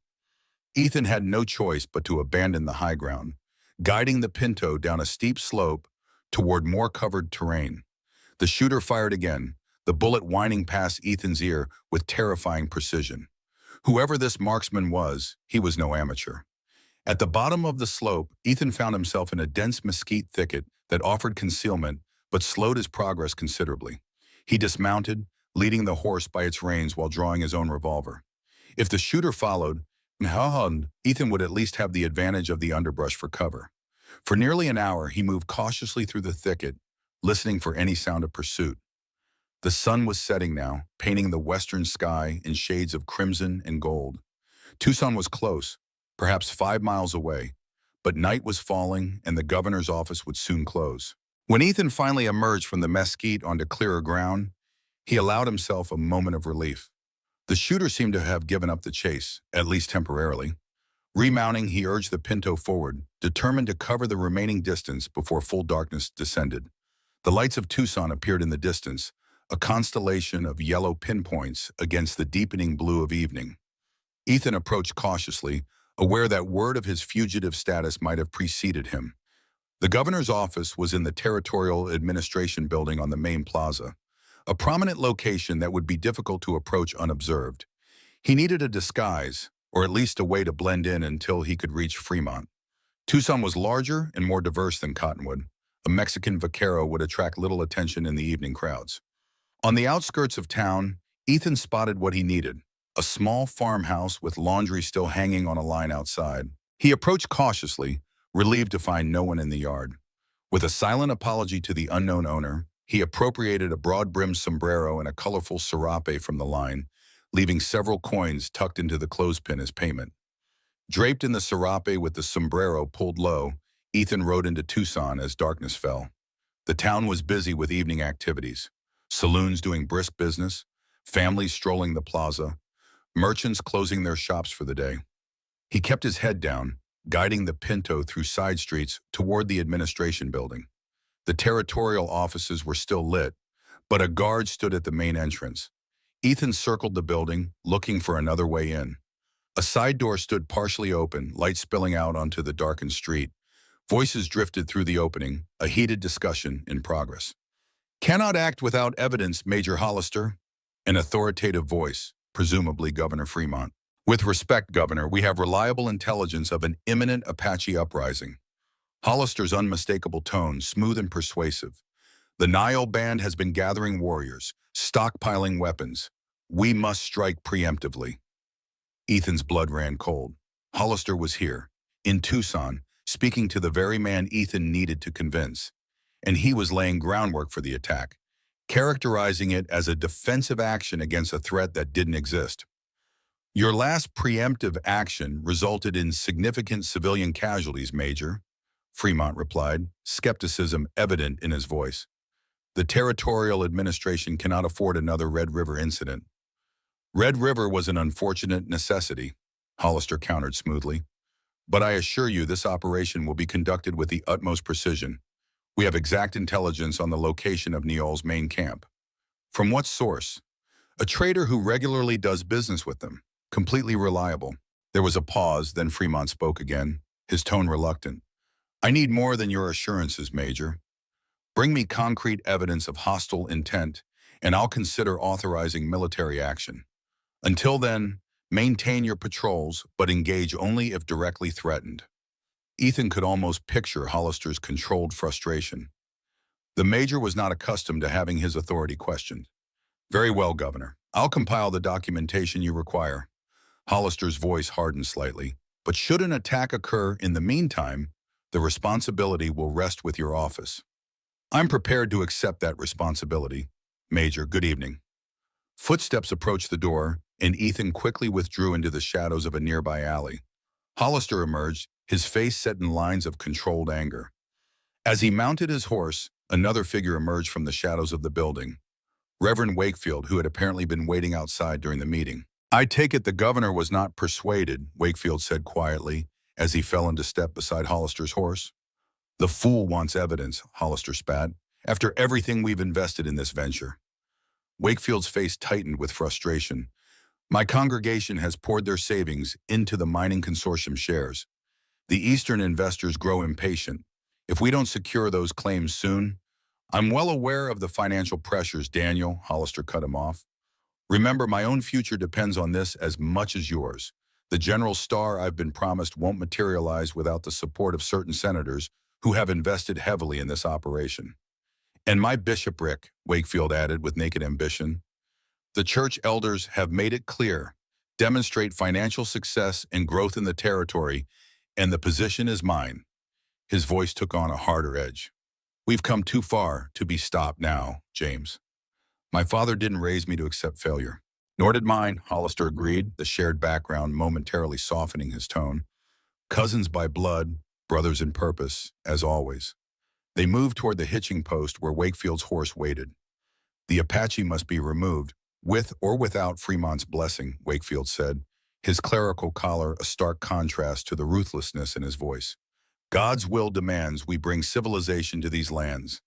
Ethan had no choice but to abandon the high ground, guiding the pinto down a steep slope toward more covered terrain. The shooter fired again, the bullet whining past Ethan's ear with terrifying precision. Whoever this marksman was, he was no amateur. At the bottom of the slope, Ethan found himself in a dense mesquite thicket that offered concealment but slowed his progress considerably. He dismounted, leading the horse by its reins while drawing his own revolver. If the shooter followed, Ethan would at least have the advantage of the underbrush for cover. For nearly an hour, he moved cautiously through the thicket, listening for any sound of pursuit. The sun was setting now, painting the western sky in shades of crimson and gold. Tucson was close, perhaps 5 miles away, but night was falling and the governor's office would soon close. When Ethan finally emerged from the mesquite onto clearer ground, he allowed himself a moment of relief. The shooter seemed to have given up the chase, at least temporarily. Remounting, he urged the Pinto forward, determined to cover the remaining distance before full darkness descended. The lights of Tucson appeared in the distance, a constellation of yellow pinpoints against the deepening blue of evening. Ethan approached cautiously, aware that word of his fugitive status might have preceded him. The governor's office was in the Territorial Administration Building on the main plaza, a prominent location that would be difficult to approach unobserved. He needed a disguise, or at least a way to blend in until he could reach Fremont. Tucson was larger and more diverse than Cottonwood. A Mexican vaquero would attract little attention in the evening crowds. On the outskirts of town, Ethan spotted what he needed, a small farmhouse with laundry still hanging on a line outside. He approached cautiously, relieved to find no one in the yard. With a silent apology to the unknown owner, he appropriated a broad-brimmed sombrero and a colorful serape from the line, leaving several coins tucked into the clothespin as payment. Draped in the serape with the sombrero pulled low, Ethan rode into Tucson as darkness fell. The town was busy with evening activities. Saloons doing brisk business, families strolling the plaza, merchants closing their shops for the day. He kept his head down, guiding the Pinto through side streets toward the administration building. The territorial offices were still lit, but a guard stood at the main entrance. Ethan circled the building, looking for another way in. A side door stood partially open, light spilling out onto the darkened street. Voices drifted through the opening, a heated discussion in progress. "Cannot act without evidence, Major Hollister." An authoritative voice, presumably Governor Fremont. "With respect, Governor, we have reliable intelligence of an imminent Apache uprising." Hollister's unmistakable tone, smooth and persuasive. "The Nile band has been gathering warriors, stockpiling weapons. We must strike preemptively." Ethan's blood ran cold. Hollister was here, in Tucson, speaking to the very man Ethan needed to convince. And he was laying groundwork for the attack, characterizing it as a defensive action against a threat that didn't exist. "Your last preemptive action resulted in significant civilian casualties, Major," Fremont replied, skepticism evident in his voice. "The Territorial Administration cannot afford another Red River incident." "Red River was an unfortunate necessity," Hollister countered smoothly. "But I assure you this operation will be conducted with the utmost precision. We have exact intelligence on the location of Neol's main camp." "From what source?" "A trader who regularly does business with them. Completely reliable." There was a pause, then Fremont spoke again, his tone reluctant. "I need more than your assurances, Major. Bring me concrete evidence of hostile intent, and I'll consider authorizing military action. Until then, maintain your patrols, but engage only if directly threatened." Ethan could almost picture Hollister's controlled frustration. The major was not accustomed to having his authority questioned. "Very well, Governor. I'll compile the documentation you require." Hollister's voice hardened slightly. "But should an attack occur in the meantime, the responsibility will rest with your office." "I'm prepared to accept that responsibility. Major, good evening." Footsteps approached the door, and Ethan quickly withdrew into the shadows of a nearby alley. Hollister emerged, his face set in lines of controlled anger. As he mounted his horse, another figure emerged from the shadows of the building. Reverend Wakefield, who had apparently been waiting outside during the meeting. "I take it the governor was not persuaded," Wakefield said quietly, as he fell into step beside Hollister's horse. "The fool wants evidence," Hollister spat, "after everything we've invested in this venture." Wakefield's face tightened with frustration. "My congregation has poured their savings into the mining consortium shares. The Eastern investors grow impatient. If we don't secure those claims soon—" "I'm well aware of the financial pressures, Daniel," Hollister cut him off. "Remember, my own future depends on this as much as yours. The general star I've been promised won't materialize without the support of certain senators who have invested heavily in this operation." "And my bishopric," Wakefield added with naked ambition. "The church elders have made it clear. Demonstrate financial success and growth in the territory, and the position is mine." His voice took on a harder edge. "We've come too far to be stopped now, James. My father didn't raise me to accept failure." "Nor did mine," Hollister agreed, the shared background momentarily softening his tone. "Cousins by blood, brothers in purpose, as always. They moved toward the hitching post where Wakefield's horse waited. The Apache must be removed, with or without Fremont's blessing, Wakefield said, his clerical collar a stark contrast to the ruthlessness in his voice. God's will demands we bring civilization to these lands,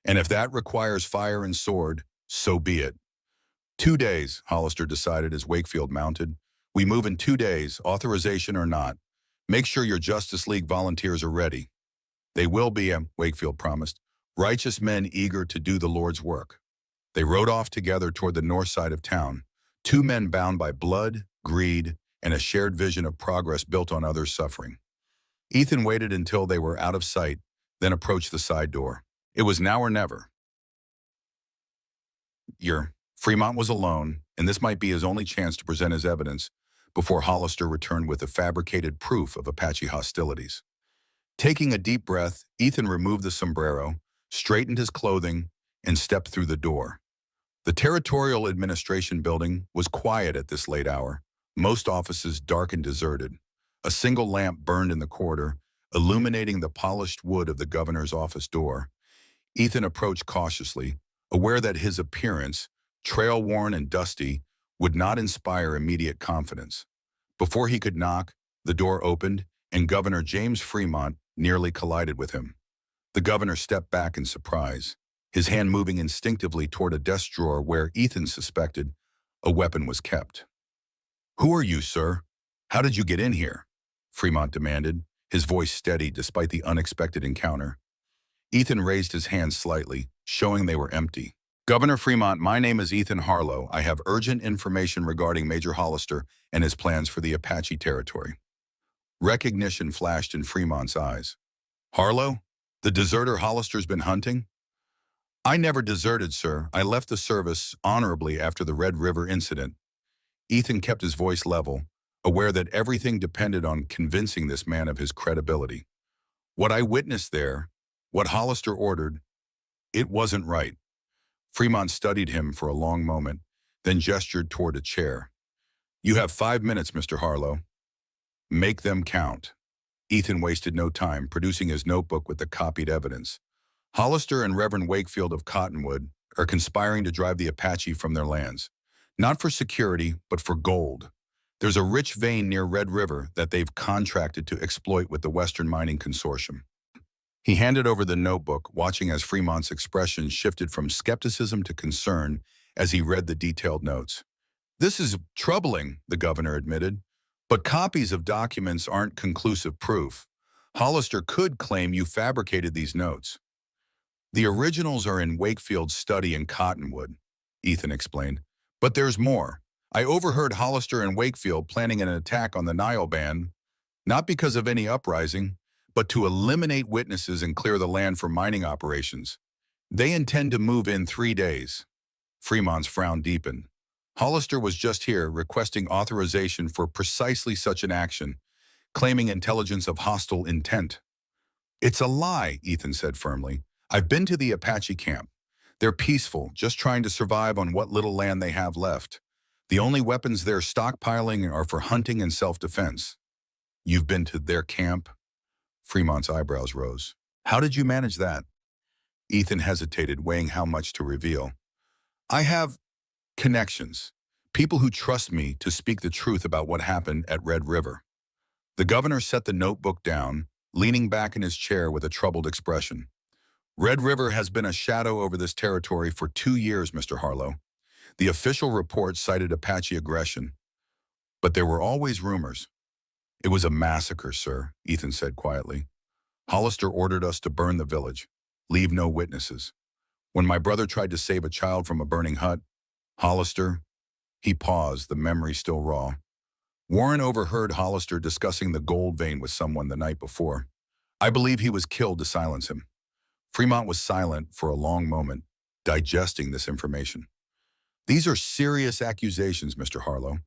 and if that requires fire and sword, so be it. 2 days, Hollister decided as Wakefield mounted. We move in 2 days, authorization or not. Make sure your Justice League volunteers are ready. They will be, Wakefield promised, righteous men eager to do the Lord's work. They rode off together toward the north side of town, two men bound by blood, greed, and a shared vision of progress built on others' suffering. Ethan waited until they were out of sight, then approached the side door. It was now or never. Fremont was alone, and this might be his only chance to present his evidence before Hollister returned with the fabricated proof of Apache hostilities. Taking a deep breath, Ethan removed the sombrero, straightened his clothing, and stepped through the door. The Territorial Administration building was quiet at this late hour, most offices dark and deserted. A single lamp burned in the corridor, illuminating the polished wood of the governor's office door. Ethan approached cautiously, aware that his appearance, trail-worn and dusty, would not inspire immediate confidence. Before he could knock, the door opened, and Governor James Fremont nearly collided with him. The governor stepped back in surprise, his hand moving instinctively toward a desk drawer where Ethan suspected a weapon was kept. "Who are you, sir? How did you get in here?" Fremont demanded, his voice steady despite the unexpected encounter. Ethan raised his hands slightly, showing they were empty. "Governor Fremont, my name is Ethan Harlow. I have urgent information regarding Major Hollister and his plans for the Apache territory." Recognition flashed in Fremont's eyes. "Harlow? The deserter Hollister's been hunting?" "I never deserted, sir. I left the service honorably after the Red River incident." Ethan kept his voice level, aware that everything depended on convincing this man of his credibility. "What I witnessed there, what Hollister ordered, it wasn't right." Fremont studied him for a long moment, then gestured toward a chair. "You have 5 minutes, Mr. Harlow. Make them count." Ethan wasted no time, producing his notebook with the copied evidence. "Hollister and Reverend Wakefield of Cottonwood are conspiring to drive the Apache from their lands, not for security, but for gold. There's a rich vein near Red River that they've contracted to exploit with the Western Mining Consortium." He handed over the notebook, watching as Fremont's expression shifted from skepticism to concern as he read the detailed notes. "This is troubling," the governor admitted, "but copies of documents aren't conclusive proof. Hollister could claim you fabricated these notes." "The originals are in Wakefield's study in Cottonwood," Ethan explained. "But there's more. I overheard Hollister and Wakefield planning an attack on the Nile Band, not because of any uprising, but to eliminate witnesses and clear the land for mining operations. They intend to move in 3 days. Fremont's frown deepened. Hollister was just here requesting authorization for precisely such an action, claiming intelligence of hostile intent. "It's a lie," Ethan said firmly. "I've been to the Apache camp. They're peaceful, just trying to survive on what little land they have left. The only weapons they're stockpiling are for hunting and self-defense." "You've been to their camp?" Fremont's eyebrows rose. "How did you manage that?" Ethan hesitated, weighing how much to reveal. "I have connections, people who trust me to speak the truth about what happened at Red River." The governor set the notebook down, leaning back in his chair with a troubled expression. "Red River has been a shadow over this territory for 2 years, Mr. Harlow. The official report cited Apache aggression, but there were always rumors." "It was a massacre, sir," Ethan said quietly. "Hollister ordered us to burn the village, leave no witnesses. When my brother tried to save a child from a burning hut, Hollister—" He paused, the memory still raw. "Warren overheard Hollister discussing the gold vein with someone the night before. I believe he was killed to silence him." Fremont was silent for a long moment, digesting this information. "These are serious accusations, Mr. Harlow.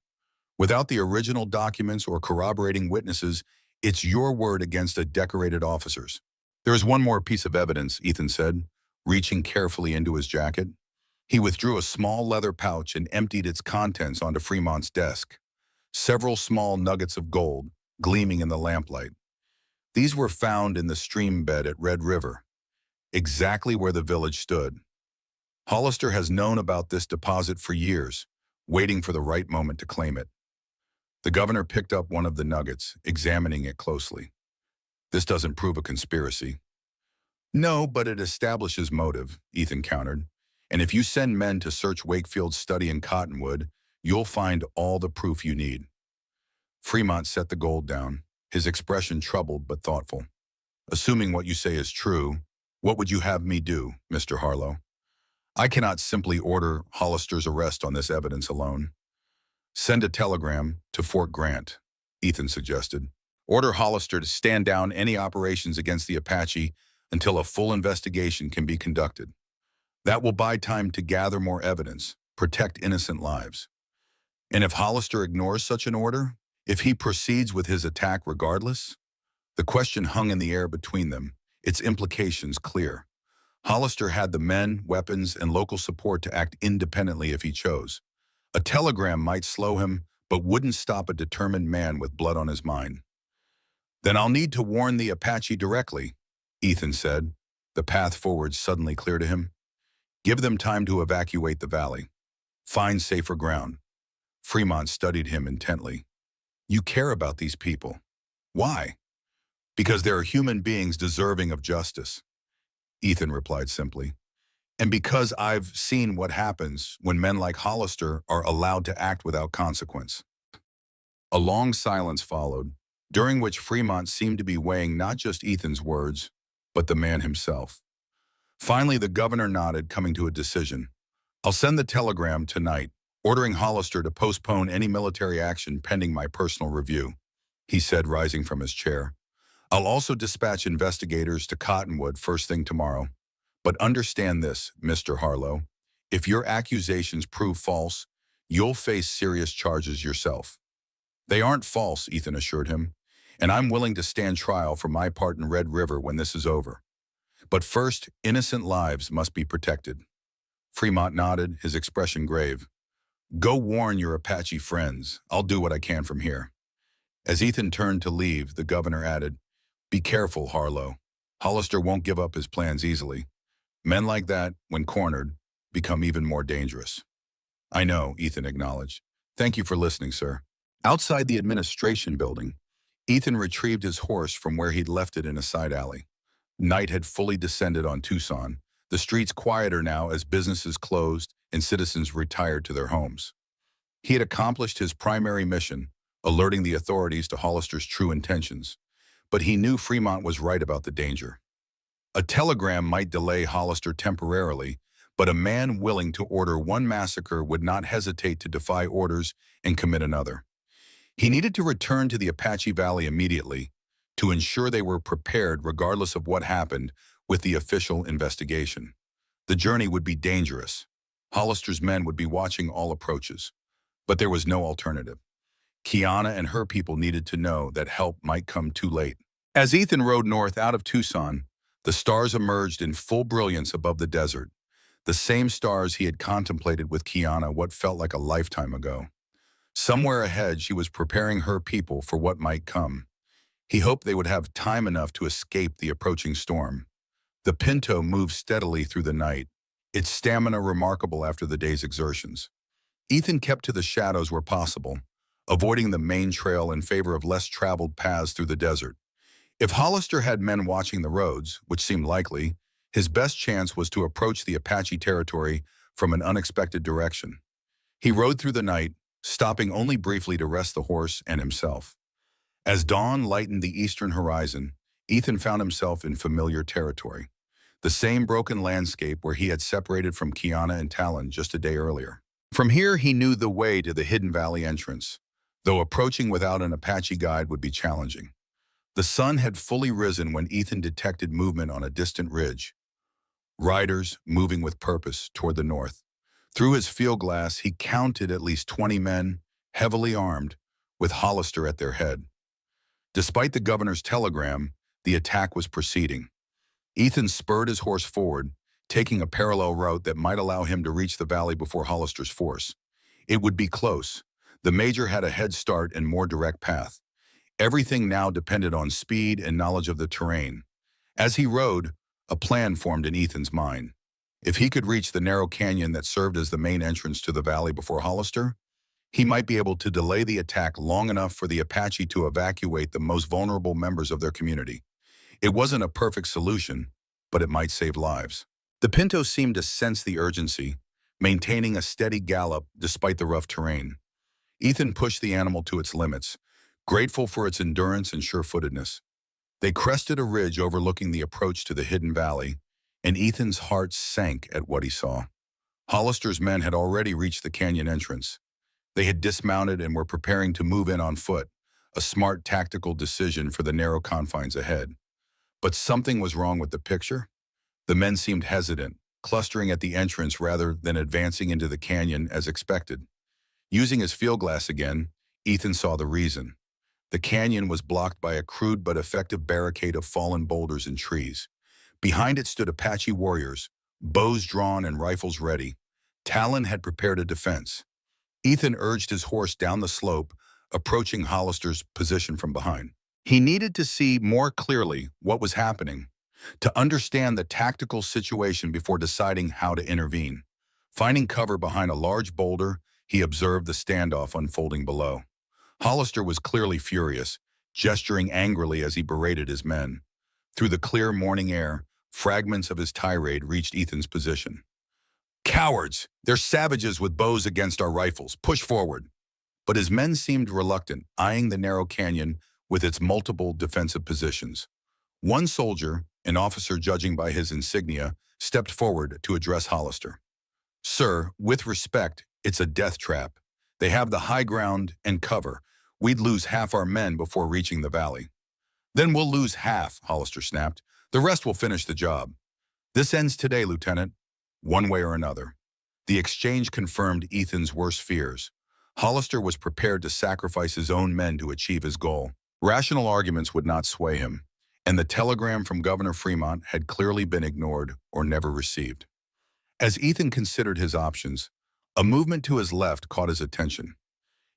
Without the original documents or corroborating witnesses, it's your word against a decorated officer's." "There is one more piece of evidence," Ethan said, reaching carefully into his jacket. He withdrew a small leather pouch and emptied its contents onto Fremont's desk. Several small nuggets of gold, gleaming in the lamplight. These were found in the stream bed at Red River, exactly where the village stood. Hollister has known about this deposit for years, waiting for the right moment to claim it. The governor picked up one of the nuggets, examining it closely. This doesn't prove a conspiracy. No, but it establishes motive, Ethan countered. And if you send men to search Wakefield's study in Cottonwood, you'll find all the proof you need. Fremont set the gold down, his expression troubled but thoughtful. Assuming what you say is true, what would you have me do, Mr. Harlow? I cannot simply order Hollister's arrest on this evidence alone. Send a telegram to Fort Grant, Ethan suggested. Order Hollister to stand down any operations against the Apache until a full investigation can be conducted. That will buy time to gather more evidence, protect innocent lives. And if Hollister ignores such an order, if he proceeds with his attack regardless, the question hung in the air between them, its implications clear. Hollister had the men, weapons, and local support to act independently if he chose. A telegram might slow him, but wouldn't stop a determined man with blood on his mind. Then I'll need to warn the Apache directly, Ethan said, the path forward suddenly clear to him. Give them time to evacuate the valley. Find safer ground. Fremont studied him intently. You care about these people. Why? Because they are human beings deserving of justice, Ethan replied simply. And because I've seen what happens when men like Hollister are allowed to act without consequence. A long silence followed, during which Fremont seemed to be weighing not just Ethan's words, but the man himself. Finally, the governor nodded, coming to a decision. I'll send the telegram tonight, ordering Hollister to postpone any military action pending my personal review, he said, rising from his chair. I'll also dispatch investigators to Cottonwood first thing tomorrow. But understand this, Mr. Harlow. If your accusations prove false, you'll face serious charges yourself. They aren't false, Ethan assured him, and I'm willing to stand trial for my part in Red River when this is over. But first, innocent lives must be protected. Fremont nodded, his expression grave. Go warn your Apache friends. I'll do what I can from here. As Ethan turned to leave, the governor added, Be careful, Harlow. Hollister won't give up his plans easily. Men like that, when cornered, become even more dangerous. I know, Ethan acknowledged. Thank you for listening, sir. Outside the administration building, Ethan retrieved his horse from where he'd left it in a side alley. Night had fully descended on Tucson, the streets quieter now as businesses closed and citizens retired to their homes. He had accomplished his primary mission, alerting the authorities to Hollister's true intentions. But he knew Fremont was right about the danger. A telegram might delay Hollister temporarily, but a man willing to order one massacre would not hesitate to defy orders and commit another. He needed to return to the Apache Valley immediately to ensure they were prepared regardless of what happened with the official investigation. The journey would be dangerous. Hollister's men would be watching all approaches. But there was no alternative. Kiana and her people needed to know that help might come too late. As Ethan rode north out of Tucson, the stars emerged in full brilliance above the desert, the same stars he had contemplated with Kiana what felt like a lifetime ago. Somewhere ahead, she was preparing her people for what might come. He hoped they would have time enough to escape the approaching storm. The Pinto moved steadily through the night, its stamina remarkable after the day's exertions. Ethan kept to the shadows where possible, avoiding the main trail in favor of less traveled paths through the desert. If Hollister had men watching the roads, which seemed likely, his best chance was to approach the Apache territory from an unexpected direction. He rode through the night, stopping only briefly to rest the horse and himself. As dawn lightened the eastern horizon, Ethan found himself in familiar territory, the same broken landscape where he had separated from Kiana and Talon just a day earlier. From here, he knew the way to the Hidden Valley entrance, though approaching without an Apache guide would be challenging. The sun had fully risen when Ethan detected movement on a distant ridge. Riders moving with purpose toward the north. Through his field glass, he counted at least 20 men, heavily armed, with Hollister at their head. Despite the governor's telegram, the attack was proceeding. Ethan spurred his horse forward, taking a parallel route that might allow him to reach the valley before Hollister's force. It would be close. The major had a head start and more direct path. Everything now depended on speed and knowledge of the terrain. As he rode, a plan formed in Ethan's mind. If he could reach the narrow canyon that served as the main entrance to the valley before Hollister, he might be able to delay the attack long enough for the Apache to evacuate the most vulnerable members of their community. It wasn't a perfect solution, but it might save lives. The Pinto seemed to sense the urgency, maintaining a steady gallop despite the rough terrain. Ethan pushed the animal to its limits, grateful for its endurance and sure-footedness. They crested a ridge overlooking the approach to the hidden valley, and Ethan's heart sank at what he saw. Hollister's men had already reached the canyon entrance. They had dismounted and were preparing to move in on foot, a smart tactical decision for the narrow confines ahead. But something was wrong with the picture. The men seemed hesitant, clustering at the entrance rather than advancing into the canyon as expected. Using his field glass again, Ethan saw the reason. The canyon was blocked by a crude but effective barricade of fallen boulders and trees. Behind it stood Apache warriors, bows drawn and rifles ready. Talon had prepared a defense. Ethan urged his horse down the slope, approaching Hollister's position from behind. He needed to see more clearly what was happening, to understand the tactical situation before deciding how to intervene. Finding cover behind a large boulder, he observed the standoff unfolding below. Hollister was clearly furious, gesturing angrily as he berated his men. Through the clear morning air, fragments of his tirade reached Ethan's position. "Cowards! They're savages with bows against our rifles. Push forward." But his men seemed reluctant, eyeing the narrow canyon with its multiple defensive positions. One soldier, an officer judging by his insignia, stepped forward to address Hollister. "Sir, with respect, it's a death trap. They have the high ground and cover. We'd lose half our men before reaching the valley." "Then we'll lose half," Hollister snapped. "The rest will finish the job." "This ends today, Lieutenant, one way or another." The exchange confirmed Ethan's worst fears. Hollister was prepared to sacrifice his own men to achieve his goal. Rational arguments would not sway him, and the telegram from Governor Fremont had clearly been ignored or never received. As Ethan considered his options, a movement to his left caught his attention.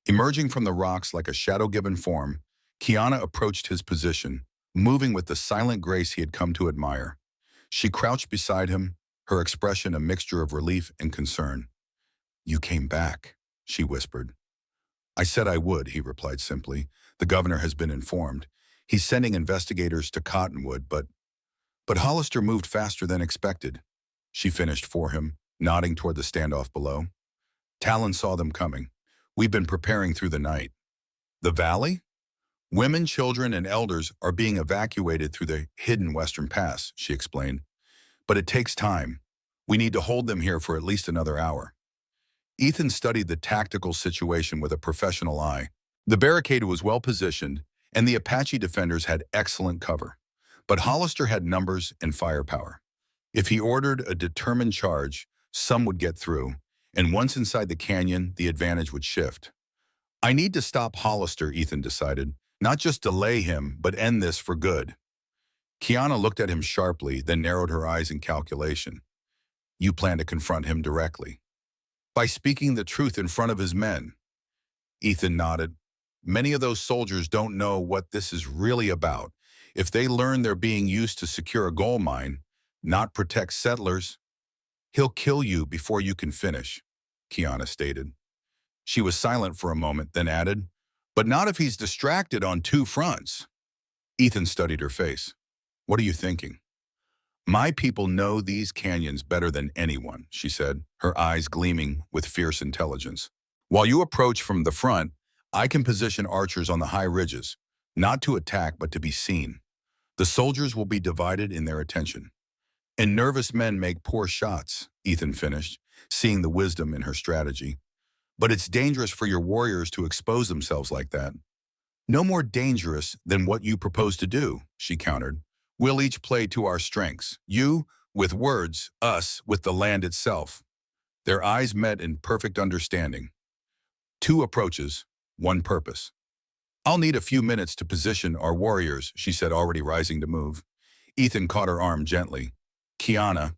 Emerging from the rocks like a shadow-given form, Kiana approached his position, moving with the silent grace he had come to admire. She crouched beside him, her expression a mixture of relief and concern. "You came back," she whispered. "I said I would," he replied simply. "The governor has been informed. He's sending investigators to Cottonwood, but Hollister moved faster than expected," she finished for him, nodding toward the standoff below. "Talon saw them coming. We've been preparing through the night." "The valley?" "Women, children, and elders are being evacuated through the hidden western pass," she explained. "But it takes time. We need to hold them here for at least another hour." Ethan studied the tactical situation with a professional eye. The barricade was well positioned, and the Apache defenders had excellent cover. But Hollister had numbers and firepower. If he ordered a determined charge, some would get through, and once inside the canyon, the advantage would shift. "I need to stop Hollister," Ethan decided. "Not just delay him, but end this for good." Kiana looked at him sharply, then narrowed her eyes in calculation. "You plan to confront him directly?" "By speaking the truth in front of his men." Ethan nodded. "Many of those soldiers don't know what this is really about. If they learn they're being used to secure a gold mine, not protect settlers—" "He'll kill you before you can finish," Kiana stated. She was silent for a moment, then added, "But not if he's distracted on two fronts." Ethan studied her face. "What are you thinking?" "My people know these canyons better than anyone," she said, her eyes gleaming with fierce intelligence. "While you approach from the front, I can position archers on the high ridges, not to attack but to be seen. The soldiers will be divided in their attention. And nervous men make poor shots," Ethan finished, seeing the wisdom in her strategy. "But it's dangerous for your warriors to expose themselves like that." "No more dangerous than what you propose to do," she countered. "We'll each play to our strengths. You, with words, us, with the land itself." Their eyes met in perfect understanding. "Two approaches, one purpose." "I'll need a few minutes to position our warriors," she said, already rising to move. Ethan caught her arm gently. "Kiana."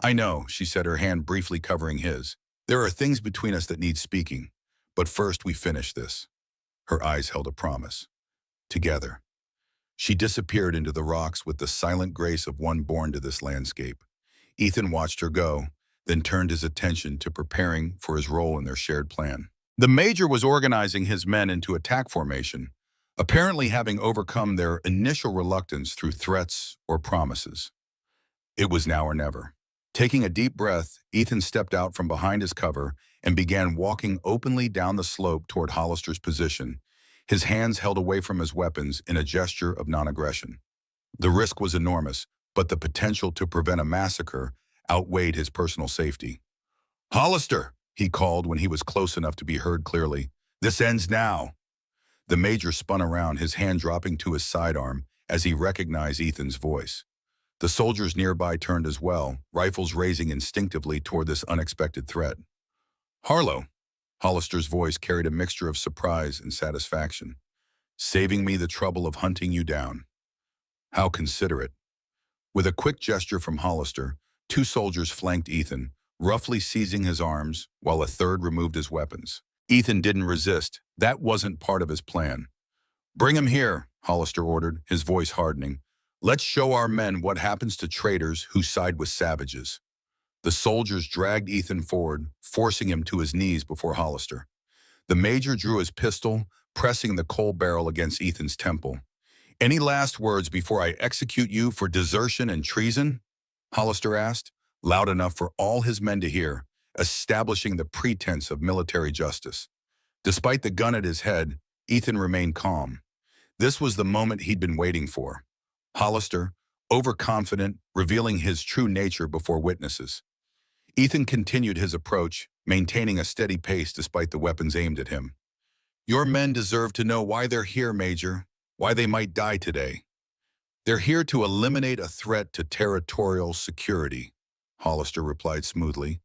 "I know," she said, her hand briefly covering his. "There are things between us that need speaking, but first we finish this." Her eyes held a promise. together. She disappeared into the rocks with the silent grace of one born to this landscape. Ethan watched her go, then turned his attention to preparing for his role in their shared plan. The major was organizing his men into attack formation, apparently having overcome their initial reluctance through threats or promises. It was now or never. Taking a deep breath, Ethan stepped out from behind his cover and began walking openly down the slope toward Hollister's position, his hands held away from his weapons in a gesture of non-aggression. The risk was enormous, but the potential to prevent a massacre outweighed his personal safety. "Hollister," he called when he was close enough to be heard clearly. "This ends now." The major spun around, his hand dropping to his sidearm as he recognized Ethan's voice. The soldiers nearby turned as well, rifles raising instinctively toward this unexpected threat. "Harlow," Hollister's voice carried a mixture of surprise and satisfaction. "Saving me the trouble of hunting you down. How considerate." With a quick gesture from Hollister, two soldiers flanked Ethan, roughly seizing his arms, while a third removed his weapons. Ethan didn't resist. That wasn't part of his plan. "Bring him here," Hollister ordered, his voice hardening. "Let's show our men what happens to traitors who side with savages." The soldiers dragged Ethan forward, forcing him to his knees before Hollister. The major drew his pistol, pressing the coal barrel against Ethan's temple. "Any last words before I execute you for desertion and treason?" Hollister asked, loud enough for all his men to hear, establishing the pretense of military justice. Despite the gun at his head, Ethan remained calm. This was the moment he'd been waiting for. Hollister, overconfident, revealing his true nature before witnesses. Ethan continued his approach, maintaining a steady pace despite the weapons aimed at him. "Your men deserve to know why they're here, Major, why they might die today. They're here to eliminate a threat to territorial security," Hollister replied smoothly.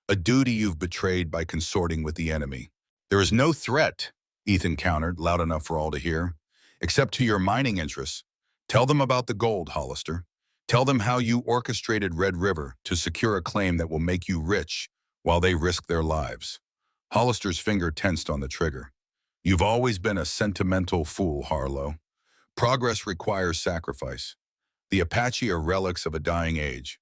"A duty you've betrayed by consorting with the enemy." "There is no threat," Ethan countered, loud enough for all to hear, "except to your mining interests. Tell them about the gold, Hollister. Tell them how you orchestrated Red River to secure a claim that will make you rich while they risk their lives." Hollister's finger tensed on the trigger. "You've always been a sentimental fool, Harlow. Progress requires sacrifice. The Apache are relics of a dying age.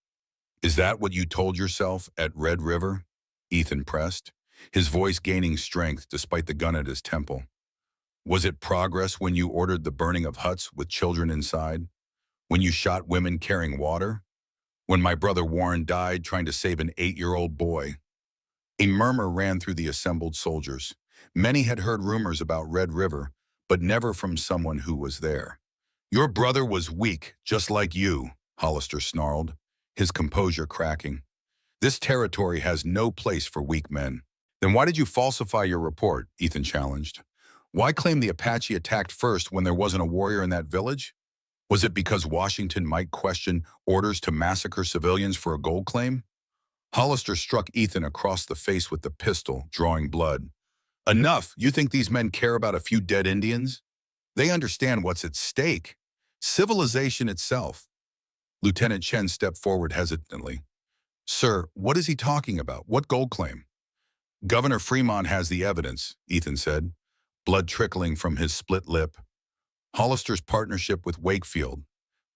Is that what you told yourself at Red River?" Ethan pressed, his voice gaining strength despite the gun at his temple. "Was it progress when you ordered the burning of huts with children inside? When you shot women carrying water? When my brother Warren died trying to save an 8-year-old boy?" A murmur ran through the assembled soldiers. Many had heard rumors about Red River, but never from someone who was there. "Your brother was weak, just like you," Hollister snarled, his composure cracking. "This territory has no place for weak men." "Then why did you falsify your report?" Ethan challenged. "Why claim the Apache attacked first when there wasn't a warrior in that village? Was it because Washington might question orders to massacre civilians for a gold claim?" Hollister struck Ethan across the face with the pistol, drawing blood. "Enough! You think these men care about a few dead Indians? They understand what's at stake. Civilization itself." Lieutenant Chen stepped forward hesitantly. "Sir, what is he talking about? What gold claim?" "Governor Fremont has the evidence," Ethan said, blood trickling from his split lip. "Hollister's partnership with Wakefield,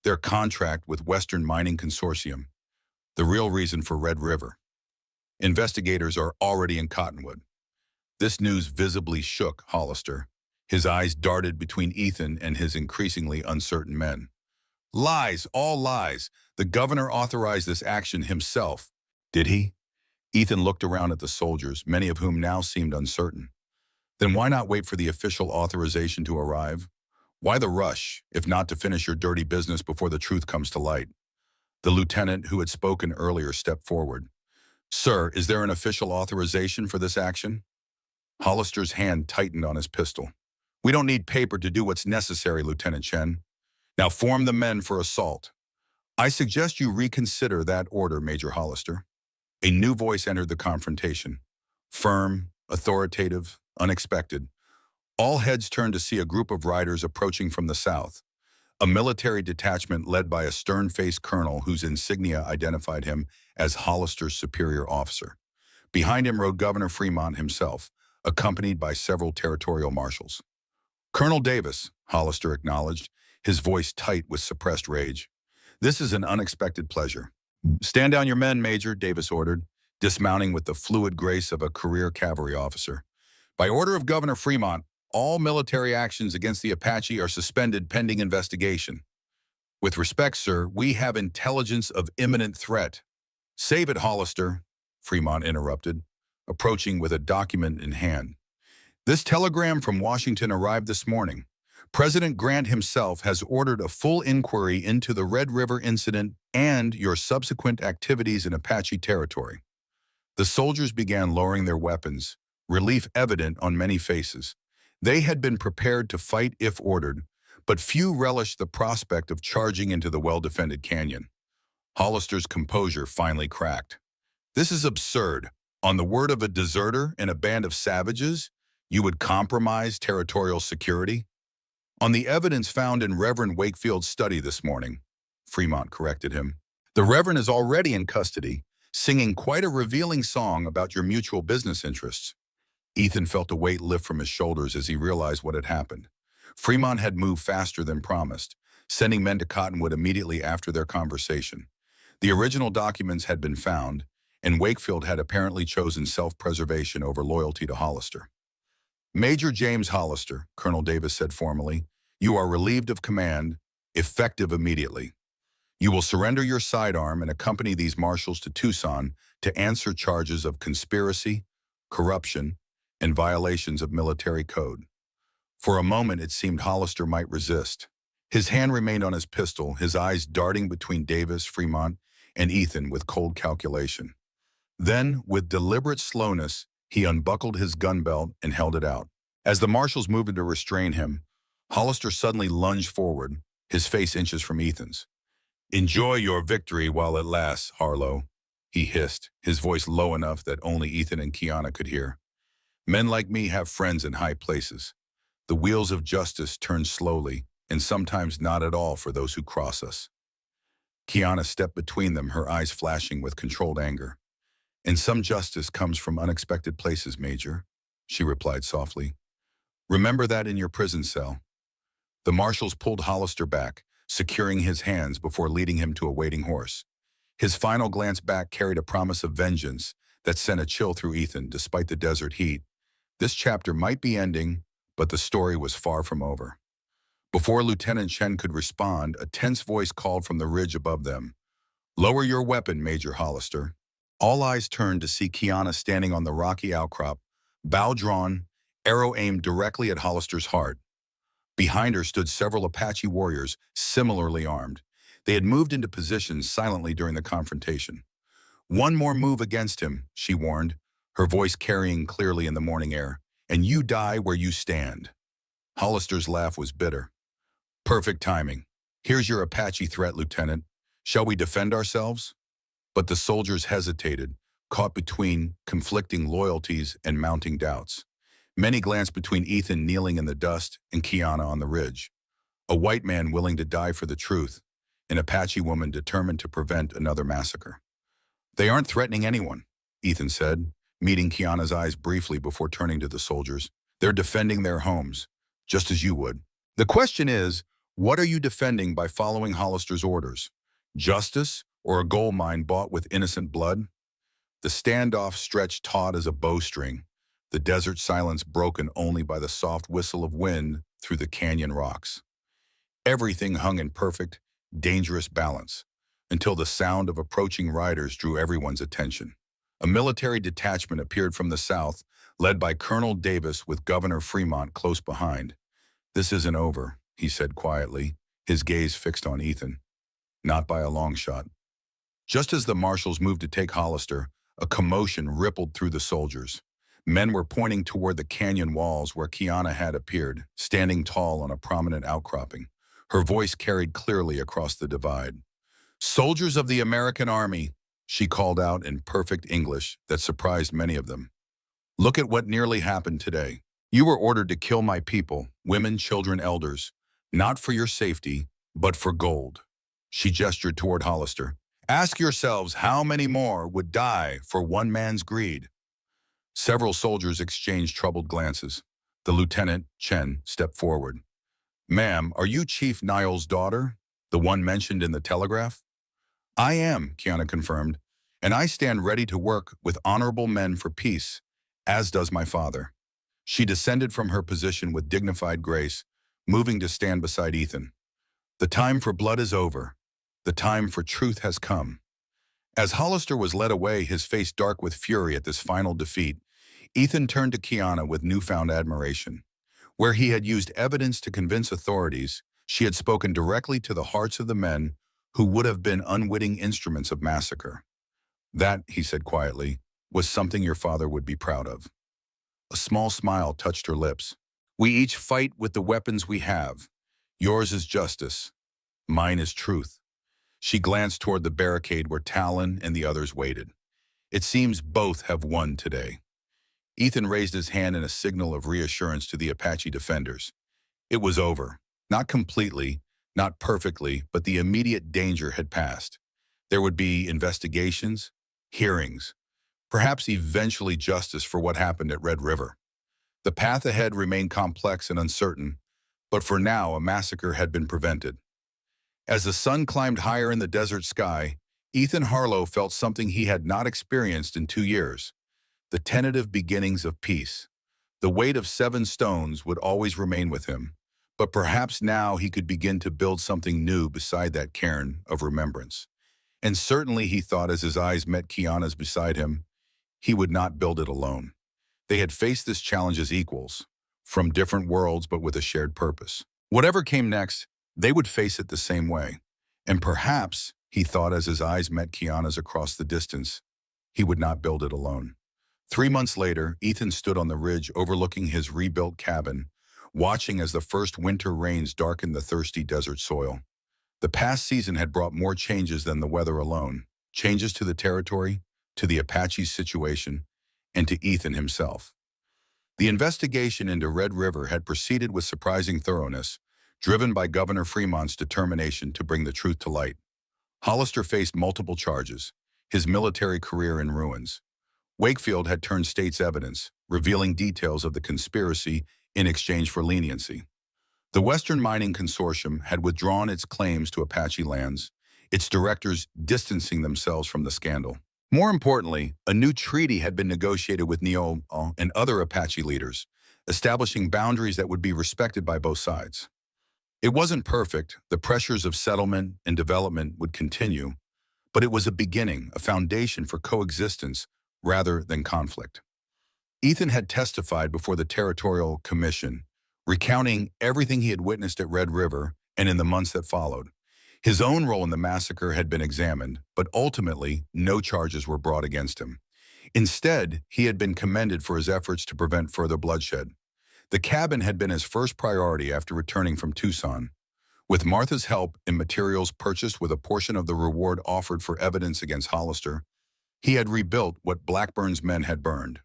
their contract with Western Mining Consortium, the real reason for Red River. Investigators are already in Cottonwood." This news visibly shook Hollister. His eyes darted between Ethan and his increasingly uncertain men. "Lies, all lies. The governor authorized this action himself." "Did he?" Ethan looked around at the soldiers, many of whom now seemed uncertain. "Then why not wait for the official authorization to arrive? Why the rush, if not to finish your dirty business before the truth comes to light?" The lieutenant who had spoken earlier stepped forward. "Sir, is there an official authorization for this action?" Hollister's hand tightened on his pistol. "We don't need paper to do what's necessary, Lieutenant Chen. Now form the men for assault." "I suggest you reconsider that order, Major Hollister." A new voice entered the confrontation. Firm, authoritative, unexpected. All heads turned to see a group of riders approaching from the south. A military detachment led by a stern-faced colonel whose insignia identified him as Hollister's superior officer. Behind him rode Governor Fremont himself, accompanied by several territorial marshals. Colonel Davis, Hollister acknowledged, his voice tight with suppressed rage. This is an unexpected pleasure. Stand down your men, Major, Davis ordered, dismounting with the fluid grace of a career cavalry officer. By order of Governor Fremont, all military actions against the Apache are suspended pending investigation. With respect, sir, we have intelligence of imminent threat. Save it, Hollister, Fremont interrupted, approaching with a document in hand. This telegram from Washington arrived this morning. President Grant himself has ordered a full inquiry into the Red River incident and your subsequent activities in Apache territory. The soldiers began lowering their weapons, relief evident on many faces. They had been prepared to fight if ordered, but few relished the prospect of charging into the well-defended canyon. Hollister's composure finally cracked. This is absurd. On the word of a deserter and a band of savages, you would compromise territorial security? On the evidence found in Reverend Wakefield's study this morning, Fremont corrected him. The Reverend is already in custody, singing quite a revealing song about your mutual business interests. Ethan felt a weight lift from his shoulders as he realized what had happened. Fremont had moved faster than promised, sending men to Cottonwood immediately after their conversation. The original documents had been found, and Wakefield had apparently chosen self-preservation over loyalty to Hollister. Major James Hollister, Colonel Davis said formally, you are relieved of command, effective immediately. You will surrender your sidearm and accompany these marshals to Tucson to answer charges of conspiracy, corruption, and violations of military code. For a moment, it seemed Hollister might resist. His hand remained on his pistol, his eyes darting between Davis, Fremont, and Ethan with cold calculation. Then, with deliberate slowness, he unbuckled his gun belt and held it out. As the marshals moved to restrain him, Hollister suddenly lunged forward, his face inches from Ethan's. Enjoy your victory while it lasts, Harlow, he hissed, his voice low enough that only Ethan and Kiana could hear. Men like me have friends in high places. The wheels of justice turn slowly, and sometimes not at all for those who cross us. Kiana stepped between them, her eyes flashing with controlled anger. And some justice comes from unexpected places, Major, she replied softly. Remember that in your prison cell. The marshals pulled Hollister back, securing his hands before leading him to a waiting horse. His final glance back carried a promise of vengeance that sent a chill through Ethan despite the desert heat. This chapter might be ending, but the story was far from over. Before Lieutenant Chen could respond, a tense voice called from the ridge above them. Lower your weapon, Major Hollister. All eyes turned to see Kiana standing on the rocky outcrop, bow drawn, arrow aimed directly at Hollister's heart. Behind her stood several Apache warriors, similarly armed. They had moved into position silently during the confrontation. One more move against him, she warned, her voice carrying clearly in the morning air, and you die where you stand. Hollister's laugh was bitter. Perfect timing. Here's your Apache threat, Lieutenant. Shall we defend ourselves? But the soldiers hesitated, caught between conflicting loyalties and mounting doubts. Many glanced between Ethan kneeling in the dust and Kiana on the ridge. A white man willing to die for the truth, an Apache woman determined to prevent another massacre. They aren't threatening anyone, Ethan said, meeting Kiana's eyes briefly before turning to the soldiers. They're defending their homes, just as you would. The question is, what are you defending by following Hollister's orders? Justice or a gold mine bought with innocent blood? The standoff stretched taut as a bowstring, the desert silence broken only by the soft whistle of wind through the canyon rocks. Everything hung in perfect, dangerous balance, until the sound of approaching riders drew everyone's attention. A military detachment appeared from the south, led by Colonel Davis with Governor Fremont close behind. This isn't over, he said quietly, his gaze fixed on Ethan. Not by a long shot. Just as the marshals moved to take Hollister, a commotion rippled through the soldiers. Men were pointing toward the canyon walls where Kiana had appeared, standing tall on a prominent outcropping. Her voice carried clearly across the divide. Soldiers of the American Army, she called out in perfect English that surprised many of them. Look at what nearly happened today. You were ordered to kill my people, women, children, elders, not for your safety, but for gold. She gestured toward Hollister. Ask yourselves how many more would die for one man's greed. Several soldiers exchanged troubled glances. The lieutenant, Chen, stepped forward. "Ma'am, are you Chief Niall's daughter? The one mentioned in the telegraph?" "I am," Kiana confirmed, "and I stand ready to work with honorable men for peace, as does my father." She descended from her position with dignified grace, moving to stand beside Ethan. "The time for blood is over. The time for truth has come." As Hollister was led away, his face dark with fury at this final defeat, Ethan turned to Kiana with newfound admiration. Where he had used evidence to convince authorities, she had spoken directly to the hearts of the men who would have been unwitting instruments of massacre. "That," he said quietly, "was something your father would be proud of." A small smile touched her lips. "We each fight with the weapons we have. Yours is justice. Mine is truth." She glanced toward the barricade where Talon and the others waited. "It seems both have won today." Ethan raised his hand in a signal of reassurance to the Apache defenders. It was over. Not completely, not perfectly, but the immediate danger had passed. There would be investigations, hearings, perhaps eventually justice for what happened at Red River. The path ahead remained complex and uncertain, but for now a massacre had been prevented. As the sun climbed higher in the desert sky, Ethan Harlow felt something he had not experienced in 2 years: the tentative beginnings of peace. The weight of 7 stones would always remain with him, but perhaps now he could begin to build something new beside that cairn of remembrance. And certainly, he thought as his eyes met Kiana's beside him, he would not build it alone. They had faced this challenge as equals, from different worlds but with a shared purpose. Whatever came next, they would face it the same way. And perhaps, he thought as his eyes met Kiana's across the distance, he would not build it alone. 3 months later, Ethan stood on the ridge overlooking his rebuilt cabin, watching as the first winter rains darkened the thirsty desert soil. The past season had brought more changes than the weather alone, changes to the territory, to the Apache's situation, and to Ethan himself. The investigation into Red River had proceeded with surprising thoroughness, driven by Governor Fremont's determination to bring the truth to light. Hollister faced multiple charges, his military career in ruins. Wakefield had turned state's evidence, revealing details of the conspiracy in exchange for leniency. The Western Mining Consortium had withdrawn its claims to Apache lands, its directors distancing themselves from the scandal. More importantly, a new treaty had been negotiated with Neo and other Apache leaders, establishing boundaries that would be respected by both sides. It wasn't perfect, the pressures of settlement and development would continue, but it was a beginning, a foundation for coexistence rather than conflict. Ethan had testified before the Territorial Commission, recounting everything he had witnessed at Red River and in the months that followed. His own role in the massacre had been examined, but ultimately no charges were brought against him. Instead, he had been commended for his efforts to prevent further bloodshed. The cabin had been his first priority after returning from Tucson. With Martha's help and materials purchased with a portion of the reward offered for evidence against Hollister, he had rebuilt what Blackburn's men had burned.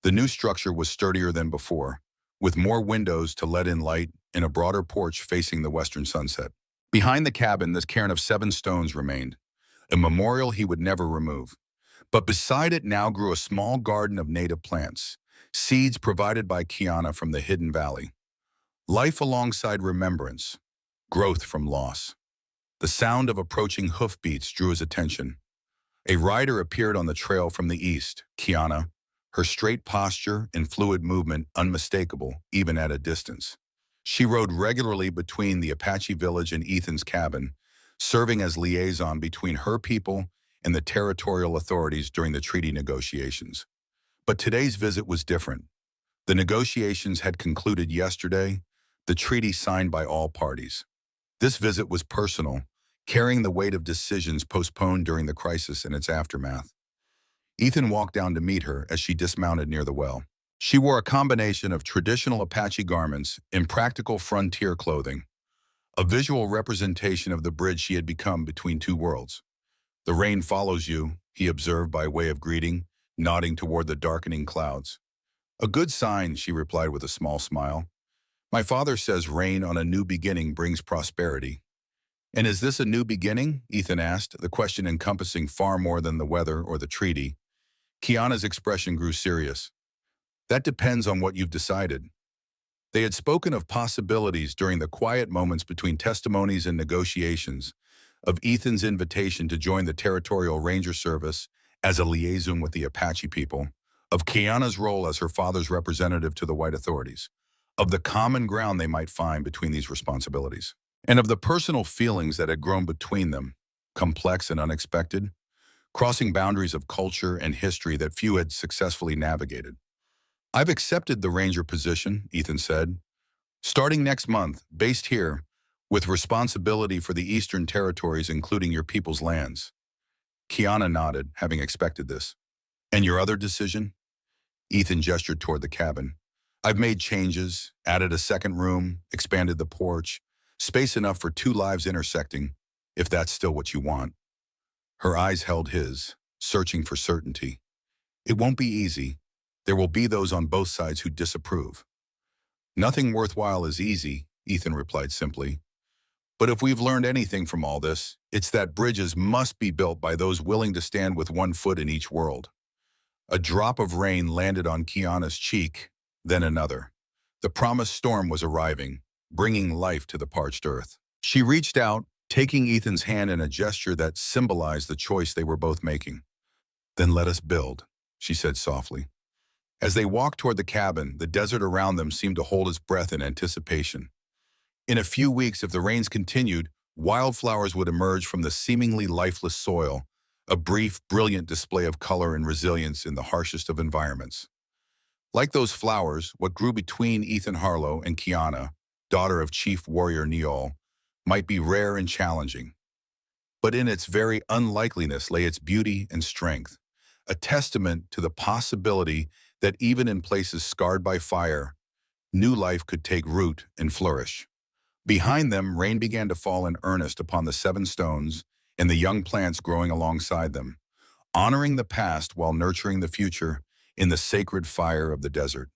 The new structure was sturdier than before, with more windows to let in light and a broader porch facing the western sunset. Behind the cabin, this cairn of 7 stones remained, a memorial he would never remove. But beside it now grew a small garden of native plants, seeds provided by Kiana from the hidden valley. Life alongside remembrance, growth from loss. The sound of approaching hoofbeats drew his attention. A rider appeared on the trail from the east, Kiana, her straight posture and fluid movement unmistakable even at a distance. She rode regularly between the Apache village and Ethan's cabin, serving as liaison between her people and the territorial authorities during the treaty negotiations. But today's visit was different. The negotiations had concluded yesterday, the treaty signed by all parties. This visit was personal, carrying the weight of decisions postponed during the crisis and its aftermath. Ethan walked down to meet her as she dismounted near the well. She wore a combination of traditional Apache garments and practical frontier clothing, a visual representation of the bridge she had become between two worlds. "The rain follows you," he observed by way of greeting, nodding toward the darkening clouds. "A good sign," she replied with a small smile. "My father says rain on a new beginning brings prosperity." "And is this a new beginning?" Ethan asked, the question encompassing far more than the weather or the treaty. Kiana's expression grew serious. "That depends on what you've decided." They had spoken of possibilities during the quiet moments between testimonies and negotiations, of Ethan's invitation to join the Territorial Ranger Service as a liaison with the Apache people, of Kiana's role as her father's representative to the white authorities, of the common ground they might find between these responsibilities, and of the personal feelings that had grown between them, complex and unexpected, crossing boundaries of culture and history that few had successfully navigated. "I've accepted the ranger position," Ethan said, "starting next month, based here, with responsibility for the Eastern Territories, including your people's lands." Kiana nodded, having expected this. "And your other decision?" Ethan gestured toward the cabin. "I've made changes, added a second room, expanded the porch, space enough for two lives intersecting, if that's still what you want." Her eyes held his, searching for certainty. "It won't be easy. There will be those on both sides who disapprove." "Nothing worthwhile is easy," Ethan replied simply. "But if we've learned anything from all this, it's that bridges must be built by those willing to stand with one foot in each world." A drop of rain landed on Kiana's cheek, then another. The promised storm was arriving, bringing life to the parched earth. She reached out, taking Ethan's hand in a gesture that symbolized the choice they were both making. "Then let us build," she said softly. As they walked toward the cabin, the desert around them seemed to hold its breath in anticipation. In a few weeks, if the rains continued, wildflowers would emerge from the seemingly lifeless soil, a brief, brilliant display of color and resilience in the harshest of environments. Like those flowers, what grew between Ethan Harlow and Kiana, daughter of Chief Warrior Neol, might be rare and challenging. But in its very unlikeliness lay its beauty and strength, a testament to the possibility that even in places scarred by fire, new life could take root and flourish. Behind them, rain began to fall in earnest upon the seven stones and the young plants growing alongside them, honoring the past while nurturing the future in the sacred fire of the desert.